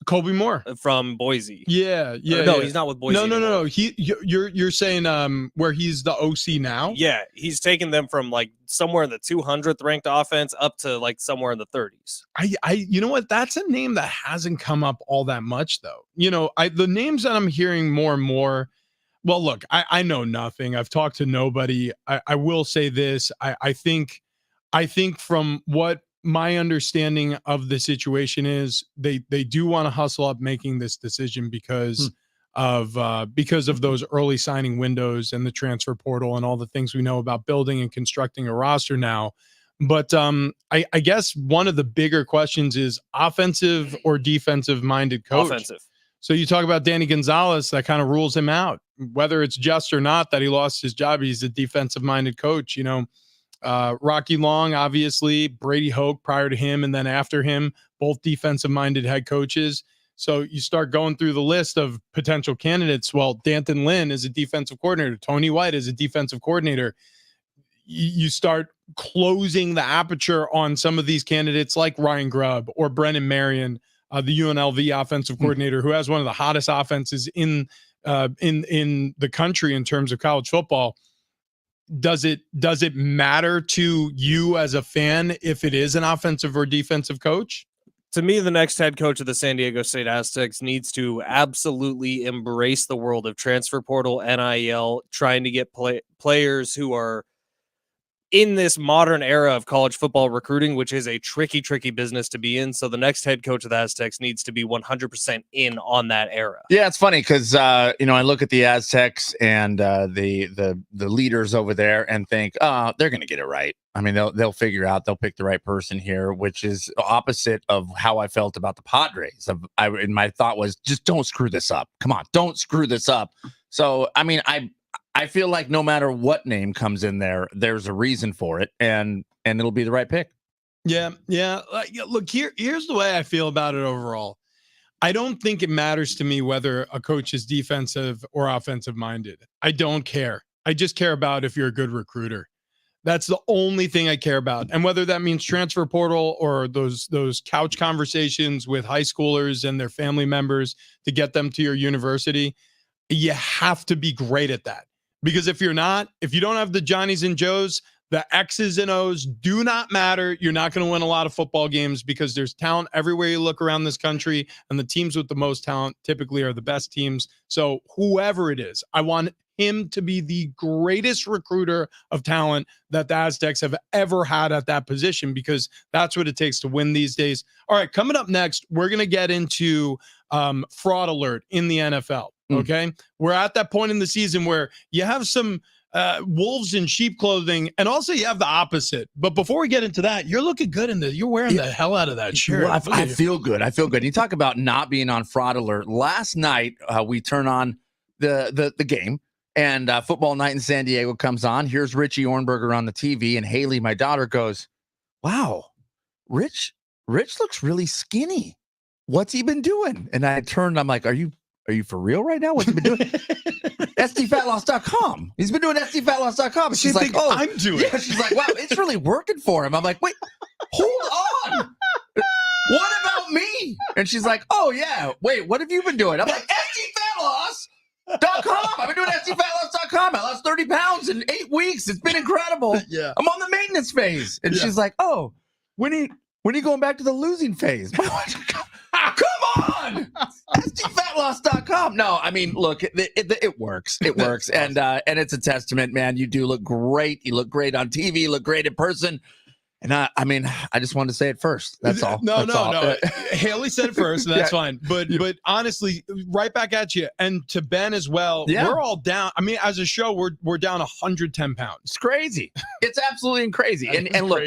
Colby Moore From Boise. Yeah. No, he's not with Boise. No. You're saying where he's the OC now? Yeah, he's taken them from like somewhere in the 200th ranked offense up to like somewhere in the 30s. You know what? That's a name that hasn't come up all that much though. The names that I'm hearing more and more. Well, look, I know nothing. I've talked to nobody. I will say this. I think from what my understanding of the situation is, they do want to hustle up making this decision because of those early signing windows and the transfer portal and all the things we know about building and constructing a roster now. But I guess one of the bigger questions is offensive or defensive minded coach. Offensive. So you talk about Danny Gonzalez, that kind of rules him out, whether it's just or not that he lost his job. He's a defensive minded coach, Rocky Long, obviously, Brady Hoke prior to him and then after him, both defensive-minded head coaches. So you start going through the list of potential candidates. Well, Danton Lynn is a defensive coordinator. Tony White is a defensive coordinator. You start closing the aperture on some of these candidates like Ryan Grubb or Brennan Marion, the UNLV offensive coordinator, who has one of the hottest offenses in the country in terms of college football. Does it matter to you as a fan if it is an offensive or defensive coach? To me, the next head coach of the San Diego State Aztecs needs to absolutely embrace the world of transfer portal, NIL, trying to get players who are in this modern era of college football recruiting, which is a tricky business to be in. So the next head coach of the Aztecs needs to be 100% in on that era. Yeah, it's funny because I look at the Aztecs and the leaders over there and think, they're going to get it right. I mean, they'll figure out, they'll pick the right person here, which is opposite of how I felt about the Padres. And my thought was, just don't screw this up. Come on, don't screw this up. So, I mean, I feel like no matter what name comes in there, there's a reason for it, and it'll be the right pick. Yeah. Look, here's the way I feel about it overall. I don't think it matters to me whether a coach is defensive or offensive minded. I don't care. I just care about if you're a good recruiter. That's the only thing I care about. And whether that means transfer portal or those couch conversations with high schoolers and their family members to get them to your university, you have to be great at that. Because if you don't have the Johnnies and Joes, The X's and O's do not matter. You're not going to win a lot of football games because there's talent everywhere you look around this country, and the teams with the most talent typically are the best teams. So whoever it is, I want him to be the greatest recruiter of talent that the Aztecs have ever had at that position, because that's what it takes to win these days. All right, coming up next, we're going to get into fraud alert in the NFL. Okay. We're at that point in the season where you have some wolves in sheep clothing, and also you have the opposite. But before we get into that, you're looking good you're wearing the hell out of that shirt. Well, I feel good. I feel good. You talk about not being on fraud alert. Last night, we turn on the game, and football night in San Diego comes on. Here's Richie Ornberger on the TV, and Haley, my daughter, goes, "Wow, Rich looks really skinny. What's he been doing?" And I turned, I'm like, Are you for real right now? What's he been doing? SDFatLoss.com. He's been doing SDFatLoss.com. And she's like, "Oh, I'm doing." Yeah, she's like, "Wow, it's really working for him." I'm like, "Wait, hold on. What about me?" And she's like, "Oh yeah, wait, what have you been doing?" I'm like, SDFatLoss.com. I've been doing SDFatLoss.com. I lost 30 pounds in 8 weeks. It's been incredible. Yeah. I'm on the maintenance phase. And she's like, "Oh, when are you going back to the losing phase?" Come on, SDFatLoss.com. No, I mean, look, it works. It works, and it's a testament, man. You do look great. You look great on TV. You look great in person. And I mean, I just wanted to say it first. That's all. No. That's all. Haley said it first, and that's fine. But honestly, right back at you, and to Ben as well. Yeah. We're all down. I mean, as a show, we're down 110 pounds. It's crazy. It's absolutely crazy. And look,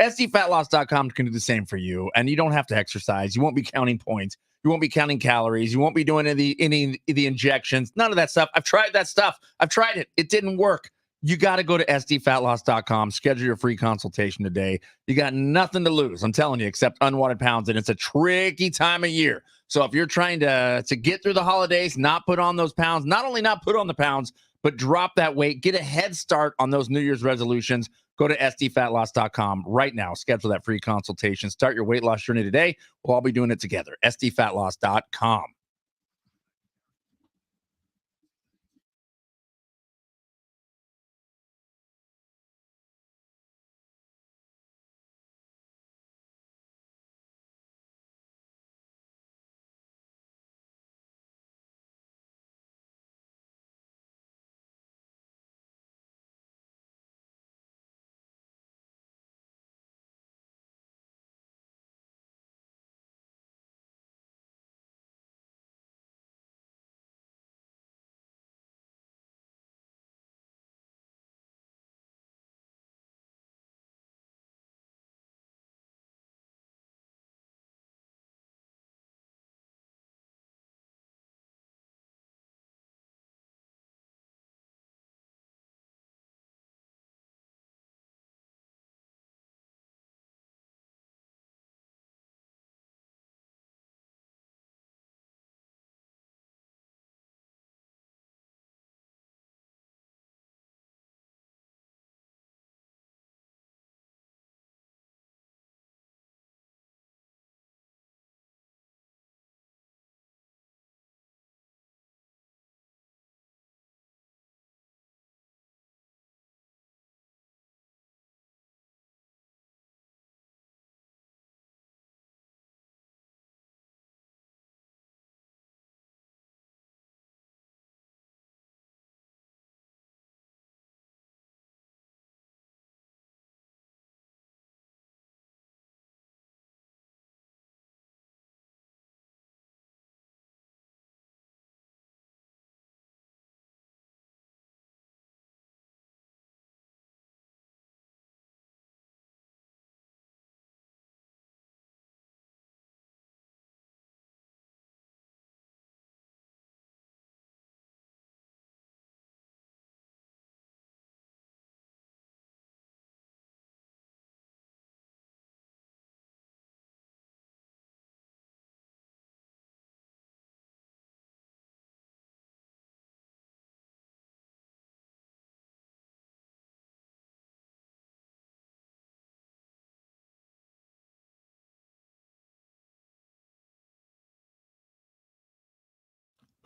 SDFatLoss.com can do the same for you. And you don't have to exercise. You won't be counting points. You won't be counting calories. You won't be doing any of the injections. None of that stuff. I've tried that stuff. I've tried it. It didn't work. You got to go to SDFatLoss.com. Schedule your free consultation today. You got nothing to lose, I'm telling you, except unwanted pounds. And it's a tricky time of year. So if you're trying to get through the holidays, not put on those pounds, not only not put on the pounds, but drop that weight, get a head start on those New Year's resolutions, go to SDFatLoss.com right now. Schedule that free consultation. Start your weight loss journey today. We'll all be doing it together. SDFatLoss.com.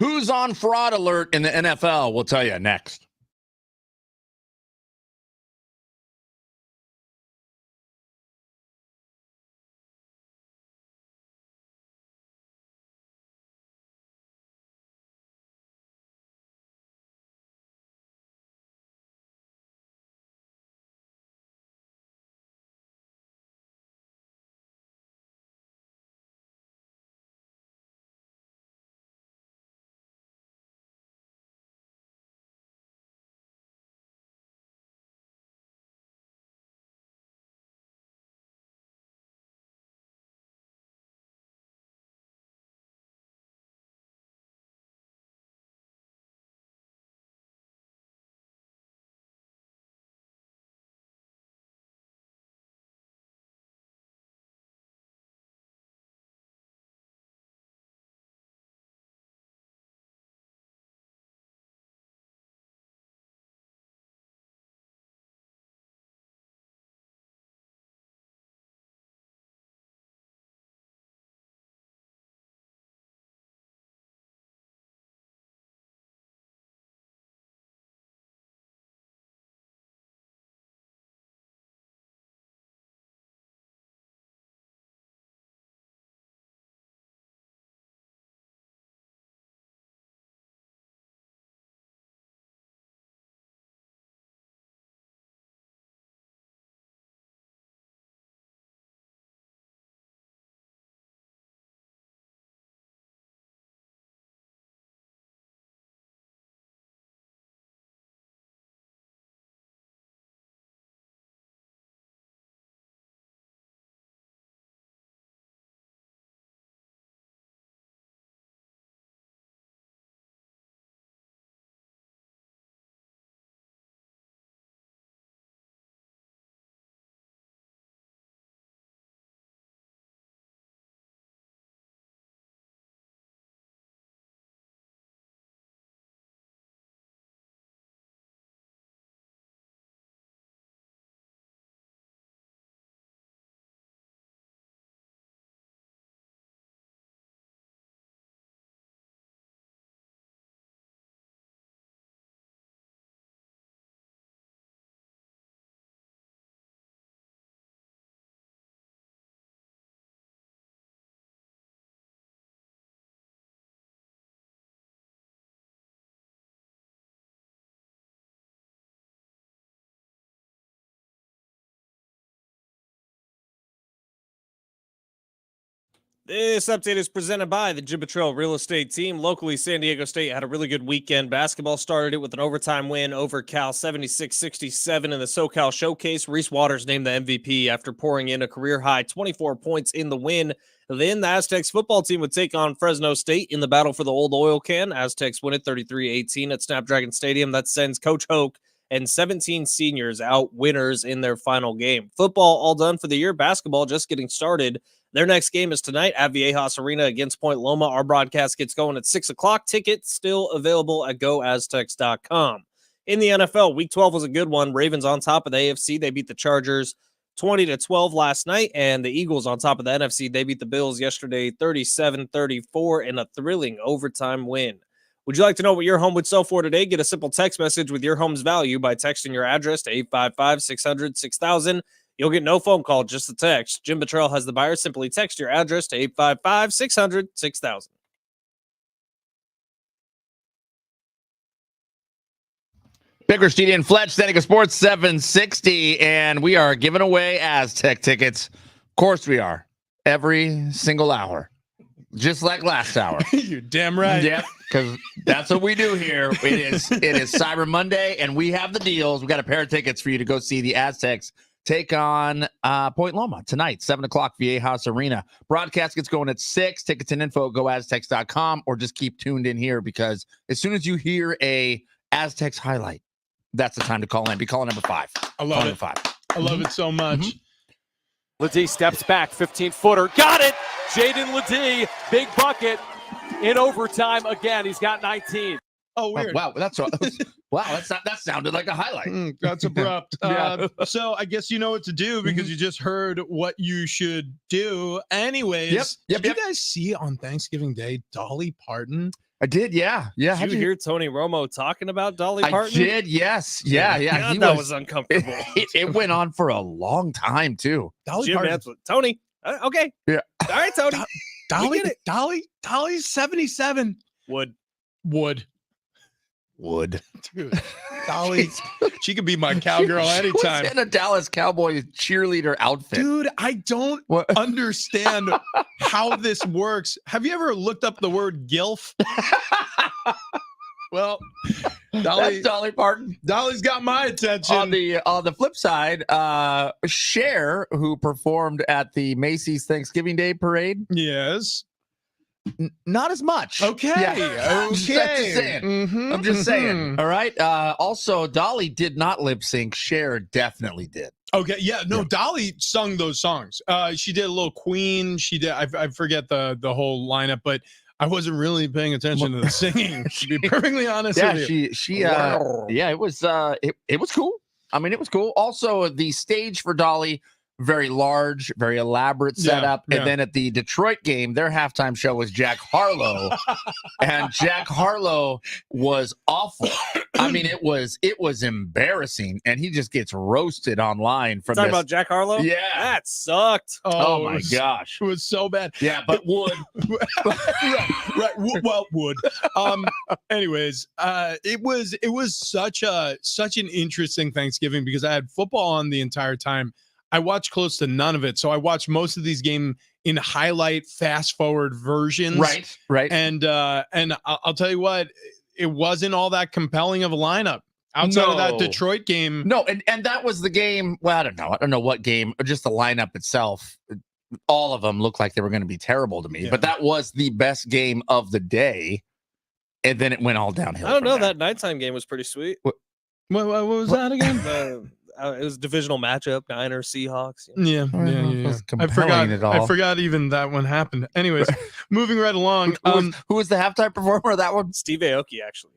Who's on fraud alert in the NFL? We'll tell you next. This update is presented by the Jim Trail Real Estate Team. Locally, San Diego State had a really good weekend. Basketball started it with an overtime win over Cal 76-67 in the SoCal Showcase. Reese Waters named the MVP after pouring in a career-high 24 points in the win. Then the Aztecs football team would take on Fresno State in the battle for the old oil can. Aztecs win it 33-18 at Snapdragon Stadium. That sends Coach Hoke and 17 seniors out winners in their final game. Football all done for the year. Basketball just getting started. Their next game is tonight at Viejas Arena against Point Loma. Our broadcast gets going at 6 o'clock. Tickets still available at goaztecs.com. In the NFL, Week 12 was a good one. Ravens on top of the AFC. They beat the Chargers 20-12 last night, and the Eagles on top of the NFC. They beat the Bills yesterday 37-34 in a thrilling overtime win. Would you like to know what your home would sell for today? Get a simple text message with your home's value by texting your address to 855-600-6000. You'll get no phone call, just a text. Jim Buttrell has the buyer. Simply text your address to 855-600-6000. Bigger Steedy and Fletch, San Diego Sports 760, and we are giving away Aztec tickets. Of course we are. Every single hour. Just like last hour. You're damn right. Yep, because that's what we do here. It is Cyber Monday, and we have the deals. We got a pair of tickets for you to go see the Aztecs take on Point Loma tonight, 7 o'clock, Viejas Arena. Broadcast gets going at 6. Tickets and info, goaztecs.com, or just keep tuned in here, because as soon as you hear a Aztecs highlight, that's the time to call in. Be calling number 5. I love it. 5. I love it so much. Ledee steps back, 15-footer. Got it! Jaden Ledee, big bucket in overtime again. He's got 19. Oh, weird. Wow, that sounded like a highlight. That's abrupt. Yeah. So I guess you know what to do, because you just heard what you should do. Anyways, Yep. Did you guys see on Thanksgiving Day Dolly Parton? I did, yeah. Did you hear Tony Romo talking about Dolly Parton? I did, yes. Yeah. God, that was uncomfortable. It went on for a long time, too. Dolly Jim Parton. Nance, Tony. Okay. Yeah. All right, Tony. Dolly, get it. Dolly's 77. Would. Wood. Dude, Dolly, she could be my cowgirl anytime. Was in a Dallas Cowboys cheerleader outfit. Dude, I don't understand how this works. Have you ever looked up the word GILF? Well, That's Dolly Parton. Dolly's got my attention. On the flip side, Cher, who performed at the Macy's Thanksgiving Day Parade, Yes. Not as much. Okay. Yeah. Okay. I'm just saying. All right. Also, Dolly did not lip sync. Cher definitely did. Okay. Yeah. No, Dolly sung those songs. She did a little Queen. She did. I forget the whole lineup, but I wasn't really paying attention to the singing. To be perfectly honest with you. Yeah, it was cool. I mean, it was cool. Also, the stage for Dolly, very large, very elaborate setup. Yeah. And then at the Detroit game, their halftime show was Jack Harlow. And Jack Harlow was awful. I mean, it was embarrassing. And he just gets roasted online from Talking this. about Jack Harlow? Yeah. That sucked. Oh my gosh. It was so bad. Yeah, but Wood. right. Well, Wood. Anyways, it was such an interesting Thanksgiving, because I had football on the entire time. I watched close to none of it. So I watched most of these games in highlight fast forward versions. Right. And I'll tell you what, it wasn't all that compelling of a lineup outside of that Detroit game. No, and that was the game. Well, I don't know what game, or just the lineup itself. All of them looked like they were going to be terrible to me, Yeah. but that was the best game of the day. And then it went all downhill. I don't know. from there. That nighttime game was pretty sweet. What was that again? It was a divisional matchup, Niners, Seahawks. Yeah. Was I compelling at all. I forgot even that one happened. Anyways, moving right along. Who was the halftime performer of that one? Steve Aoki, actually.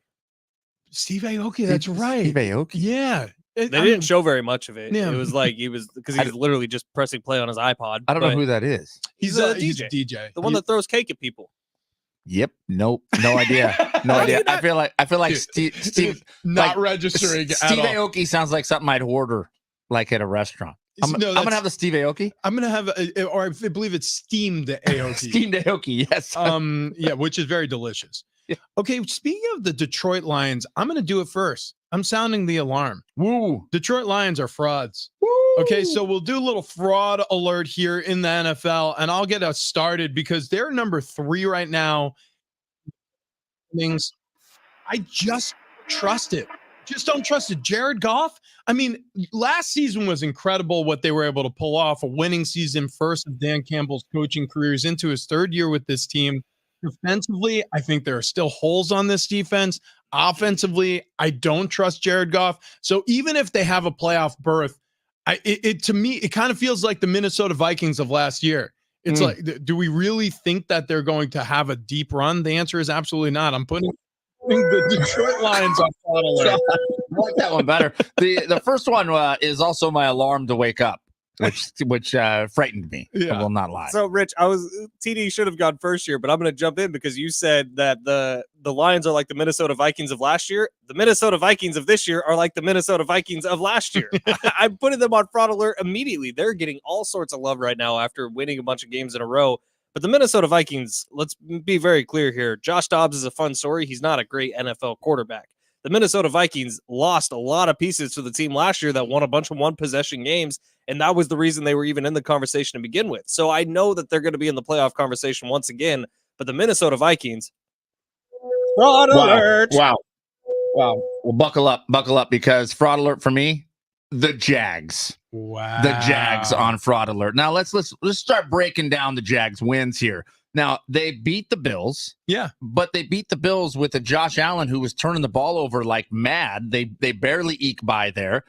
Steve Aoki, that's right. Steve Aoki. Yeah. They didn't show very much of it. Yeah. It was like because he was literally just pressing play on his iPod. I don't know who that is. He's a he's DJ. a DJ. The one that throws cake at people. Yep. Nope. No idea. No idea. I feel like Dude, Steve not like, registering at Steve all. Aoki sounds like something I'd order like at a restaurant. I'm No, gonna have the Steve Aoki. I'm gonna have, or I believe it's steamed Aoki. Steamed Aoki, yes. Yeah, which is very delicious. Yeah. Okay, speaking of the Detroit Lions, I'm gonna do it first. I'm sounding the alarm. Woo. Detroit Lions are frauds. Woo. Okay, so we'll do a little fraud alert here in the NFL, and I'll get us started because they're number 3 right now. Things I just trust it. Just don't trust it. Jared Goff, I mean, last season was incredible what they were able to pull off. A winning season, first of Dan Campbell's coaching career. He's into his 3rd year with this team. Defensively, I think there are still holes on this defense. Offensively, I don't trust Jared Goff. So even if they have a playoff berth, to me, it kind of feels like the Minnesota Vikings of last year. It's like, do we really think that they're going to have a deep run? The answer is absolutely not. I'm putting the Detroit Lions on fraud alert. I like that one better. The first one is also my alarm to wake up, which frightened me. Yeah. I will not lie. So, Rich, TD should have gone first here, but I'm going to jump in because you said that the Lions are like the Minnesota Vikings of last year. The Minnesota Vikings of this year are like the Minnesota Vikings of last year. I'm putting them on fraud alert immediately. They're getting all sorts of love right now after winning a bunch of games in a row. But the Minnesota Vikings, let's be very clear here. Josh Dobbs is a fun story. He's not a great NFL quarterback. The Minnesota Vikings lost a lot of pieces to the team last year that won a bunch of one-possession games, and that was the reason they were even in the conversation to begin with. So I know that they're going to be in the playoff conversation once again, but the Minnesota Vikings, fraud alert. Wow. Well, buckle up because fraud alert for me, the Jags. Wow. The Jags on fraud alert. Now let's start breaking down the Jags wins here. Now they beat the Bills. Yeah. But they beat the Bills with a Josh Allen who was turning the ball over like mad. They barely eke by there.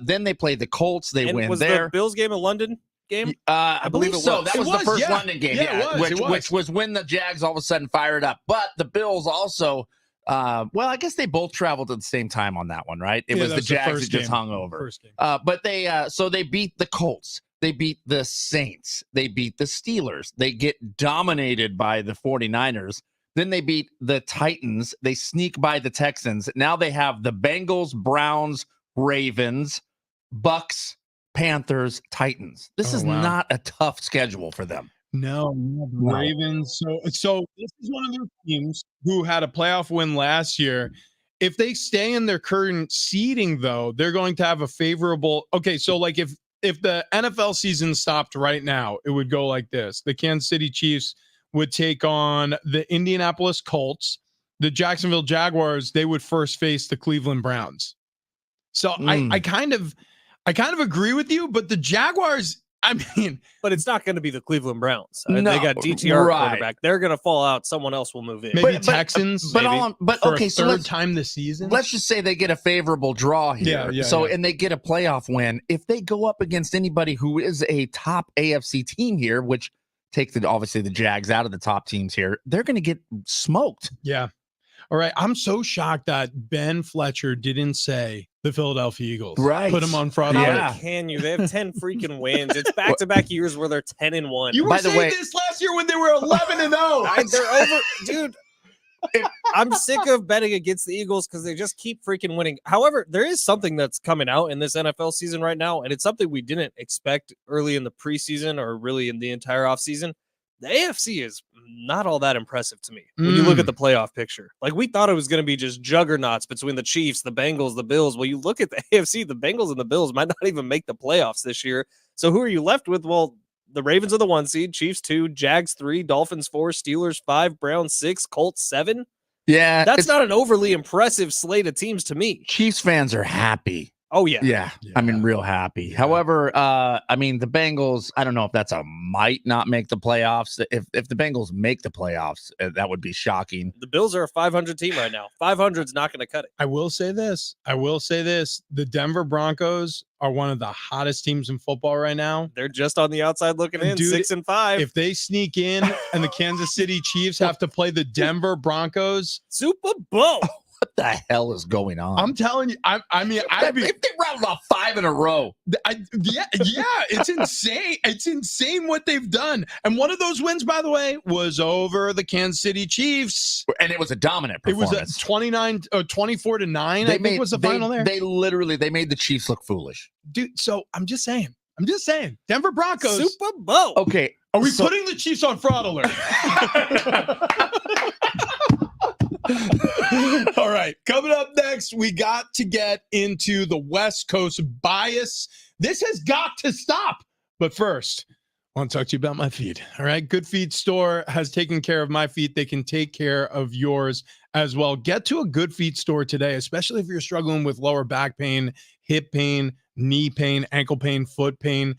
Then they played the Colts. They win was there. The Bills game a London game? I believe it so. was. That was the first London game. Yeah, which was when the Jags all of a sudden fired up. But the Bills also well, I guess they both traveled at the same time on that one, right? It was the Jags that just hung over. But they beat the Colts. They beat the Saints. They beat the Steelers. They get dominated by the 49ers. Then they beat the Titans. They sneak by the Texans. Now they have the Bengals, Browns, Ravens, Bucks, Panthers, Titans. This is not a tough schedule for them. No, Ravens. So this is one of those teams who had a playoff win last year. If they stay in their current seeding, though, they're going to have a favorable. Okay, so like if the NFL season stopped right now, it would go like this: the Kansas City Chiefs would take on the Indianapolis Colts, the Jacksonville Jaguars. They would first face the Cleveland Browns. So I kind of agree with you, but the Jaguars. I mean, but it's not going to be the Cleveland Browns. No, they got DTR quarterback. They're going to fall out. Someone else will move in. Maybe Texans. But okay, so third time this season. Let's just say they get a favorable draw here. And they get a playoff win. If they go up against anybody who is a top AFC team here, which take obviously the Jags out of the top teams here, they're going to get smoked. Yeah. All right. I'm so shocked that Ben Fletcher didn't say the Philadelphia Eagles. Right. Put them on fraud. How can you? They have 10 freaking wins. It's back-to-back years where they're 10-1. You were saying this last year when they were 11-0. They're over, dude. I'm sick of betting against the Eagles because they just keep freaking winning. However, there is something that's coming out in this NFL season right now, and it's something we didn't expect early in the preseason or really in the entire offseason. The AFC is not all that impressive to me when you look at the playoff picture. Like, we thought it was going to be just juggernauts between the Chiefs, the Bengals, the Bills. Well, you look at the AFC, the Bengals and the Bills might not even make the playoffs this year. So who are you left with? Well, the Ravens are the 1 seed, Chiefs 2, Jags 3, Dolphins 4, Steelers 5, Browns 6, Colts 7. Yeah. That's not an overly impressive slate of teams to me. Chiefs fans are happy. Oh, yeah. Yeah. I mean, real happy. Yeah. However, I mean, the Bengals, I don't know if that's a might not make the playoffs. If the Bengals make the playoffs, that would be shocking. The Bills are a 500 team right now. 500 is not going to cut it. I will say this. The Denver Broncos are one of the hottest teams in football right now. They're just on the outside looking in, 6-5. If they sneak in and the Kansas City Chiefs have to play the Denver Broncos. Super Bowl. What the hell is going on? I'm telling you, if they rattled off 5 in a row. Yeah, it's insane. It's insane what they've done. And one of those wins, by the way, was over the Kansas City Chiefs. And it was a dominant performance. It was a 24-9, I think was the final there. They made the Chiefs look foolish. Dude, so I'm just saying. Denver Broncos. Super Bowl. Okay. Are we putting the Chiefs on fraud alert? All right. right, coming up next, we got to get into the West Coast bias. This has got to stop. But first, I want to talk to you about my feet. All right. Good Feet Store has taken care of my feet. They can take care of yours as well. Get to a Good Feet store today, especially if you're struggling with lower back pain, hip pain, knee pain, ankle pain, foot pain.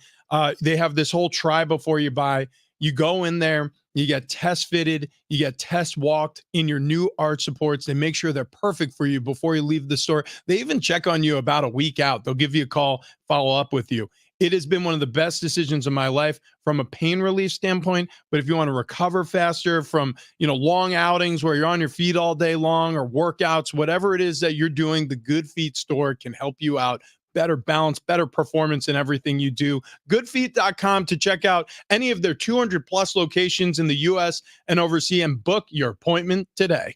They have this whole try before you buy. You go in there, you get test fitted, you get test walked in your new arch supports. They make sure they're perfect for you before you leave the store. They even check on you about a week out. They'll give you a call, follow up with you. It has been one of the best decisions of my life from a pain relief standpoint. But if you want to recover faster from, long outings where you're on your feet all day long or workouts, whatever it is that you're doing, the Good Feet store can help you out. Better balance, better performance in everything you do. Goodfeet.com to check out any of their 200 plus locations in the U.S. and overseas and book your appointment today.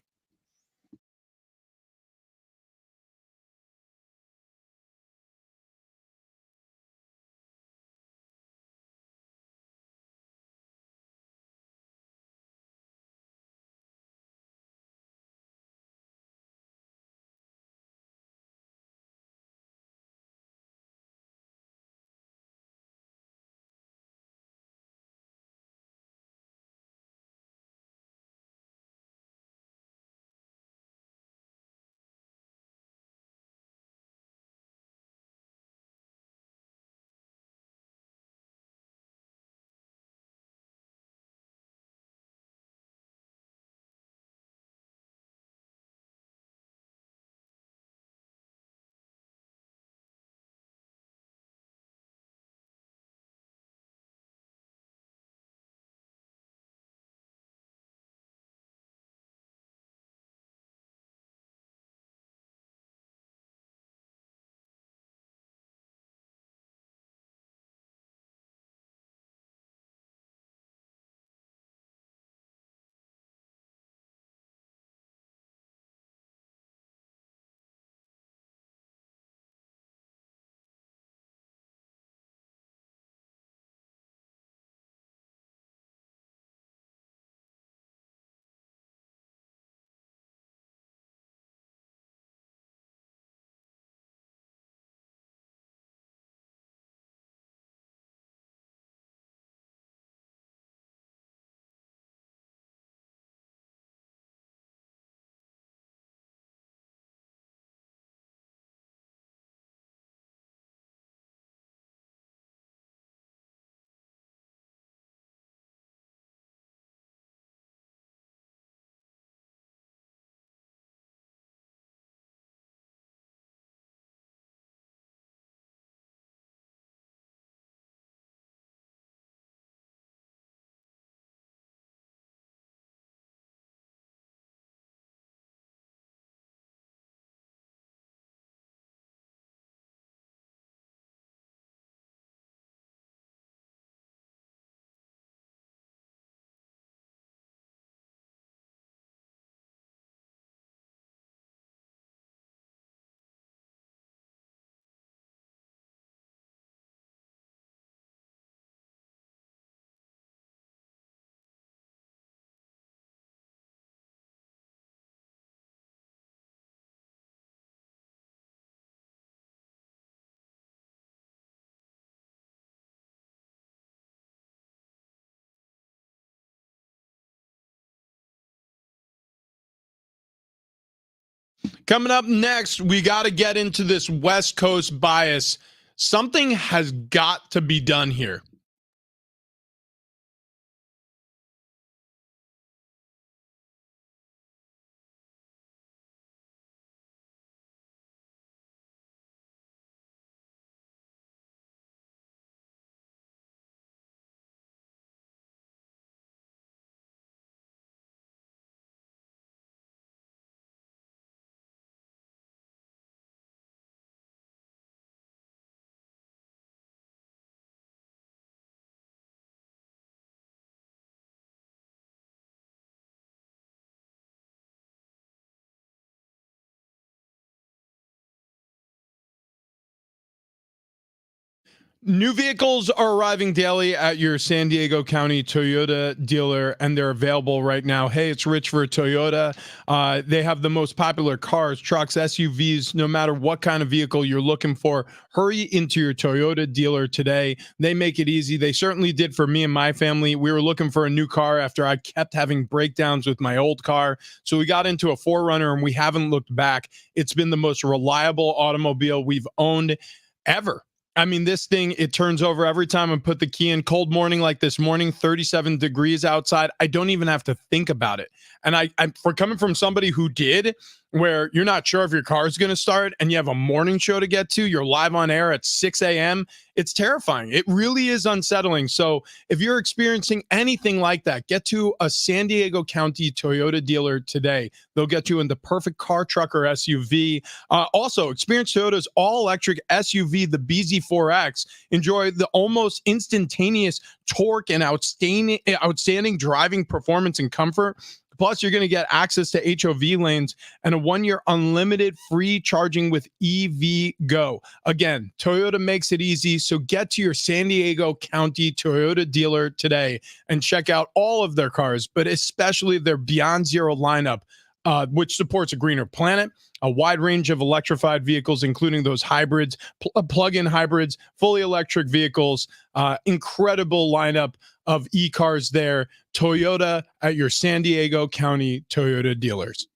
Coming up next, we got to get into this West Coast bias. Something has got to be done here. New vehicles are arriving daily at your San Diego County Toyota dealer, and they're available right now. Hey, it's Rich for Toyota. They have the most popular cars, trucks, SUVs, no matter what kind of vehicle you're looking for. Hurry into your Toyota dealer today. They make it easy. They certainly did for me and my family. We were looking for a new car after I kept having breakdowns with my old car. So we got into a 4Runner, and we haven't looked back. It's been the most reliable automobile we've owned ever. I mean, this thing, it turns over every time I put the key in. Cold morning like this morning, 37 degrees outside. I don't even have to think about it. And I'm for coming from somebody who did, where you're not sure if your car is going to start and you have a morning show to get to, you're live on air at 6 a.m. It's terrifying. It really is unsettling. So if you're experiencing anything like that, get to a San Diego County Toyota dealer today. They'll get you in the perfect car, truck, or SUV. Also, experience Toyota's all-electric SUV, the BZ4X. Enjoy the almost instantaneous torque and outstanding driving performance and comfort. Plus, you're going to get access to HOV lanes and a 1-year unlimited free charging with EV Go. Again, Toyota makes it easy, so get to your San Diego County Toyota dealer today and check out all of their cars, but especially their Beyond Zero lineup, which supports a greener planet, a wide range of electrified vehicles, including those hybrids, plug-in hybrids, fully electric vehicles, incredible lineup of e-cars there. Toyota at your San Diego County Toyota dealers.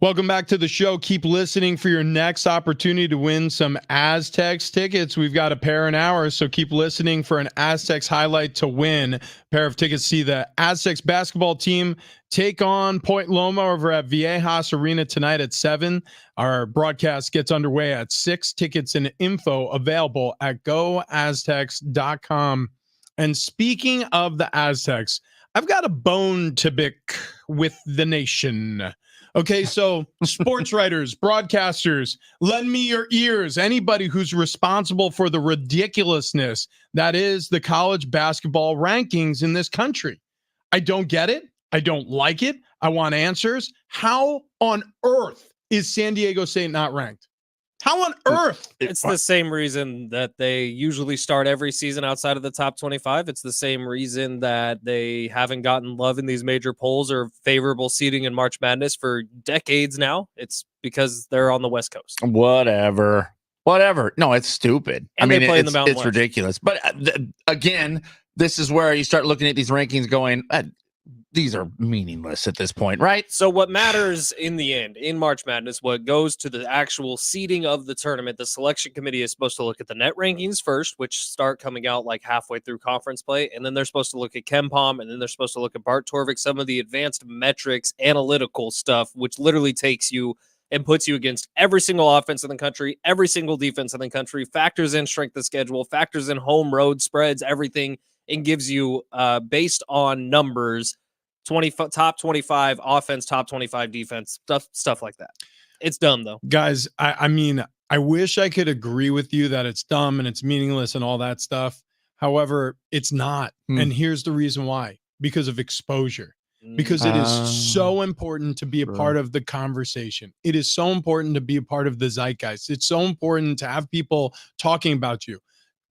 Welcome back to the show. Keep listening for your next opportunity to win some Aztecs tickets. We've got a pair an hour, so keep listening for an Aztecs highlight to win. A pair of tickets to see the Aztecs basketball team take on Point Loma over at Viejas Arena tonight at 7. Our broadcast gets underway at 6. Tickets and info available at goaztecs.com. And speaking of the Aztecs, I've got a bone to pick with the nation. Okay, so sports writers, broadcasters, lend me your ears. Anybody who's responsible for the ridiculousness that is the college basketball rankings in this country. I don't get it. I don't like it. I want answers. How on earth is San Diego State not ranked? How on earth? It's the same reason that they usually start every season outside of the top 25. It's the same reason that they haven't gotten love in these major polls or favorable seating in March Madness for decades now. It's because they're on the West Coast. Whatever. No, it's stupid. And I mean, they play in the it's Mountain West. ridiculous. But again, this is where you start looking at these rankings going, these are meaningless at this point, right? So what matters in the end, in March Madness, what goes to the actual seeding of the tournament, the selection committee is supposed to look at the net rankings first, which start coming out like halfway through conference play. And then they're supposed to look at KenPom, and then they're supposed to look at Bart Torvik, some of the advanced metrics, analytical stuff, which literally takes you and puts you against every single offense in the country, every single defense in the country, factors in strength of schedule, factors in home road spreads, everything, and gives you, based on numbers, top 25 offense, top 25 defense, stuff like that. It's dumb though. Guys, I mean, I wish I could agree with you that it's dumb and it's meaningless and all that stuff. However, it's not. And here's the reason why. Because of exposure. Because it is so important to be a part of the conversation. It is so important to be a part of the zeitgeist. It's so important to have people talking about you.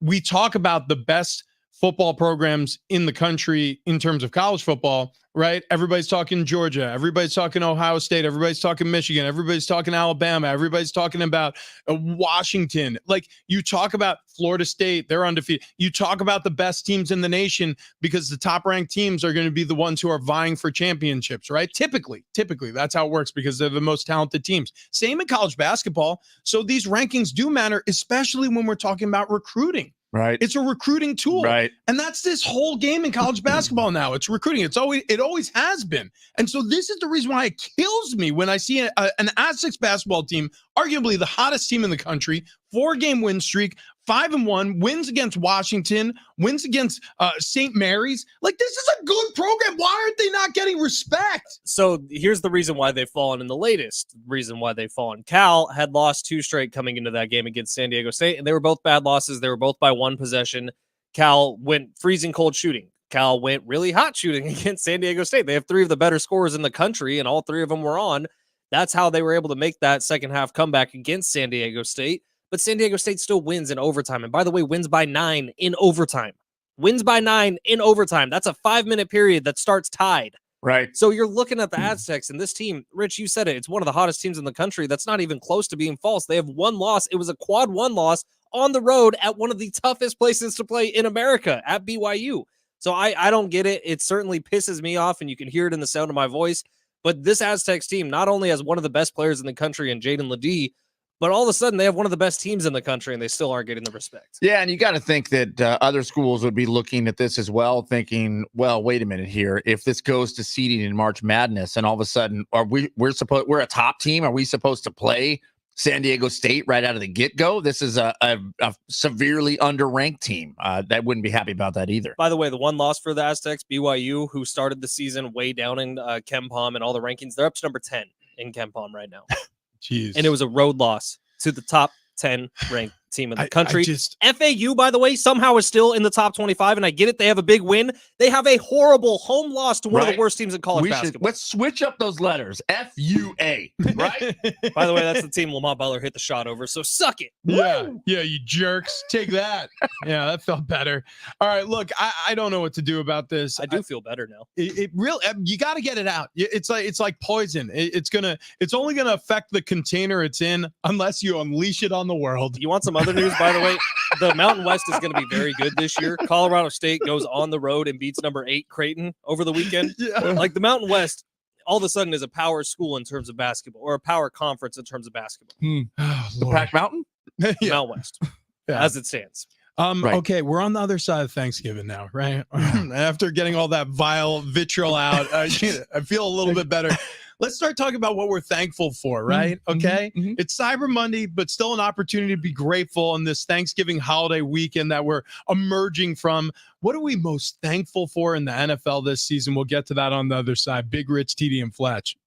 We talk about the best football programs in the country in terms of college football, right? Everybody's talking Georgia. Everybody's talking Ohio State. Everybody's talking Michigan. Everybody's talking Alabama. Everybody's talking about Washington. Like, you talk about Florida State, they're undefeated. You talk about the best teams in the nation because the top ranked teams are going to be the ones who are vying for championships, right? Typically, that's how it works because they're the most talented teams. Same in college basketball. So these rankings do matter, especially when we're talking about recruiting. Right. It's a recruiting tool. Right. And that's this whole game in college basketball now. It's recruiting. It always has been. And so this is the reason why it kills me when I see an Aztecs basketball team, arguably the hottest team in the country, 4-game win streak, 5-1, wins against Washington, wins against St. Mary's. Like, this is a good program. Why aren't they not getting respect? So here's the reason why they've fallen in the latest reason why they've fallen. Cal had lost 2 straight coming into that game against San Diego State, and they were both bad losses. They were both by 1 possession. Cal went freezing cold shooting. Cal went really hot shooting against San Diego State. They have 3 of the better scorers in the country, and all 3 of them were on. That's how they were able to make that second half comeback against San Diego State. But San Diego State still wins in overtime. And by the way, wins by 9 in overtime. Wins by 9 in overtime. That's a 5-minute period that starts tied. Right. So you're looking at the Aztecs, and this team, Rich, you said it, it's one of the hottest teams in the country. That's not even close to being false. They have 1 loss. It was a quad 1 loss on the road at one of the toughest places to play in America, at BYU. So I don't get it. It certainly pisses me off, and you can hear it in the sound of my voice. But this Aztecs team not only has one of the best players in the country in Jaden Ledee, but all of a sudden they have one of the best teams in the country, and they still aren't getting the respect. Yeah, and you got to think that other schools would be looking at this as well, thinking, well, wait a minute here. If this goes to seeding in March Madness, and all of a sudden we're a top team, are we supposed to play San Diego State right out of the get-go? This is a severely underranked team. That wouldn't be happy about that either. By the way, the 1 loss for the Aztecs, BYU, who started the season way down in KenPom and all the rankings, they're up to number 10 in KenPom right now. Jeez. And it was a road loss to the top 10 ranked team in the country. FAU, by the way, somehow is still in the top 25, and I get it. They have a big win. They have a horrible home loss to one of the worst teams in college basketball. Let's switch up those letters. FUA, right? By the way, that's the team Lamont Butler hit the shot over, so suck it. Yeah, you jerks. Take that. Yeah, that felt better. All right, look, I don't know what to do about this. I do feel better now. It really, you got to get it out. It's like poison. It's only gonna affect the container it's in unless you unleash it on the world. You want some other news, by the way? The Mountain West is going to be very good this year. Colorado State goes on the road and beats number 8 Creighton over the weekend. Yeah. Like the Mountain West, all of a sudden is a power school in terms of basketball, or a power conference in terms of basketball. Oh, The Pac Mountain? Yeah. Mountain West, Yeah. as it stands. Right. Okay, we're on the other side of Thanksgiving now, right? After getting all that vile vitriol out, I feel a little bit better. Let's start talking about what we're thankful for, right? Okay. It's Cyber Monday, but still an opportunity to be grateful on this Thanksgiving holiday weekend that we're emerging from. What are we most thankful for in the NFL this season? We'll get to that on the other side. Big Rich, TD, and Fletch.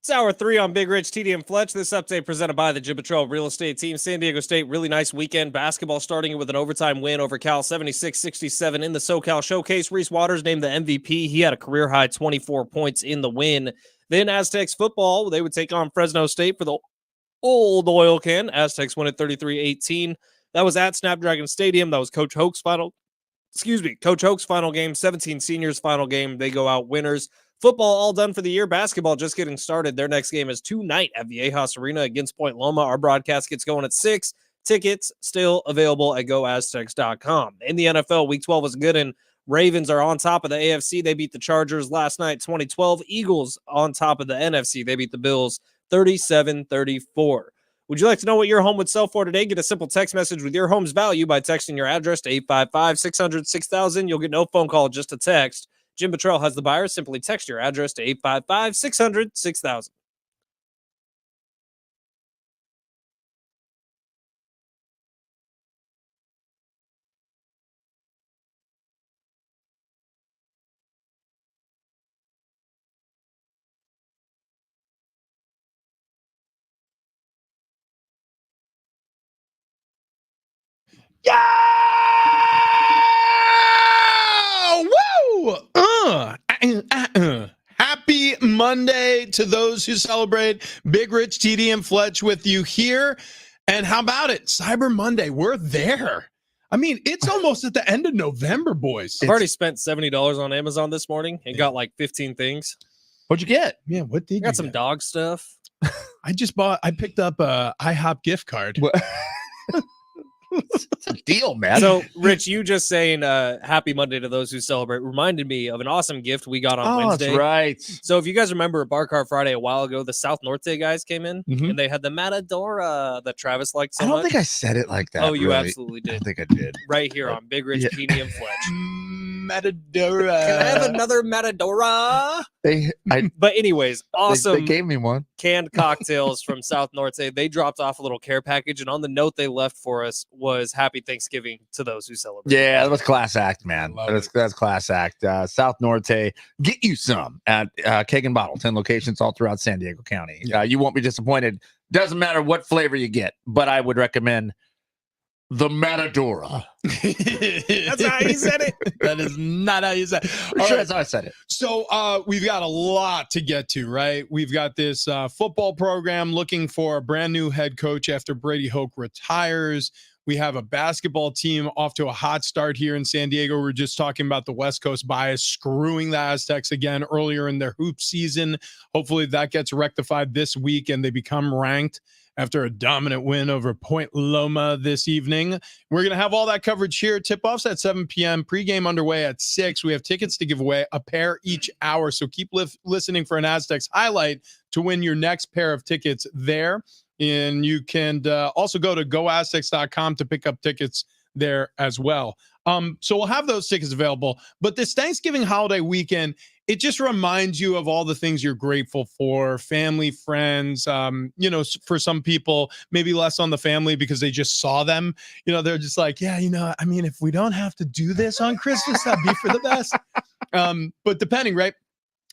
It's hour 3 on Big Rich, TD, and Fletch. This update presented by the Jim Real Estate Team. San Diego State, really nice weekend. Basketball starting with an overtime win over Cal, 76-67 in the SoCal Showcase. Reese Waters named the MVP. He had a career-high 24 points in the win. Then Aztecs football, they would take on Fresno State for the old oil can. Aztecs win at 33-18. That was at Snapdragon Stadium. That was Coach Hoke's final game, 17 seniors final game. They go out winners. Football all done for the year. Basketball just getting started. Their next game is tonight at Viejas Arena against Point Loma. Our broadcast gets going at 6. Tickets still available at goaztecs.com. In the NFL, Week 12 was good, and Ravens are on top of the AFC. They beat the Chargers last night, 2012. Eagles on top of the NFC. They beat the Bills 37-34. Would you like to know what your home would sell for today? Get a simple text message with your home's value by texting your address to 855-600-6000. You'll get no phone call, just a text. Jim Buttrell has the buyer. Simply text your address to 855-600-6000. Yeah! Woo! Happy Monday to those who celebrate. Big Rich, TD, and Fletch with you here. And how about it? Cyber Monday. We're there. I mean, it's almost at the end of November, boys. I've already spent $70 on Amazon this morning and got like 15 things. What'd you get? Yeah, what did you Got some get? dog stuff. I picked up a IHOP gift card. It's a deal, man. So, Rich, you just saying happy Monday to those who celebrate reminded me of an awesome gift we got on Wednesday. That's right. So if you guys remember Bar Car Friday a while ago, the South Norte guys came in and they had the Matadora that Travis liked so I don't much. think I said it like that. Oh, you really. absolutely I did. think I did. Right here on Big Rich, PD, and Fletch. Matadora. Can I have another Matadora? But anyways, awesome. They gave me one. Canned cocktails from South Norte. They dropped off a little care package, and on the note they left for us was Happy Thanksgiving to those who celebrate. Yeah, that was class act, man. That's class act. South Norte, get you some at Keg and Bottle, 10 locations all throughout San Diego County. You won't be disappointed. Doesn't matter what flavor you get, but I would recommend the Matadora. That's how you said it. That is not how you said it. Pretty sure that's how I said it. So we've got a lot to get to, right? We've got this football program looking for a brand new head coach after Brady Hoke retires. We have a basketball team off to a hot start here in San Diego. We're just talking about the West Coast bias screwing the Aztecs again earlier in their hoop season. Hopefully that gets rectified this week and they become ranked after a dominant win over Point Loma this evening. We're going to have all that coverage here. Tip-offs at 7 p.m. Pregame underway at 6. We have tickets to give away, a pair each hour. So keep listening for an Aztecs highlight to win your next pair of tickets there. And you can also go to goaztecs.com to pick up tickets there as well. So we'll have those tickets available. But this Thanksgiving holiday weekend, it just reminds you of all the things you're grateful for, family, friends. For some people, maybe less on the family because they just saw them. They're just like, yeah, I mean, if we don't have to do this on Christmas, that'd be for the best. But depending, right?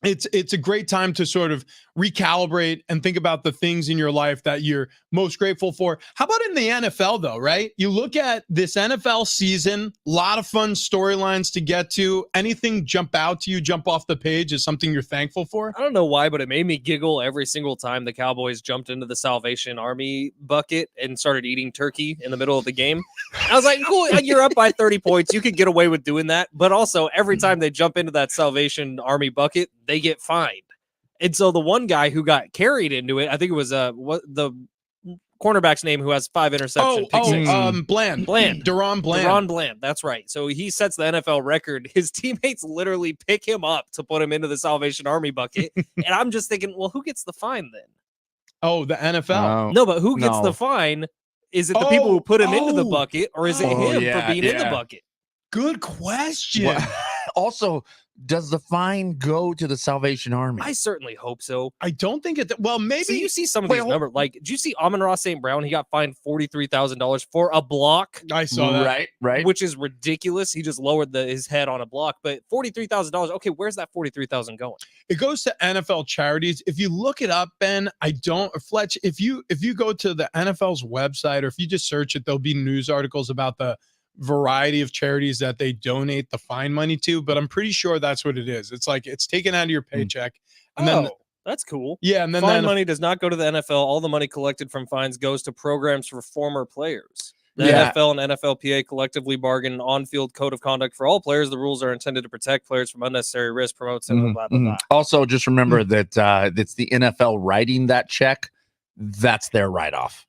It's a great time to sort of recalibrate and think about the things in your life that you're most grateful for. How about in the NFL, though, right? You look at this NFL season, a lot of fun storylines to get to. Anything jump out to you, jump off the page is something you're thankful for? I don't know why, but it made me giggle every single time the Cowboys jumped into the Salvation Army bucket and started eating turkey in the middle of the game. I was like, cool, you're up by 30 points. You could get away with doing that. But also, every time they jump into that Salvation Army bucket, they get fined. And so the one guy who got carried into it, I think it was what the cornerback's name who has 5 interceptions. Bland. Deron Bland. Deron Bland. That's right. So he sets the NFL record. His teammates literally pick him up to put him into the Salvation Army bucket. And I'm just thinking, well, who gets the fine then? Oh, the NFL. No, but who gets the fine? Is it the people who put him into the bucket, or is it him for being in the bucket? Good question. Well, also, does the fine go to the Salvation Army? I certainly hope so. I don't think it. Well, maybe So you see some of these numbers. Like, did you see Amon-Ra St. Brown? He got fined $43,000 for a block. I saw that. Right. Which is ridiculous. He just lowered his head on a block, but $43,000. Okay, where's that $43,000 going? It goes to NFL charities. If you look it up, Ben, Fletch, if you go to the NFL's website, or if you just search it, there'll be news articles about the variety of charities that they donate the fine money to, but I'm pretty sure that's what it is. It's like it's taken out of your paycheck. And then that's cool. Yeah, and then fine money does not go to the NFL. All the money collected from fines goes to programs for former players. The NFL and NFLPA collectively bargain an on-field code of conduct for all players. The rules are intended to protect players from unnecessary risk, promotes and blah, blah, blah. Also, just remember that it's the NFL writing that check. That's their write-off.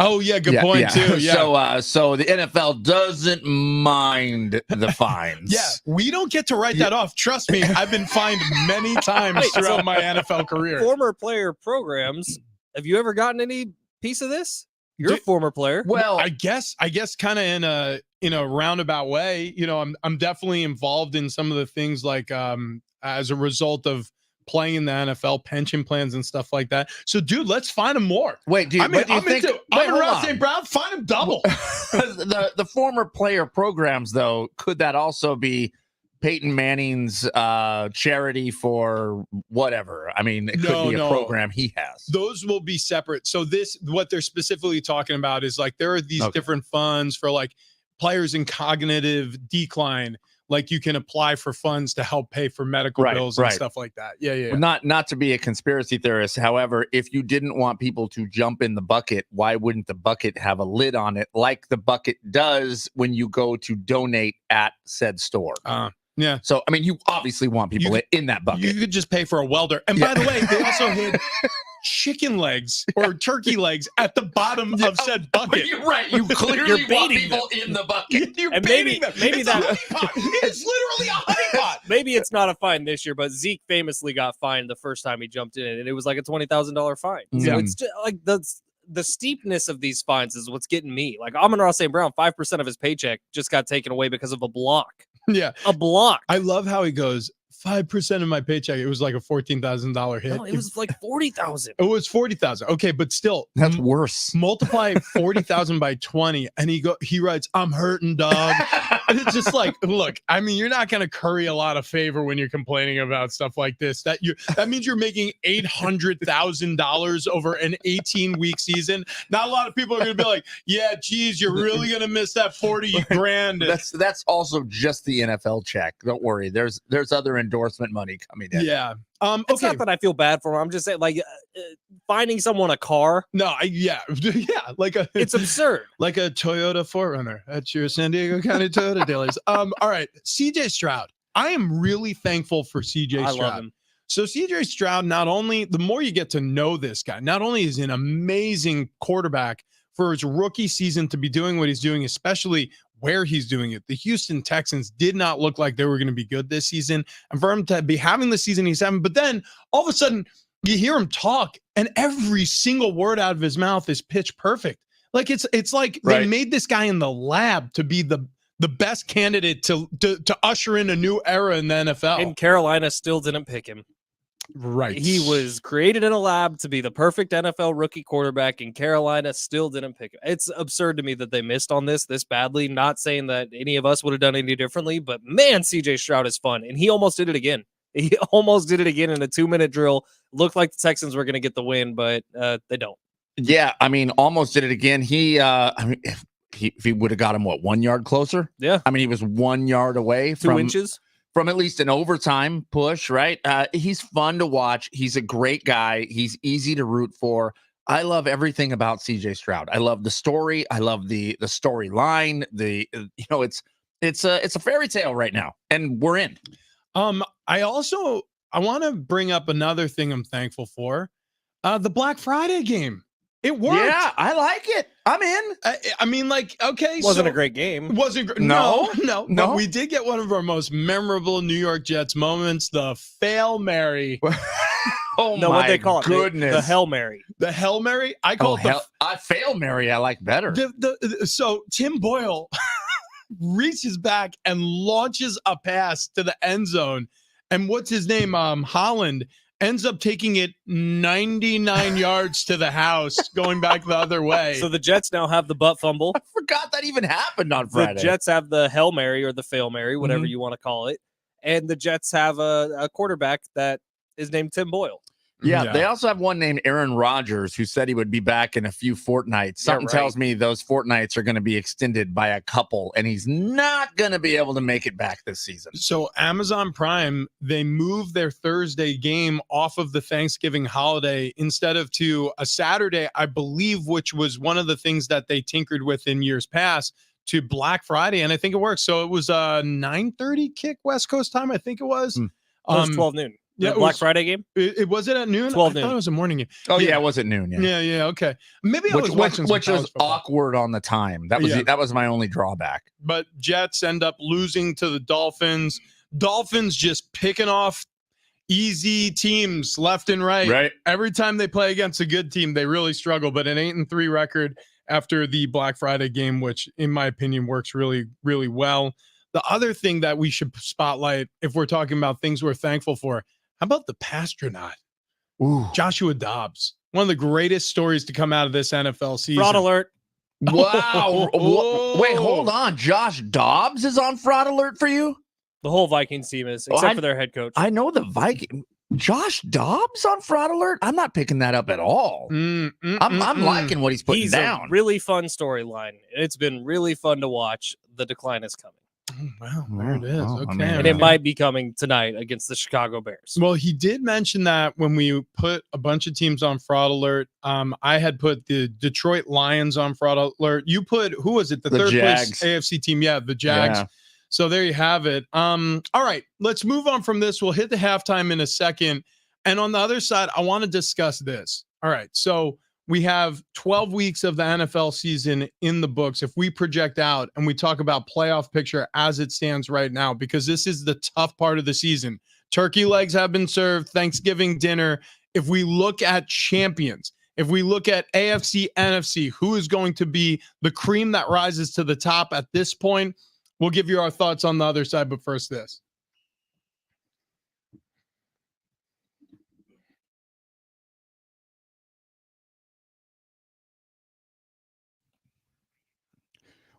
Oh, yeah, good point, too. Yeah. So the NFL doesn't mind the fines. Yeah, we don't get to write that off. Trust me, I've been fined many times throughout my NFL career. Former player programs, have you ever gotten any piece of this? You're a former player. Well, I guess kind of in a roundabout way. You know, I'm definitely involved in some of the things like as a result of playing in the NFL, pension plans and stuff like that. So, dude, let's find him more. Wait, do you think? I'm around St. Brown. Find him double. the former player programs, though, could that also be Peyton Manning's charity for whatever? I mean, it could be a program he has. Those will be separate. So what they're specifically talking about is like there are these different funds for like players in cognitive decline. Like you can apply for funds to help pay for medical bills and stuff like that. Yeah. Well, not to be a conspiracy theorist. However, if you didn't want people to jump in the bucket, why wouldn't the bucket have a lid on it like the bucket does when you go to donate at said store? Yeah. So, I mean, you obviously want people in that bucket. You could just pay for a welder. And by the way, they also hid chicken legs or turkey legs at the bottom of said bucket. You're right. You clearly want people in the bucket. You're and baiting them. Maybe it's a honeypot. It's literally a honeypot. Maybe it's not a fine this year, but Zeke famously got fined the first time he jumped in, and it was like a $20,000 fine. So it's just like the steepness of these fines is what's getting me. Like Amon-Ra St. Brown, 5% of his paycheck just got taken away because of a block. Yeah. A block. I love how he goes, 5% of my paycheck. It was like a $14,000 hit. No, it was like 40,000. It was 40,000. Okay, but still, that's worse. Multiply 40,000 by 20, and he writes, "I'm hurting, dog." And it's just like, look, I mean, you're not going to curry a lot of favor when you're complaining about stuff like this. That means you're making $800,000 over an 18-week season. Not a lot of people are going to be like, "Yeah, geez, you're really going to miss that 40 grand." That's also just the NFL check. Don't worry. There's other endorsement money coming in. Yeah. It's not that I feel bad for him. I'm just saying, like, finding someone a car. No, yeah, like it's absurd. Like a Toyota 4Runner at your San Diego County Toyota dealers. All right, CJ Stroud. I am really thankful for CJ Stroud. I love him. So CJ Stroud, not only the more you get to know this guy, not only is he an amazing quarterback for his rookie season to be doing what he's doing, especially where he's doing it. The Houston Texans did not look like they were going to be good this season. And for him to be having the season he's having, but then all of a sudden you hear him talk and every single word out of his mouth is pitch perfect. Like it's like they made this guy in the lab to be the best candidate to usher in a new era in the NFL. And Carolina still didn't pick him. Right. He was created in a lab to be the perfect NFL rookie quarterback, and Carolina still didn't pick him. It's absurd to me that they missed on this badly. Not saying that any of us would have done any differently, but man, CJ Stroud is fun. And he almost did it again. He almost did it again in a 2-minute drill. Looked like the Texans were going to get the win, but they don't. Yeah, I mean, almost did it again. If he would have got him, 1 yard closer? Yeah. I mean, he was 1 yard away 2 inches. From at least an overtime push, right? He's fun to watch. He's a great guy. He's easy to root for. I love everything about CJ Stroud. I love the story. I love the storyline. It's a fairy tale right now, and we're in. I want to bring up another thing I'm thankful for. The Black Friday game. It worked. Yeah, I like it. I'm in. I mean, like, okay. Wasn't a great game. Wasn't great. No. But we did get one of our most memorable New York Jets moments, the Fail Mary. Oh, no, what they call goodness. it? The Hail Mary. The Hail Mary? I call it Fail Mary. I like better. So Tim Boyle reaches back and launches a pass to the end zone. And what's his name? Holland ends up taking it 99 yards to the house, going back the other way. So the Jets now have the butt fumble. I forgot that even happened on Friday. The Jets have the Hail Mary or the Fail Mary, whatever you want to call it. And the Jets have a quarterback that is named Tim Boyle. Yeah, they also have one named Aaron Rodgers who said he would be back in a few fortnights. Something tells me those fortnights are going to be extended by a couple, and he's not going to be able to make it back this season. So Amazon Prime, they moved their Thursday game off of the Thanksgiving holiday instead of to a Saturday, I believe, which was one of the things that they tinkered with in years past, to Black Friday, and I think it worked. So it was a 9:30 kick West Coast time, I think it was. It was 12 noon. Yeah, Black Friday game? It was it at noon? 12 I noon. thought it was a morning game. Oh, yeah, it was at noon. Yeah, okay. Maybe I was watching some which was college football. awkward on the time. That was my only drawback. But Jets end up losing to the Dolphins. Dolphins just picking off easy teams left and right. Right. Every time they play against a good team, they really struggle. But an 8-3 record after the Black Friday game, which in my opinion works really, really well. The other thing that we should spotlight, if we're talking about things we're thankful for, how about the Pastronaut? Ooh. Joshua Dobbs. One of the greatest stories to come out of this NFL season. Fraud alert. Wow. Wait, hold on. Josh Dobbs is on fraud alert for you? The whole Vikings team is, except for their head coach. I know the Viking. Josh Dobbs on fraud alert? I'm not picking that up at all. I'm liking what he's putting down. A really fun storyline. It's been really fun to watch. The decline is coming. Oh, wow, there it is. Oh, Okay. man. And it might be coming tonight against the Chicago Bears. Well, he did mention that when we put a bunch of teams on fraud alert. I had put the Detroit Lions on fraud alert. You put, who was it? The third Jags. place AFC team. Yeah, the Jags. Yeah. So there you have it. All right, let's move on from this. We'll hit the halftime in a second. And on the other side, I want to discuss this. All right, so we have 12 weeks of the NFL season in the books. If we project out and we talk about playoff picture as it stands right now, because this is the tough part of the season. Turkey legs have been served, Thanksgiving dinner. If we look at champions, if we look at AFC, NFC, who is going to be the cream that rises to the top at this point? We'll give you our thoughts on the other side, but first this.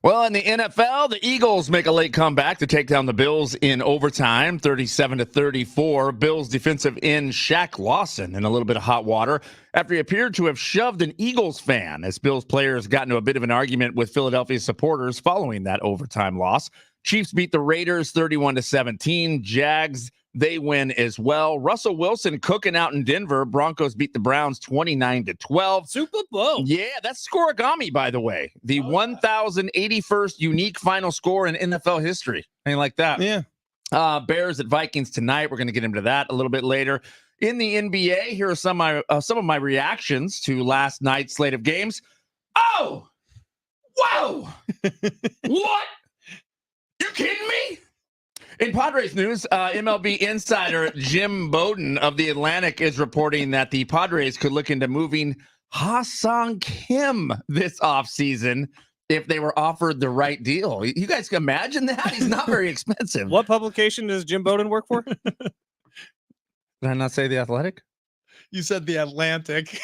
Well, in the NFL, the Eagles make a late comeback to take down the Bills in overtime, 37-34. Bills defensive end Shaq Lawson in a little bit of hot water after he appeared to have shoved an Eagles fan as Bills players got into a bit of an argument with Philadelphia supporters following that overtime loss. Chiefs beat the Raiders 31-17. Jags, they win as well. Russell Wilson cooking out in Denver. Broncos beat the Browns 29-12. Super Bowl. Yeah, that's scoregami, by the way. The 1,081st unique final score in NFL history. Anything like that. Yeah. Bears at Vikings tonight. We're going to get into that a little bit later. In the NBA, here are some of my reactions to last night's slate of games. Oh! Whoa! What? You kidding me? In Padres news, MLB insider Jim Bowden of The Atlantic is reporting that the Padres could look into moving Ha-Sung Kim this offseason if they were offered the right deal. You guys can imagine that? He's not very expensive. What publication does Jim Bowden work for? Did I not say The Athletic? You said The Atlantic.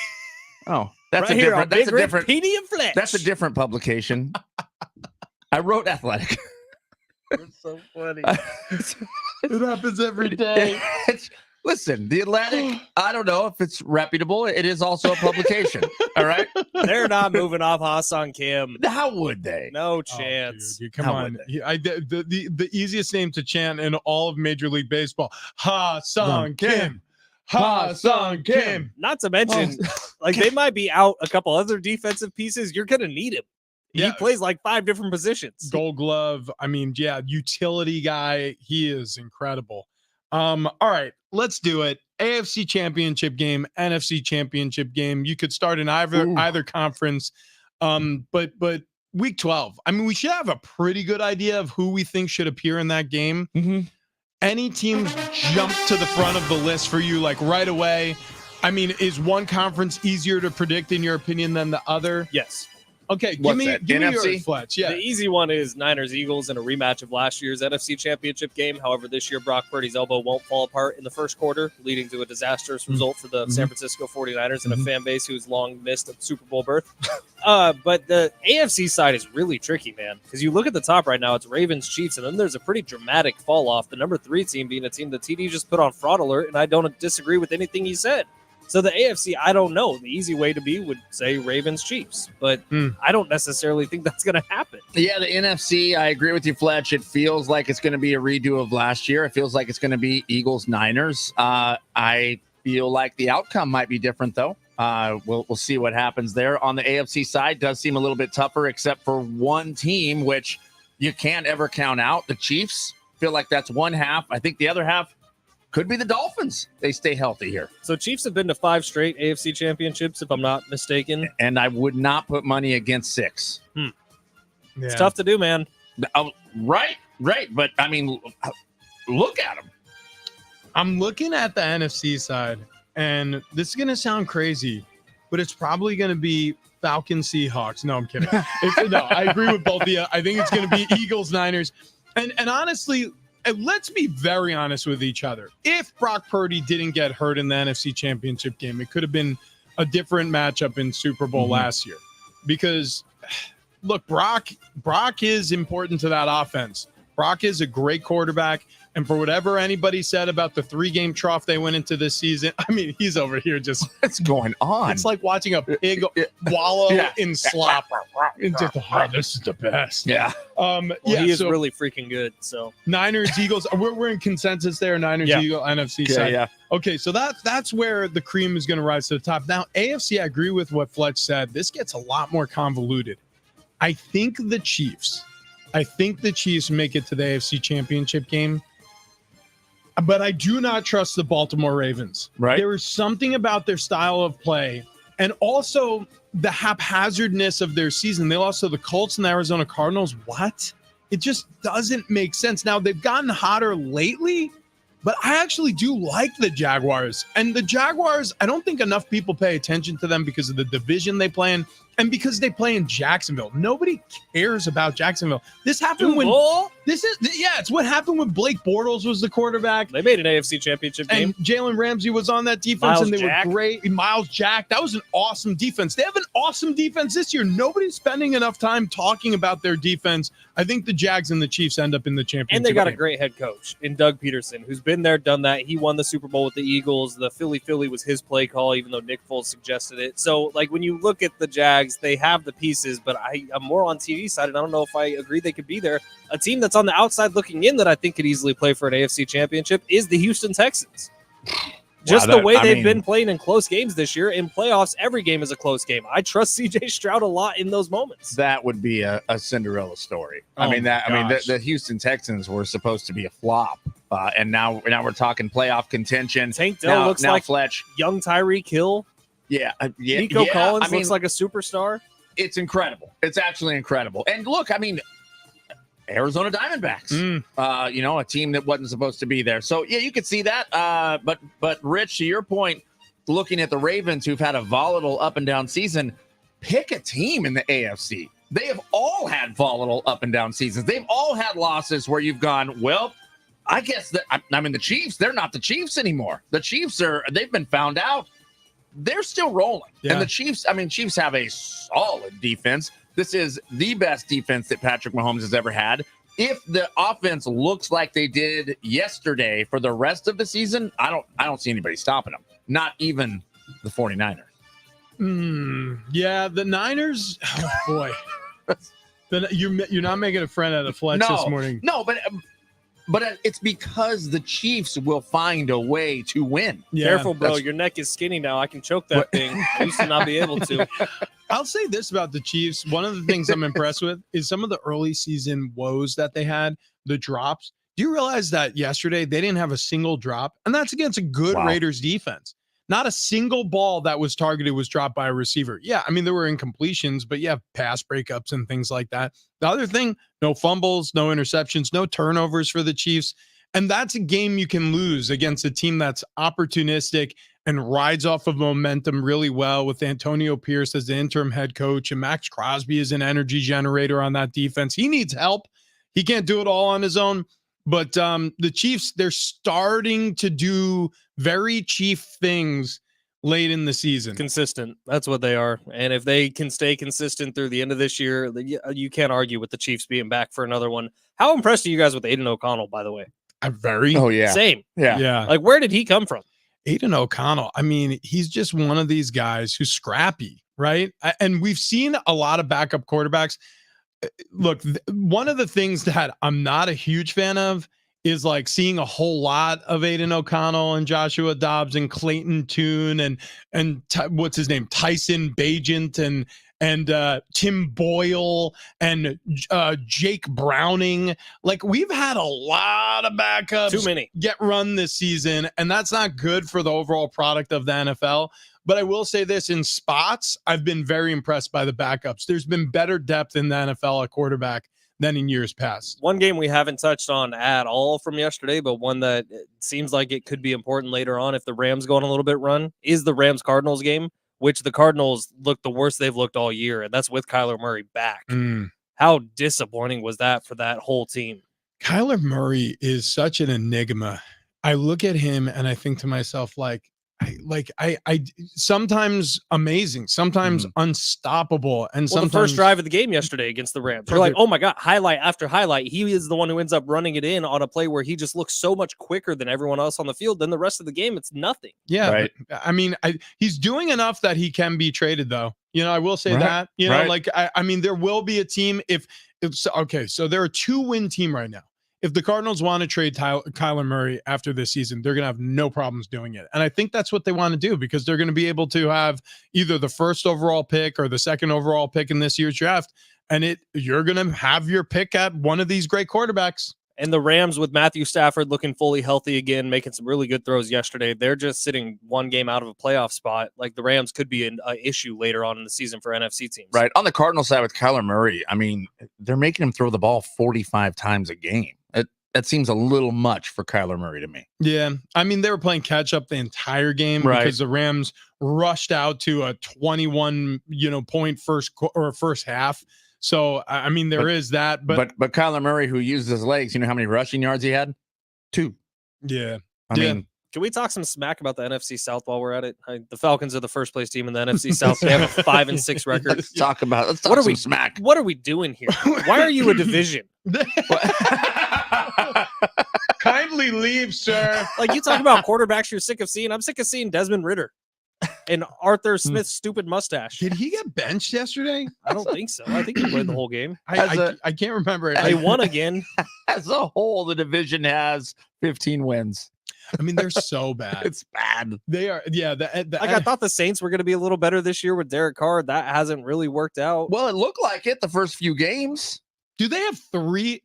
Oh, that's right a here different. on That's Big a Red different. Petey and Fletch. That's a different publication. I wrote Athletic. It's so funny. It happens every day. Listen, The Atlantic, I don't know if it's reputable. It is also a publication. All right? They're not moving off Ha-Sung Kim. How would they? No chance. Dude, come How on. would The easiest name to chant in all of Major League Baseball. Ha-Sung Kim. Ha-Sung Kim. Not to mention, like they might be out a couple other defensive pieces. You're going to need him. Yeah. He plays like 5 different positions. Gold glove. I mean, yeah, utility guy. He is incredible. All right, let's do it. AFC championship game, NFC championship game. You could start in either conference. But week 12. I mean, we should have a pretty good idea of who we think should appear in that game. Mm-hmm. Any teams jump to the front of the list for you, like right away? I mean, is one conference easier to predict in your opinion than the other? Yes. Okay, What's give that, me NFC? yours, Fletch. Yeah. The easy one is Niners-Eagles in a rematch of last year's NFC Championship game. However, this year Brock Purdy's elbow won't fall apart in the first quarter, leading to a disastrous result for the San Francisco 49ers and a fan base who's long missed a Super Bowl berth. But the AFC side is really tricky, man, because you look at the top right now, it's Ravens, Chiefs, and then there's a pretty dramatic fall off. The number 3 team being a team that TD just put on fraud alert, and I don't disagree with anything he said. So the AFC, I don't know. The easy way to be would say Ravens, Chiefs, but I don't necessarily think that's going to happen. Yeah, the NFC, I agree with you, Fletch. It feels like it's going to be a redo of last year. It feels like it's going to be Eagles, Niners. I feel like the outcome might be different, though. We'll see what happens there. On the AFC side, does seem a little bit tougher, except for one team, which you can't ever count out. The Chiefs feel like that's one half. I think the other half could be the Dolphins. They stay healthy here. So Chiefs have been to 5 straight AFC championships, if I'm not mistaken. And I would not put money against 6. It's tough to do, man. Right. But, I mean, look at them. I'm looking at the NFC side, and this is going to sound crazy, but it's probably going to be Falcons, Seahawks. No, I'm kidding. No, I agree with both of you. I think it's going to be Eagles, Niners. And honestly, let's be very honest with each other. If Brock Purdy didn't get hurt in the NFC Championship game, it could have been a different matchup in Super Bowl last year. Because, look, Brock is important to that offense. Brock is a great quarterback. And for whatever anybody said about the 3-game trough they went into this season, I mean, he's over here just... What's going on? It's like watching a pig wallow in slop. It's just, this is the best. Yeah. He is really freaking good. So Niners, Eagles, we're in consensus there. Niners, Eagles, NFC side. Yeah. Okay, so that's where the cream is going to rise to the top. Now, AFC, I agree with what Fletch said. This gets a lot more convoluted. I think the Chiefs make it to the AFC Championship game. But I do not trust the Baltimore Ravens. Right. There is something about their style of play and also the haphazardness of their season. They lost to the Colts and the Arizona Cardinals. What? It just doesn't make sense. Now, they've gotten hotter lately, but I actually do like the Jaguars. And the Jaguars, I don't think enough people pay attention to them because of the division they play in and because they play in Jacksonville. Nobody cares about Jacksonville. This happened it's what happened when Blake Bortles was the quarterback. They made an AFC Championship game. And Jalen Ramsey was on that defense, and they were great. Miles Jack, that was an awesome defense. They have an awesome defense this year. Nobody's spending enough time talking about their defense. I think the Jags and the Chiefs end up in the championship. And they got game. a great head coach in Doug Peterson, who's been there, done that. He won the Super Bowl with the Eagles. The Philly was his play call, even though Nick Foles suggested it. So, like, when you look at the Jags, they have the pieces, but I'm more on TV side, and I don't know if I agree they could be there. A team that's on the outside looking in that I think could easily play for an AFC championship is the Houston Texans. Just the way they've been playing in close games this year. In playoffs, every game is a close game. I trust CJ Stroud a lot in those moments. That would be a Cinderella story. The Houston Texans were supposed to be a flop. And now we're talking playoff contention. Tank Dell looks like Fletch. Young Tyreek Hill. Nico Collins looks like a superstar. It's incredible. It's actually incredible. And look, Arizona Diamondbacks, a team that wasn't supposed to be there. So, yeah, you could see that. But Rich, to your point, looking at the Ravens, who've had a volatile up and down season, pick a team in the AFC. They have all had volatile up and down seasons. They've all had losses where you've gone, well, I guess that the Chiefs, they're not the Chiefs anymore. The Chiefs they've been found out. They're still rolling. Yeah. And the Chiefs have a solid defense. This is the best defense that Patrick Mahomes has ever had. If the offense looks like they did yesterday for the rest of the season, I don't see anybody stopping them. Not even the 49ers. Yeah, the Niners. Oh boy, you're not making a friend out of Fletch this morning. No, but it's because the Chiefs will find a way to win. Yeah, careful, bro. Your neck is skinny now. I can choke that thing. I used to not be able to. I'll say this about the Chiefs. One of the things I'm impressed with is some of the early season woes that they had, the drops. Do you realize that yesterday they didn't have a single drop? And that's against a good Raiders defense. Not a single ball that was targeted was dropped by a receiver. Yeah, there were incompletions, but you have pass breakups and things like that. The other thing, no fumbles, no interceptions, no turnovers for the Chiefs. And that's a game you can lose against a team that's opportunistic and rides off of momentum really well with Antonio Pierce as the interim head coach, and Max Crosby is an energy generator on that defense. He needs help. He can't do it all on his own. But the Chiefs, they're starting to do very Chief things late in the season. Consistent. That's what they are. And if they can stay consistent through the end of this year, you can't argue with the Chiefs being back for another one. How impressed are you guys with Aiden O'Connell, by the way? I'm very. Oh, yeah. Same. Yeah. Like, where did he come from? Aiden O'Connell. I mean, he's just one of these guys who's scrappy, right? And we've seen a lot of backup quarterbacks. Look, one of the things that I'm not a huge fan of is like seeing a whole lot of Aiden O'Connell and Joshua Dobbs and Clayton Tune and what's his name, Tyson Bagent and Tim Boyle and Jake Browning. Like, we've had a lot of backups Too many get run this season, and that's not good for the overall product of the NFL. But I will say this, in spots, I've been very impressed by the backups. There's been better depth in the NFL at quarterback than in years past. One game we haven't touched on at all from yesterday, but one that seems like it could be important later on if the Rams go on a little bit run, is the Rams-Cardinals game, which the Cardinals look the worst they've looked all year, and that's with Kyler Murray back. How disappointing was that for that whole team? Kyler Murray is such an enigma. I look at him and I think to myself, I sometimes amazing, sometimes unstoppable, and Well, sometimes the first drive of the game yesterday against the Rams, you're like, oh my God, highlight after highlight. He is the one who ends up running it in on a play where he just looks so much quicker than everyone else on the field. Then the rest of the game, it's nothing. Yeah, right. I mean, he's doing enough that he can be traded, though. I will say that. I mean, there will be a team if okay. So they're a 2-win team right now. If the Cardinals want to trade Kyler Murray after this season, they're going to have no problems doing it. And I think that's what they want to do, because they're going to be able to have either the first overall pick or the second overall pick in this year's draft. And you're going to have your pick at one of these great quarterbacks. And the Rams, with Matthew Stafford looking fully healthy again, making some really good throws yesterday, they're just sitting one game out of a playoff spot. Like, the Rams could be an issue later on in the season for NFC teams. Right. On the Cardinals side with Kyler Murray, I mean, they're making him throw the ball 45 times a game. That seems a little much for Kyler Murray to me. Yeah. I mean, they were playing catch up the entire game because the Rams rushed out to a 21, point first half. So, I mean, there is that. But Kyler Murray, who used his legs, you know how many rushing yards he had? 2. Yeah. I mean, can we talk some smack about the NFC South while we're at it? The Falcons are the first place team in the NFC South. They have a 5-6 record. Let's talk some smack. What are we doing here? Why are you a division? Kindly leave, sir. Like, you talk about quarterbacks you're sick of seeing. I'm sick of seeing Desmond Ridder and Arthur Smith's stupid mustache. Did he get benched yesterday? I don't think so. I think he played the whole game. I can't remember it. They won again. As a whole, the division has 15 wins. I mean, they're so bad. It's bad. They are. Yeah. I thought the Saints were going to be a little better this year with Derek Carr. That hasn't really worked out. Well, it looked like it the first few games. Do they have 3?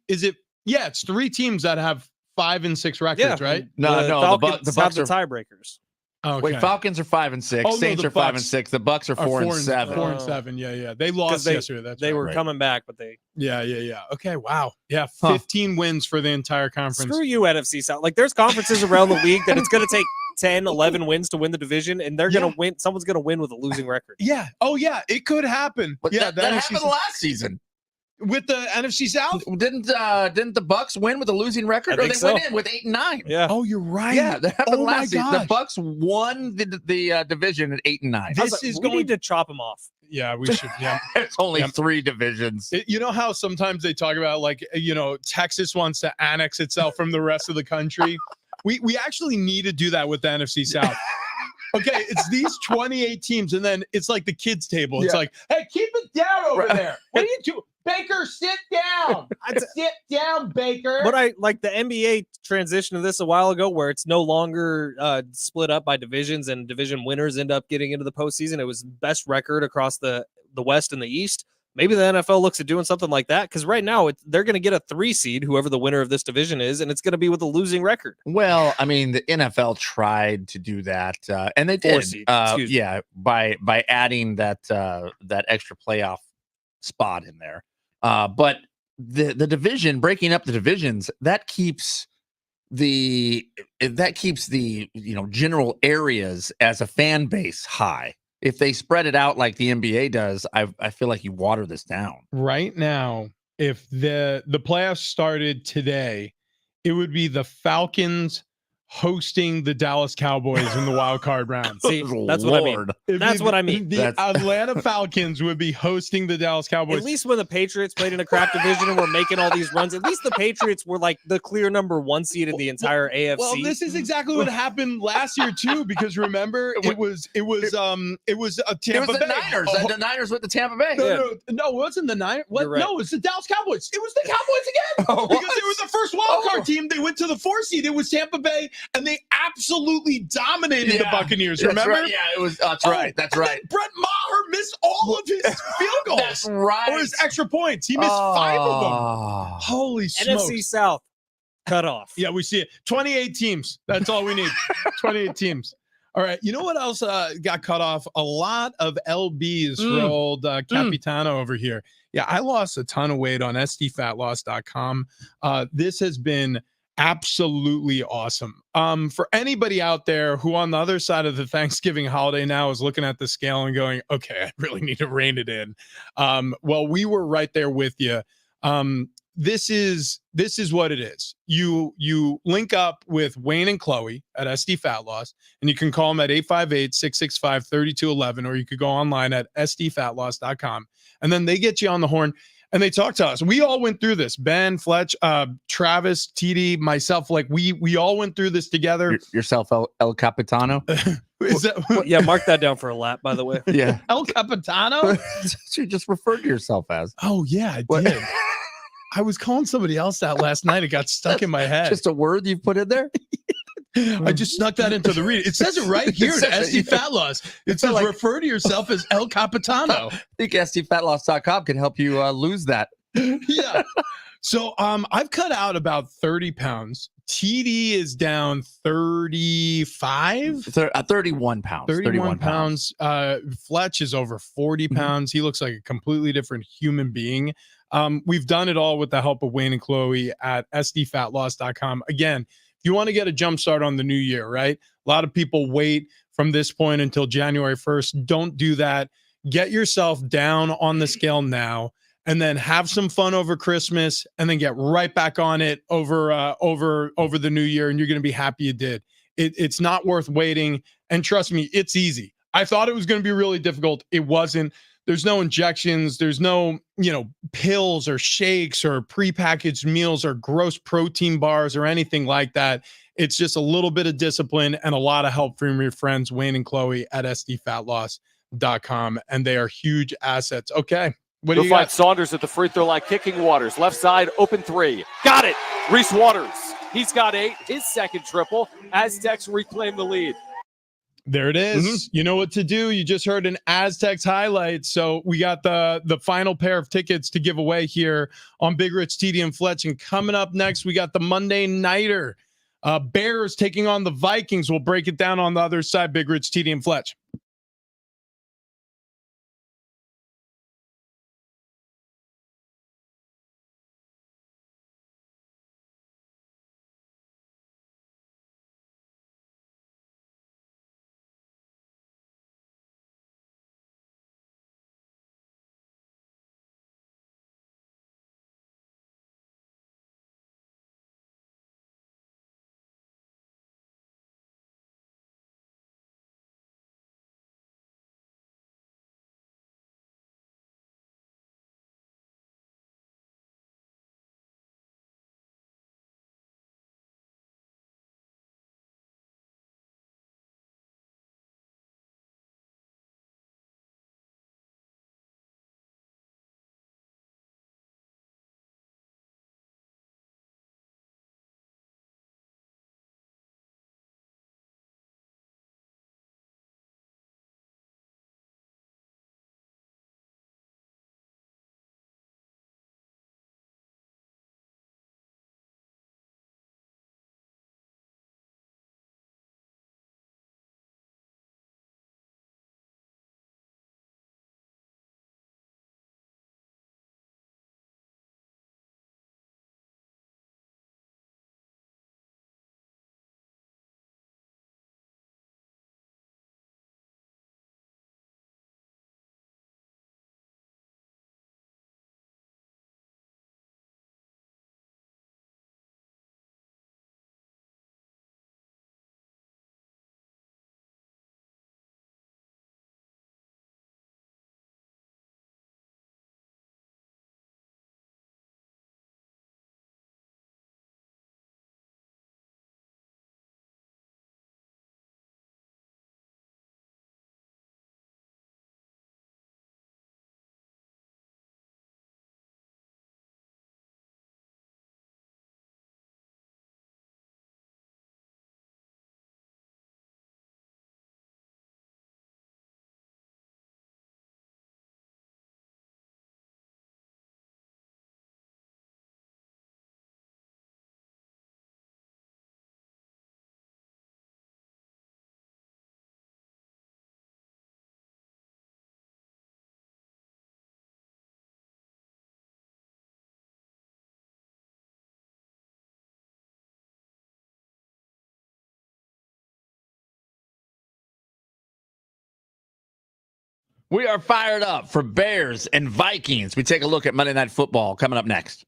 Yeah, it's 3 teams that have 5-6 records, right? No, Falcons the Bucks have the are tiebreakers. Okay. Wait, Falcons are 5-6. Oh, no, Saints the are Bucks 5-6. The Bucks are 4-7. 4-7. Yeah. They lost yesterday. That's they right. were coming back, but they. Yeah. Okay. Wow. Yeah. 15 wins for the entire conference. Screw you, NFC South. Like, there's conferences around the league that it's going to take 10, 11 wins to win the division, and they're going to win. Someone's going to win with a losing record. Yeah. Oh, yeah. It could happen. But yeah, that happened last season. With the NFC South? Didn't the Bucks win with a losing record, or they went in with 8-9? Yeah. Oh, you're right. Yeah, that happened last season. The gosh. Bucks won the division at 8-9. We need to chop them off. Yeah, we should. Yeah. It's only 3 divisions. You know how sometimes they talk about, like, Texas wants to annex itself from the rest of the country? We actually need to do that with the NFC South. Okay, it's these 28 teams, and then it's like the kids' table. It's like, hey, keep it down over there. What are you doing? Baker, sit down. Sit down, Baker. But I like the NBA transition to this a while ago, where it's no longer split up by divisions and division winners end up getting into the postseason. It was best record across the West and the East. Maybe the NFL looks at doing something like that, because right now they're going to get a 3 seed, whoever the winner of this division is, and it's going to be with a losing record. Well, I mean, the NFL tried to do that, and they did. 4 seed, by adding that extra playoff spot in there. But the division, breaking up the divisions, that keeps that keeps the general areas as a fan base high. If they spread it out like the NBA does, I feel like you water this down. Right now, if the playoffs started today, it would be the Falcons hosting the Dallas Cowboys in the wild card round. See, Good that's what I mean. Lord. That's what I mean. The Atlanta Falcons would be hosting the Dallas Cowboys. At least when the Patriots played in a crap division and were making all these runs, at least the Patriots were like the clear number 1 seed in the entire AFC. Well, this is exactly what happened last year too, because remember it was a Tampa It was the Bay. Niners. The Niners with the Tampa Bay. No, it wasn't the Niners. What? You're right. No, it's the Dallas Cowboys. It was the Cowboys again because they were the first wild card team. They went to the 4 seed. It was Tampa Bay, and they absolutely dominated the Buccaneers. That's Remember? right. Yeah, it was. That's right. That's and right. then Brett Maher missed all of his field goals. That's right. Or his extra points. He missed 5 of them. Oh. Holy smokes. NFC South cut off. Yeah, we see it. 28 teams. That's all we need. 28 teams. All right. You know what else got cut off? A lot of LBs for old Capitano over here. Yeah, I lost a ton of weight on sdfatloss.com. This has been absolutely awesome. For anybody out there who on the other side of the Thanksgiving holiday now is looking at the scale and going, okay, I really need to rein it in. Well, we were right there with you. This is what it is. You link up with Wayne and Chloe at SD Fat Loss, and you can call them at 858-665-3211, or you could go online at sdfatloss.com, and then they get you on the horn and they talk to us. We all went through this. Ben, Fletch, Travis, TD, myself, like we all went through this together. Yourself, El Capitano. Is that, Yeah, mark that down for a lap, by the way. Yeah. El Capitano? You just referred to yourself as. Oh, yeah, I What? did. I was calling somebody else that last night. It got stuck in my head. Just a word you put in there? I just snuck that into the read. It says it right here at SD Fat Loss. It says refer to yourself as El Capitano. I think SDFatLoss.com can help you lose that. Yeah. So I've cut out about 30 pounds. TD is down 35? 31 pounds. 31 pounds. Fletch is over 40 pounds. He looks like a completely different human being. We've done it all with the help of Wayne and Chloe at sdfatloss.com. Again, if you want to get a jump start on the new year, right? A lot of people wait from this point until January 1st. Don't do that. Get yourself down on the scale now, and then have some fun over Christmas, and then get right back on it over the new year, and you're going to be happy you did. It's not worth waiting, and trust me, it's easy. I thought it was going to be really difficult. It wasn't. There's no injections. There's no, pills or shakes or prepackaged meals or gross protein bars or anything like that. It's just a little bit of discipline and a lot of help from your friends, Wayne and Chloe at sdfatloss.com. And they are huge assets. Okay. What do You'll you find got? Saunders at the free throw line, kicking Waters. Left side, open 3. Got it. Reese Waters. He's got 8. His second triple. Aztecs reclaim the lead. There it is. You know what to do. You just heard an Aztecs highlight. So we got the final pair of tickets to give away here on Big Rich, TD, and Fletch. And coming up next, we got the Monday Nighter. Bears taking on the Vikings. We'll break it down on the other side. Big Rich, TD, and Fletch. We are fired up for Bears and Vikings. We take a look at Monday Night Football coming up next.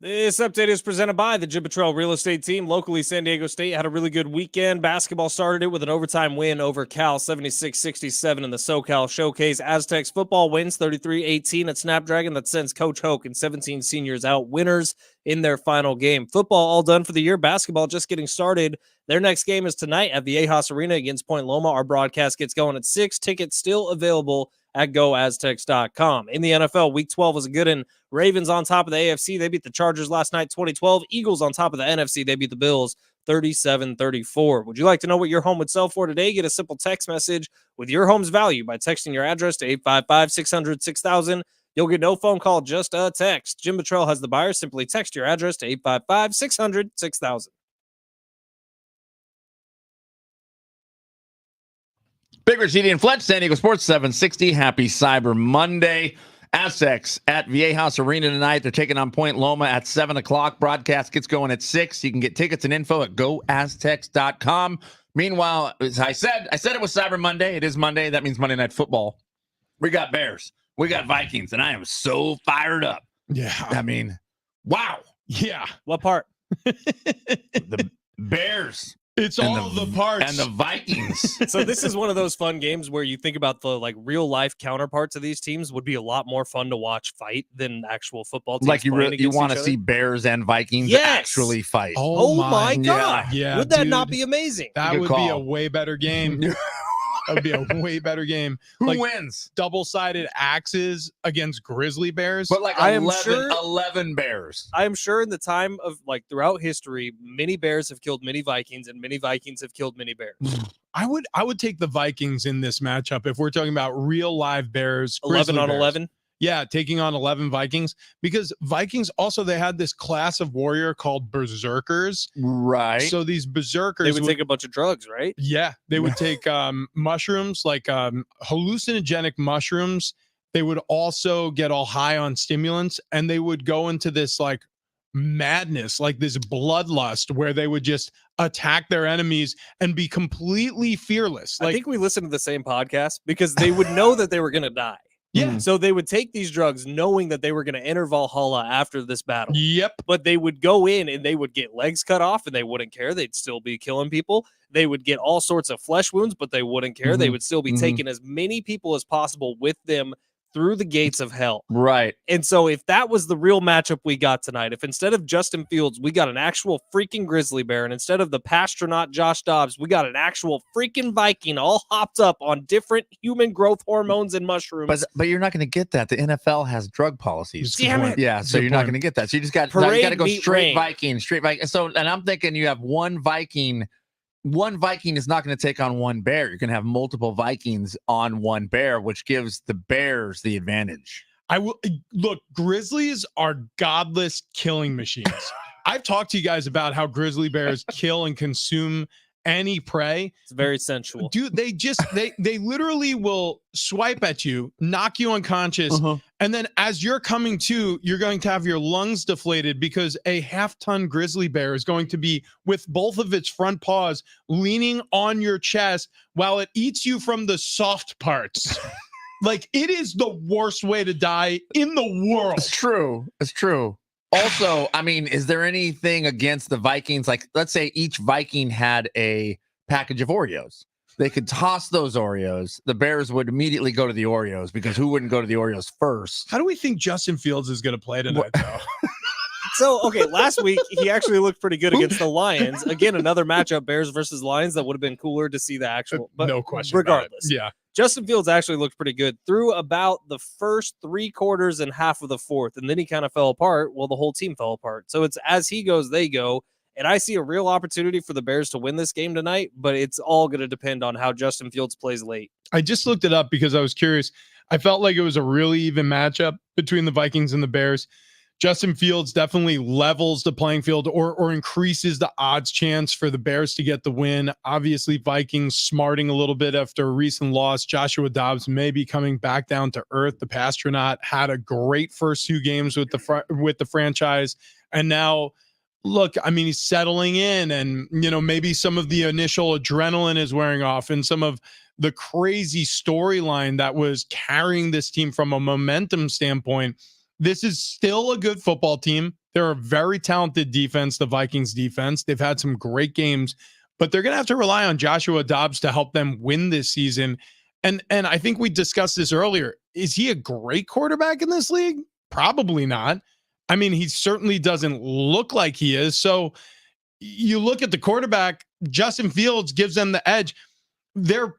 This update is presented by the Gibatrell Real Estate Team. Locally, San Diego State had a really good weekend. Basketball started it with an overtime win over Cal, 76-67 in the SoCal Showcase. Aztecs football wins 33-18 at Snapdragon. That sends Coach Hoke and 17 seniors out winners in their final game. Football all done for the year. Basketball just getting started. Their next game is tonight at the Ajas Arena against Point Loma. Our broadcast gets going at 6. Tickets still available at goaztecs.com. In the NFL, Week 12 was a good one. Ravens on top of the AFC. They beat the Chargers last night, 2012. Eagles on top of the NFC. They beat the Bills, 37-34. Would you like to know what your home would sell for today? Get a simple text message with your home's value by texting your address to 855-600-6000. You'll get no phone call, just a text. Jim Buttrell has the buyer. Simply text your address to 855-600-6000. Big Rich, Edie, and Fletch, San Diego Sports 760. Happy Cyber Monday. Aztecs at Viejas Arena tonight. They're taking on Point Loma at 7 o'clock. Broadcast gets going at 6. You can get tickets and info at goaztecs.com. Meanwhile, as I said it was Cyber Monday. It is Monday. That means Monday Night Football. We got Bears. We got Vikings, and I am so fired up. Yeah. I mean, wow. Yeah. What part? The Bears. It's all the parts. And the Vikings. So this is one of those fun games where you think about the real life counterparts of these teams would be a lot more fun to watch fight than actual football teams. Like you want to see Bears and Vikings actually fight. Oh my God. Yeah. Would that dude, not be amazing? That Good would call. be a way better game. That would be a way better game. Who wins? Double-sided axes against grizzly bears. But like I am 11 Bears. I am sure in the time of throughout history, many Bears have killed many Vikings and many Vikings have killed many Bears. I would take the Vikings in this matchup if we're talking about real live Bears. 11 on Bears. 11. Yeah, taking on 11 Vikings, because Vikings also, they had this class of warrior called berserkers. Right. So these berserkers, They would take a bunch of drugs, right? yeah, they would take mushrooms, like hallucinogenic mushrooms. They would also get all high on stimulants, and they would go into this like madness, like this bloodlust, where they would just attack their enemies and be completely fearless. I think we listened to the same podcast because they would know that they were going to die. Yeah. So they would take these drugs knowing that they were going to enter Valhalla after this battle. Yep. But they would go in and they would get legs cut off and they wouldn't care. They'd still be killing people. They would get all sorts of flesh wounds, but they wouldn't care. They would still be taking as many people as possible with them through the gates of hell. Right. And so if that was the real matchup we got tonight, if instead of Justin Fields, we got an actual freaking grizzly bear, and instead of the pastronaut Josh Dobbs, we got an actual freaking Viking all hopped up on different human growth hormones and mushrooms. But you're not going to get that. The NFL has drug policies. Damn it. Yeah, so you're not going to get that. So you just got to go straight Viking, straight Viking. So, and I'm thinking you have one Viking. One Viking is not going to take on one bear. You're going to have multiple Vikings on one bear, which gives the bears the advantage. I will look, grizzlies are godless killing machines. I've talked to you guys about how grizzly bears kill and consume any prey. It's very sensual. Dude, they literally will swipe at you, knock you unconscious, and then as you're coming to, you're going to have your lungs deflated because a half-ton grizzly bear is going to be with both of its front paws leaning on your chest while it eats you from the soft parts. Like, it is the worst way to die in the world. It's true. It's true. Also, I mean, is there anything against the Vikings? Like, let's say each Viking had a package of Oreos. They could toss those Oreos. The Bears would immediately go to the Oreos because who wouldn't go to the Oreos first? How do we think Justin Fields is going to play tonight, though? So, okay, last week he actually looked pretty good against the Lions. Again, another matchup, Bears versus Lions, that would have been cooler to see the actual. But no question. Regardless. Yeah. Justin Fields actually looked pretty good through about the first 3 quarters and half of the fourth, and then he kind of fell apart. Well, the whole team fell apart. So it's as he goes, they go. And I see a real opportunity for the Bears to win this game tonight, but it's all going to depend on how Justin Fields plays late. I just looked it up because I was curious. I felt like it was a really even matchup between the Vikings and the Bears. Justin Fields definitely levels the playing field or increases the odds chance for the Bears to get the win. Obviously, Vikings smarting a little bit after a recent loss. Joshua Dobbs may be coming back down to earth. The Pastronaut had a great first 2 games with the franchise. And now, look, I mean, he's settling in and, you know, maybe some of the initial adrenaline is wearing off and some of the crazy storyline that was carrying this team from a momentum standpoint. This is still a good football team. They're a very talented defense, the Vikings defense. They've had some great games, but they're going to have to rely on Joshua Dobbs to help them win this season. And I think we discussed this earlier. Is he a great quarterback in this league? Probably not. I mean, he certainly doesn't look like he is. So you look at the quarterback, Justin Fields gives them the edge. They're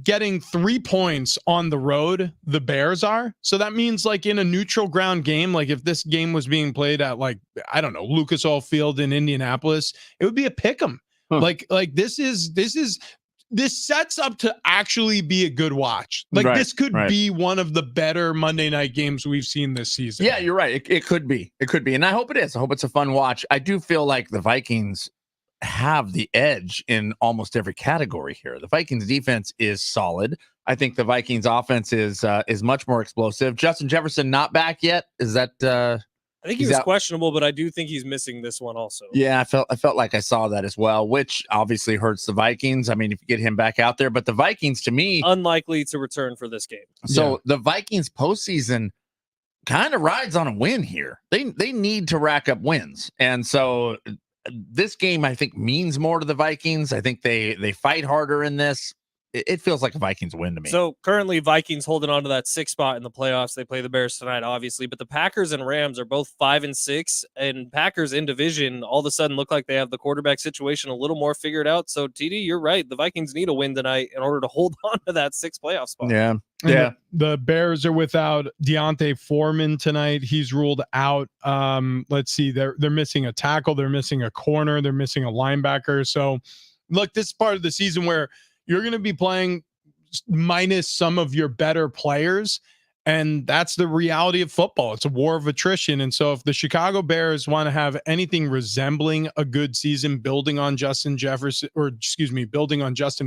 getting 3 points on the road. The Bears are. So that means like in a neutral ground game, like if this game was being played at like, I don't know, Lucas Oil Field in Indianapolis, it would be a pick 'em. Like this sets up to actually be a good watch. Like this could be one of the better Monday night games we've seen this season. Yeah, you're right. It could be. It could be. And I hope it is. I hope it's a fun watch. I do feel like the Vikings have the edge in almost every category here. The Vikings defense is solid. I think the Vikings offense is much more explosive. Justin Jefferson not back yet. Is that I think he was questionable, but I do think he's missing this one also. Yeah, I felt like I saw that as well, which obviously hurts the Vikings. I mean, if you get him back out there, but the Vikings to me unlikely to return for this game. So the Vikings postseason kind of rides on a win here. They need to rack up wins. And so this game, I think, means more to the Vikings. I think they fight harder in this. It feels like a Vikings win to me. So currently Vikings holding on to that 6th spot in the playoffs. They play the Bears tonight, obviously, but the Packers and Rams are both 5-6, and Packers in division all of a sudden look like they have the quarterback situation a little more figured out. So TD, you're right. The Vikings need a win tonight in order to hold on to that 6th playoff spot. Yeah. Yeah. The Bears are without Deontay Foreman tonight. He's ruled out. Let's see. They're missing a tackle. They're missing a corner. They're missing a linebacker. So look, this is part of the season where you're going to be playing minus some of your better players. And that's the reality of football. It's a war of attrition. And so if the Chicago Bears want to have anything resembling a good season, building on Justin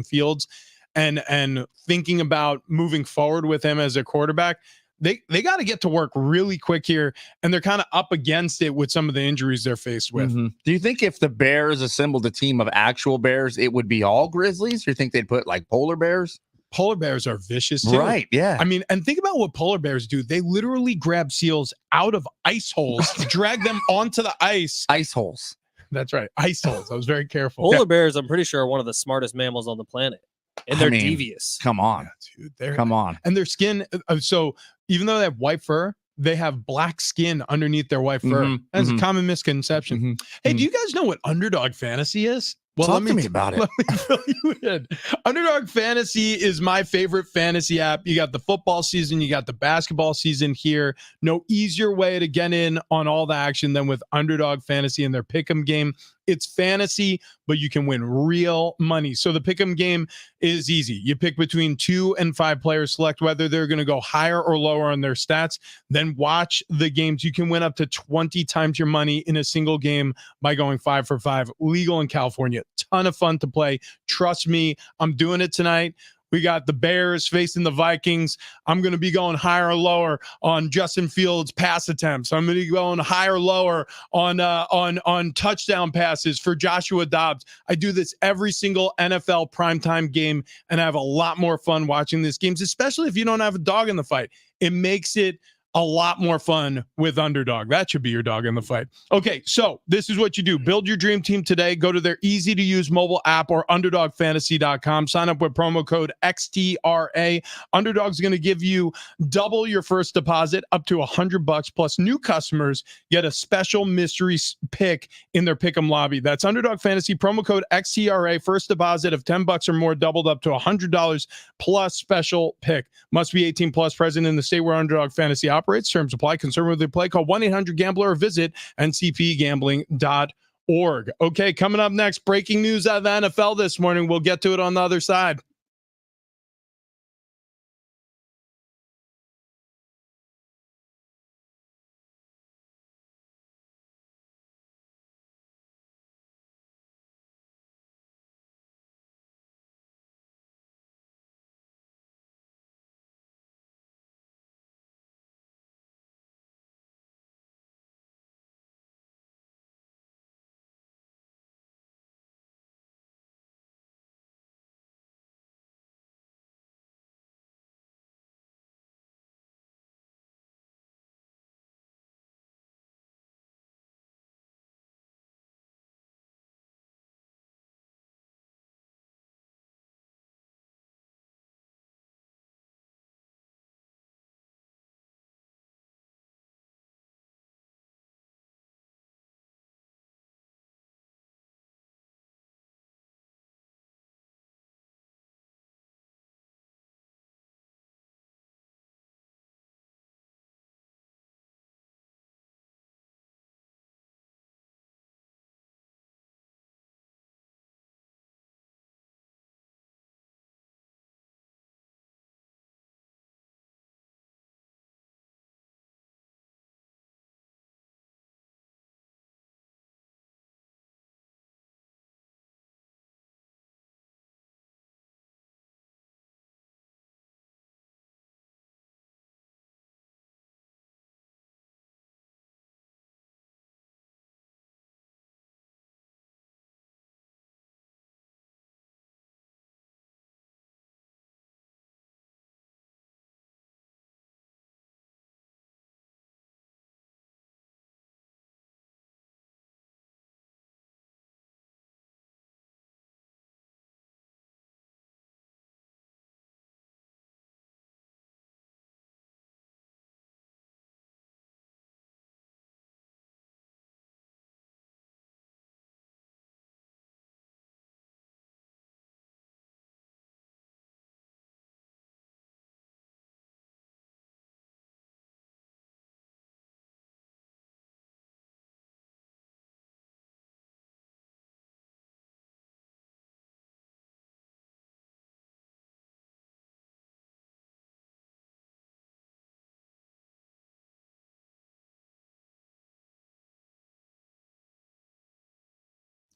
Fields and thinking about moving forward with him as a quarterback, they got to get to work really quick here. And they're kind of up against it with some of the injuries they're faced with. Mm-hmm. Do you think if the Bears assembled a team of actual Bears, it would be all Grizzlies? Or you think they'd put like polar bears? polar bears are vicious too. Right. Yeah. I mean, and think about what polar bears do. They literally grab seals out of ice holes, drag them onto the ice. Ice holes. That's right. Ice holes. I was very careful. Polar bears, I'm pretty sure, are one of the smartest mammals on the planet. And they're devious. Come on. Yeah, dude, Come on. And their skin, so even though they have white fur, they have black skin underneath their white fur. That's a common misconception. Hey, do you guys know what Underdog Fantasy is? Well, Talk to me about it. Let me fill you in. Underdog Fantasy is my favorite fantasy app. You got the football season, you got the basketball season here. No easier way to get in on all the action than with Underdog Fantasy and their Pick'em game. It's fantasy, but you can win real money. So the Pick'em game is easy. You pick between 2 and 5 players, select whether they're going to go higher or lower on their stats, then watch the games. You can win up to 20 times your money in a single game by going 5 for 5. Legal in California. Ton of fun to play. Trust me, I'm doing it tonight. We got the Bears facing the Vikings. I'm going to be going higher or lower on Justin Fields' pass attempts. I'm going to be going higher or lower on touchdown passes for Joshua Dobbs. I do this every single NFL primetime game, and I have a lot more fun watching these games, especially if you don't have a dog in the fight. It makes it a lot more fun with Underdog. That should be your dog in the fight. Okay, so this is what you do. Build your dream team today. Go to their easy-to-use mobile app or underdogfantasy.com. Sign up with promo code XTRA. Underdog's going to give you double your first deposit, up to $100, plus new customers get a special mystery pick in their Pick'em lobby. That's Underdog Fantasy, promo code XTRA. First deposit of $10 or more, doubled up to $100, plus special pick. Must be 18 plus, present in the state where Underdog Fantasy operates. Terms apply. Conservatively play. Call 1-800-GAMBLER or visit ncpgambling.org. Okay, coming up next, breaking news out of the NFL this morning. We'll get to it on the other side.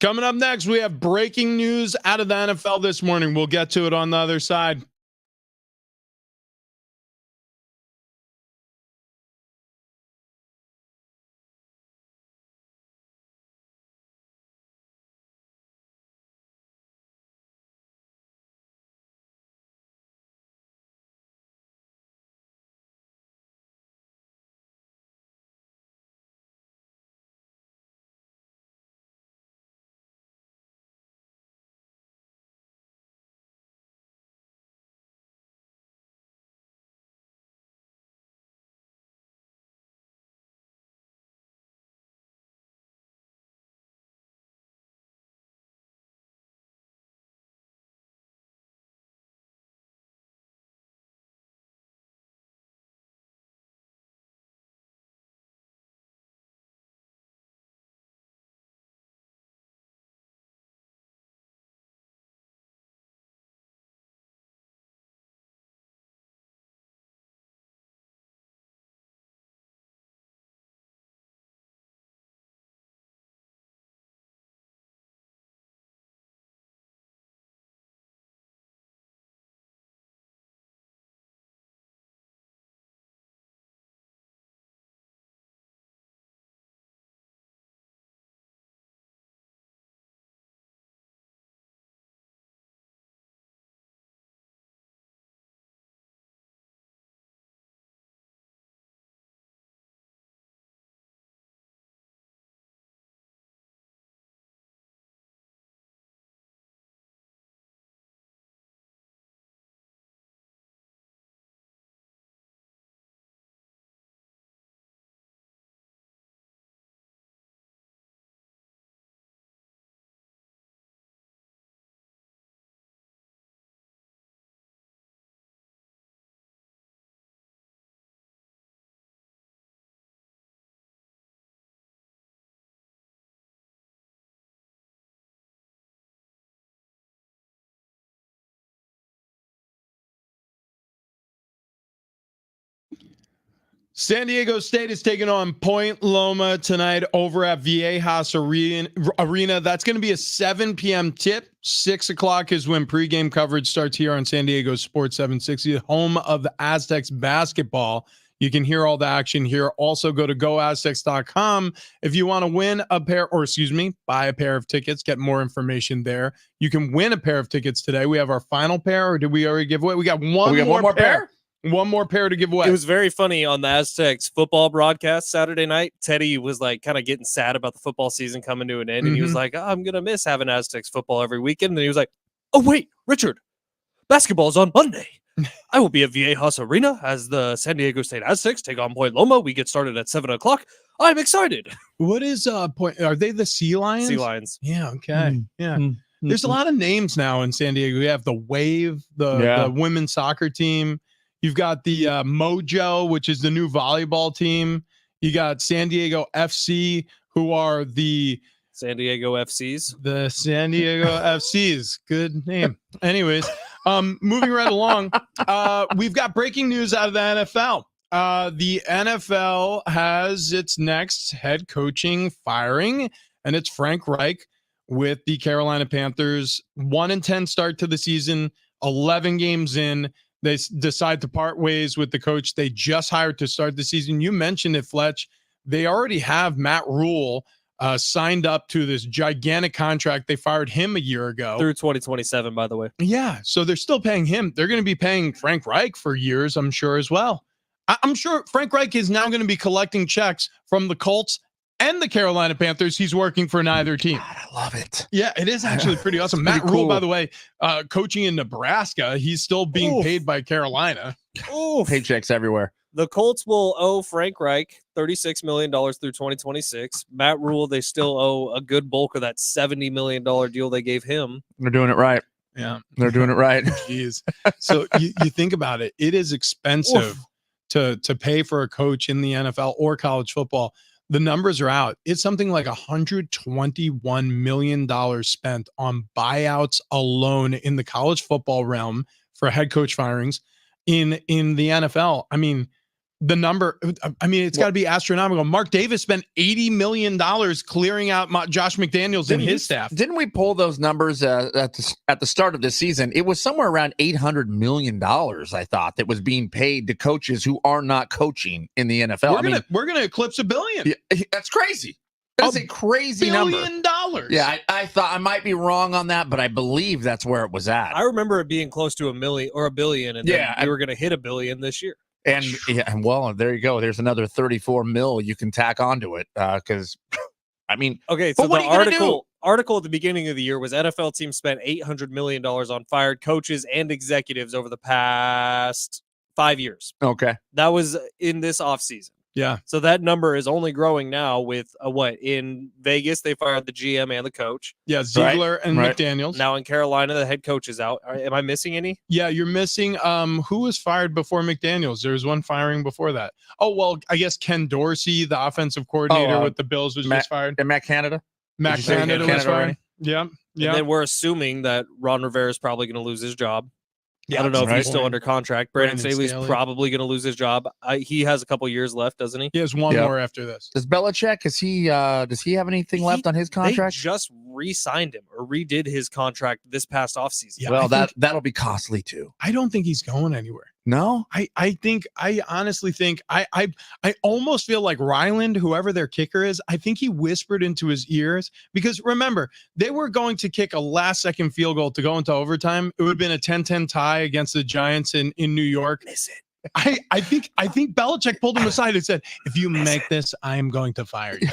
Coming up next, we have breaking news out of the NFL this morning. We'll get to it on the other side. San Diego State is taking on Point Loma tonight over at Viejas Arena. That's going to be a 7 p.m. tip. 6 o'clock is when pregame coverage starts here on San Diego Sports 760, home of the Aztecs basketball. You can hear all the action here. Also, go to goaztecs.com if you want to win a pair, or buy a pair of tickets. Get more information there. You can win a pair of tickets today. We have our final pair, or did we already give away? We got one more pair. One more pair to give away. It was very funny on the Aztecs football broadcast Saturday night. Teddy was like kind of getting sad about the football season coming to an end. And he was like, I'm going to miss having Aztecs football every weekend. And he was like, oh, wait, Richard, basketball's on Monday. I will be at Viejas Arena as the San Diego State Aztecs take on Point Loma. We get started at 7 o'clock. I'm excited. What is Point? Are they the Sea Lions? Sea Lions. Yeah. Okay. Yeah. There's a lot of names now in San Diego. We have the Wave, the women's soccer team. You've got the Mojo, which is the new volleyball team. You got San Diego FC, who are the San Diego FCs. The San Diego FCs. Good name. Anyways, moving right along, we've got breaking news out of the NFL. The NFL has its next head coaching firing, and it's Frank Reich with the Carolina Panthers. 1-10 start to the season, 11 games in. They decide to part ways with the coach they just hired to start the season. You mentioned it, Fletch. They already have Matt Rule signed up to this gigantic contract. They fired him a year ago. Through 2027, by the way. Yeah, so they're still paying him. They're going to be paying Frank Reich for years, I'm sure, as well. I'm sure Frank Reich is now going to be collecting checks from the Colts and the Carolina Panthers. He's working for neither team. God, I love it. Yeah, it is actually pretty awesome. Matt Rule, by the way, coaching in Nebraska, he's still being paid by Carolina. Paychecks everywhere. The Colts will owe Frank Reich $36 million through 2026. Matt Rule, they still owe a good bulk of that $70 million deal they gave him. They're doing it right. Yeah, they're doing it right. Jeez. So you think about it. It is expensive to pay for a coach in the NFL or college football. The numbers are out. It's something like $121 million spent on buyouts alone in the college football realm for head coach firings. In the NFL, I mean, the number, it's got to be astronomical. Mark Davis spent $80 million clearing out Josh McDaniels and his staff. Didn't we pull those numbers at the start of the season? It was somewhere around $800 million, I thought, that was being paid to coaches who are not coaching in the NFL. We're gonna eclipse $1 billion. Yeah, that's crazy. That's a crazy number. $1 billion. Yeah, I thought I might be wrong on that, but I believe that's where it was at. I remember it being close to $1 million or $1 billion, and then we were going to hit $1 billion this year. And well, there you go. There's another 34 mil you can tack onto it because, okay. So the article at the beginning of the year was NFL teams spent $800 million on fired coaches and executives over the past 5 years. Okay, that was in this offseason. Yeah. So that number is only growing now with in Vegas, they fired the GM and the coach. Yeah. Ziegler and McDaniels. Now in Carolina, the head coach is out. Am I missing any? Yeah, you're missing. Who was fired before McDaniels? There was one firing before that. Oh, well, I guess Ken Dorsey, the offensive coordinator with the Bills, was just fired. And Matt Canada? Matt Canada was fired. Yeah. Yeah. And then we're assuming that Ron Rivera is probably going to lose his job. Yeah, I don't know if he's still under contract. Brandon Staley's probably going to lose his job. He has a couple years left, doesn't he? He has one more after this. Does Belichick, does he have anything left on his contract? They just re-signed him or redid his contract this past offseason. Yeah, well, that'll be costly too. I don't think he's going anywhere. No, I honestly think I almost feel like Ryland, whoever their kicker is, I think he whispered into his ears, because remember, they were going to kick a last-second field goal to go into overtime. It would have been a 10-10 tie against the Giants in New York. Miss it. I think Belichick pulled him aside and said, if you make this, I am going to fire you.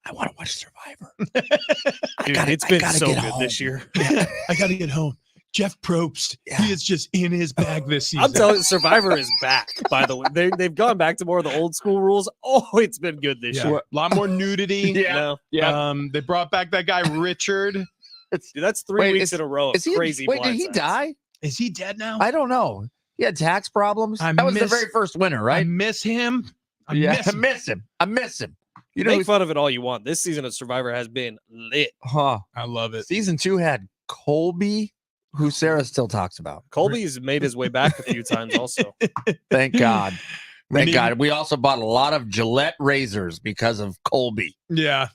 I want to watch Survivor. Dude, it's been so good this year. Yeah, I got to get home. Jeff Probst, he is just in his bag this season. I'm telling you, Survivor is back, by the way. They've gone back to more of the old school rules. Oh, it's been good this year. A lot more nudity. They brought back that guy, Richard. Dude, that's 3 weeks in a row. It's crazy. Did he die? Is he dead now? I don't know. He had tax problems. That was the very first winner, right? I miss him. I miss him. You make fun of it all you want. This season of Survivor has been lit. Huh. I love it. Season 2 had Colby, who Sarah still talks about. Colby's made his way back a few times also. Thank God. Thank God. We also bought a lot of Gillette razors because of Colby. Yeah.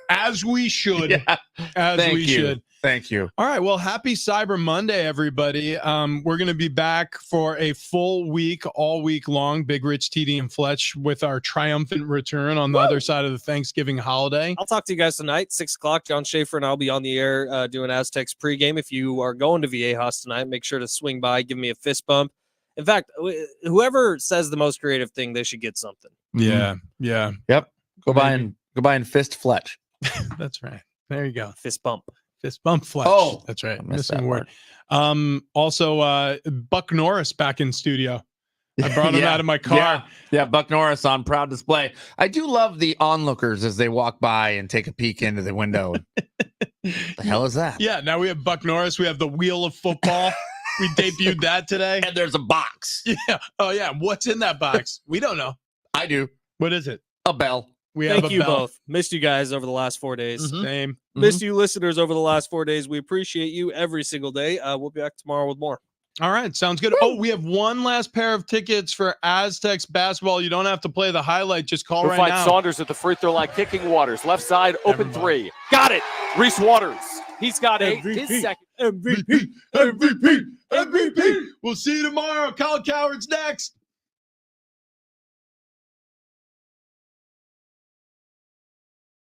As we should. Yeah. As we should. Thank you. All right. Well, happy Cyber Monday, everybody. We're going to be back for a full week, all week long. Big Rich, TD, and Fletch with our triumphant return on the other side of the Thanksgiving holiday. I'll talk to you guys tonight, 6 o'clock. John Schaefer and I'll be on the air doing Aztecs pregame. If you are going to Viejas tonight, make sure to swing by, give me a fist bump. In fact, whoever says the most creative thing, they should get something. Yeah. Yep. Go by and fist Fletch. That's right. There you go. Fist bump. Fist bump Fletch. Oh, that's right. I missed Missing that word. Also, Buck Norris back in studio. I brought him out of my car. Yeah, Buck Norris on proud display. I do love the onlookers as they walk by and take a peek into the window. The hell is that? Yeah, now we have Buck Norris. We have the Wheel of Football. We debuted that today. And there's a box. Yeah. Oh, yeah. What's in that box? We don't know. I do. What is it? A bell. We have Thank a you bell. both. Missed you guys over the last 4 days. Same. Missed you listeners over the last 4 days. We appreciate you every single day. We'll be back tomorrow with more. All right. Sounds good. Oh, we have one last pair of tickets for Aztecs basketball. You don't have to play the highlight. Just call We'll right find now. Saunders at the free throw line, kicking Waters. Left side, open three. Got it. Reese Waters. He's got 8. MVP. His second. MVP. We'll see you tomorrow. Colin Coward's next.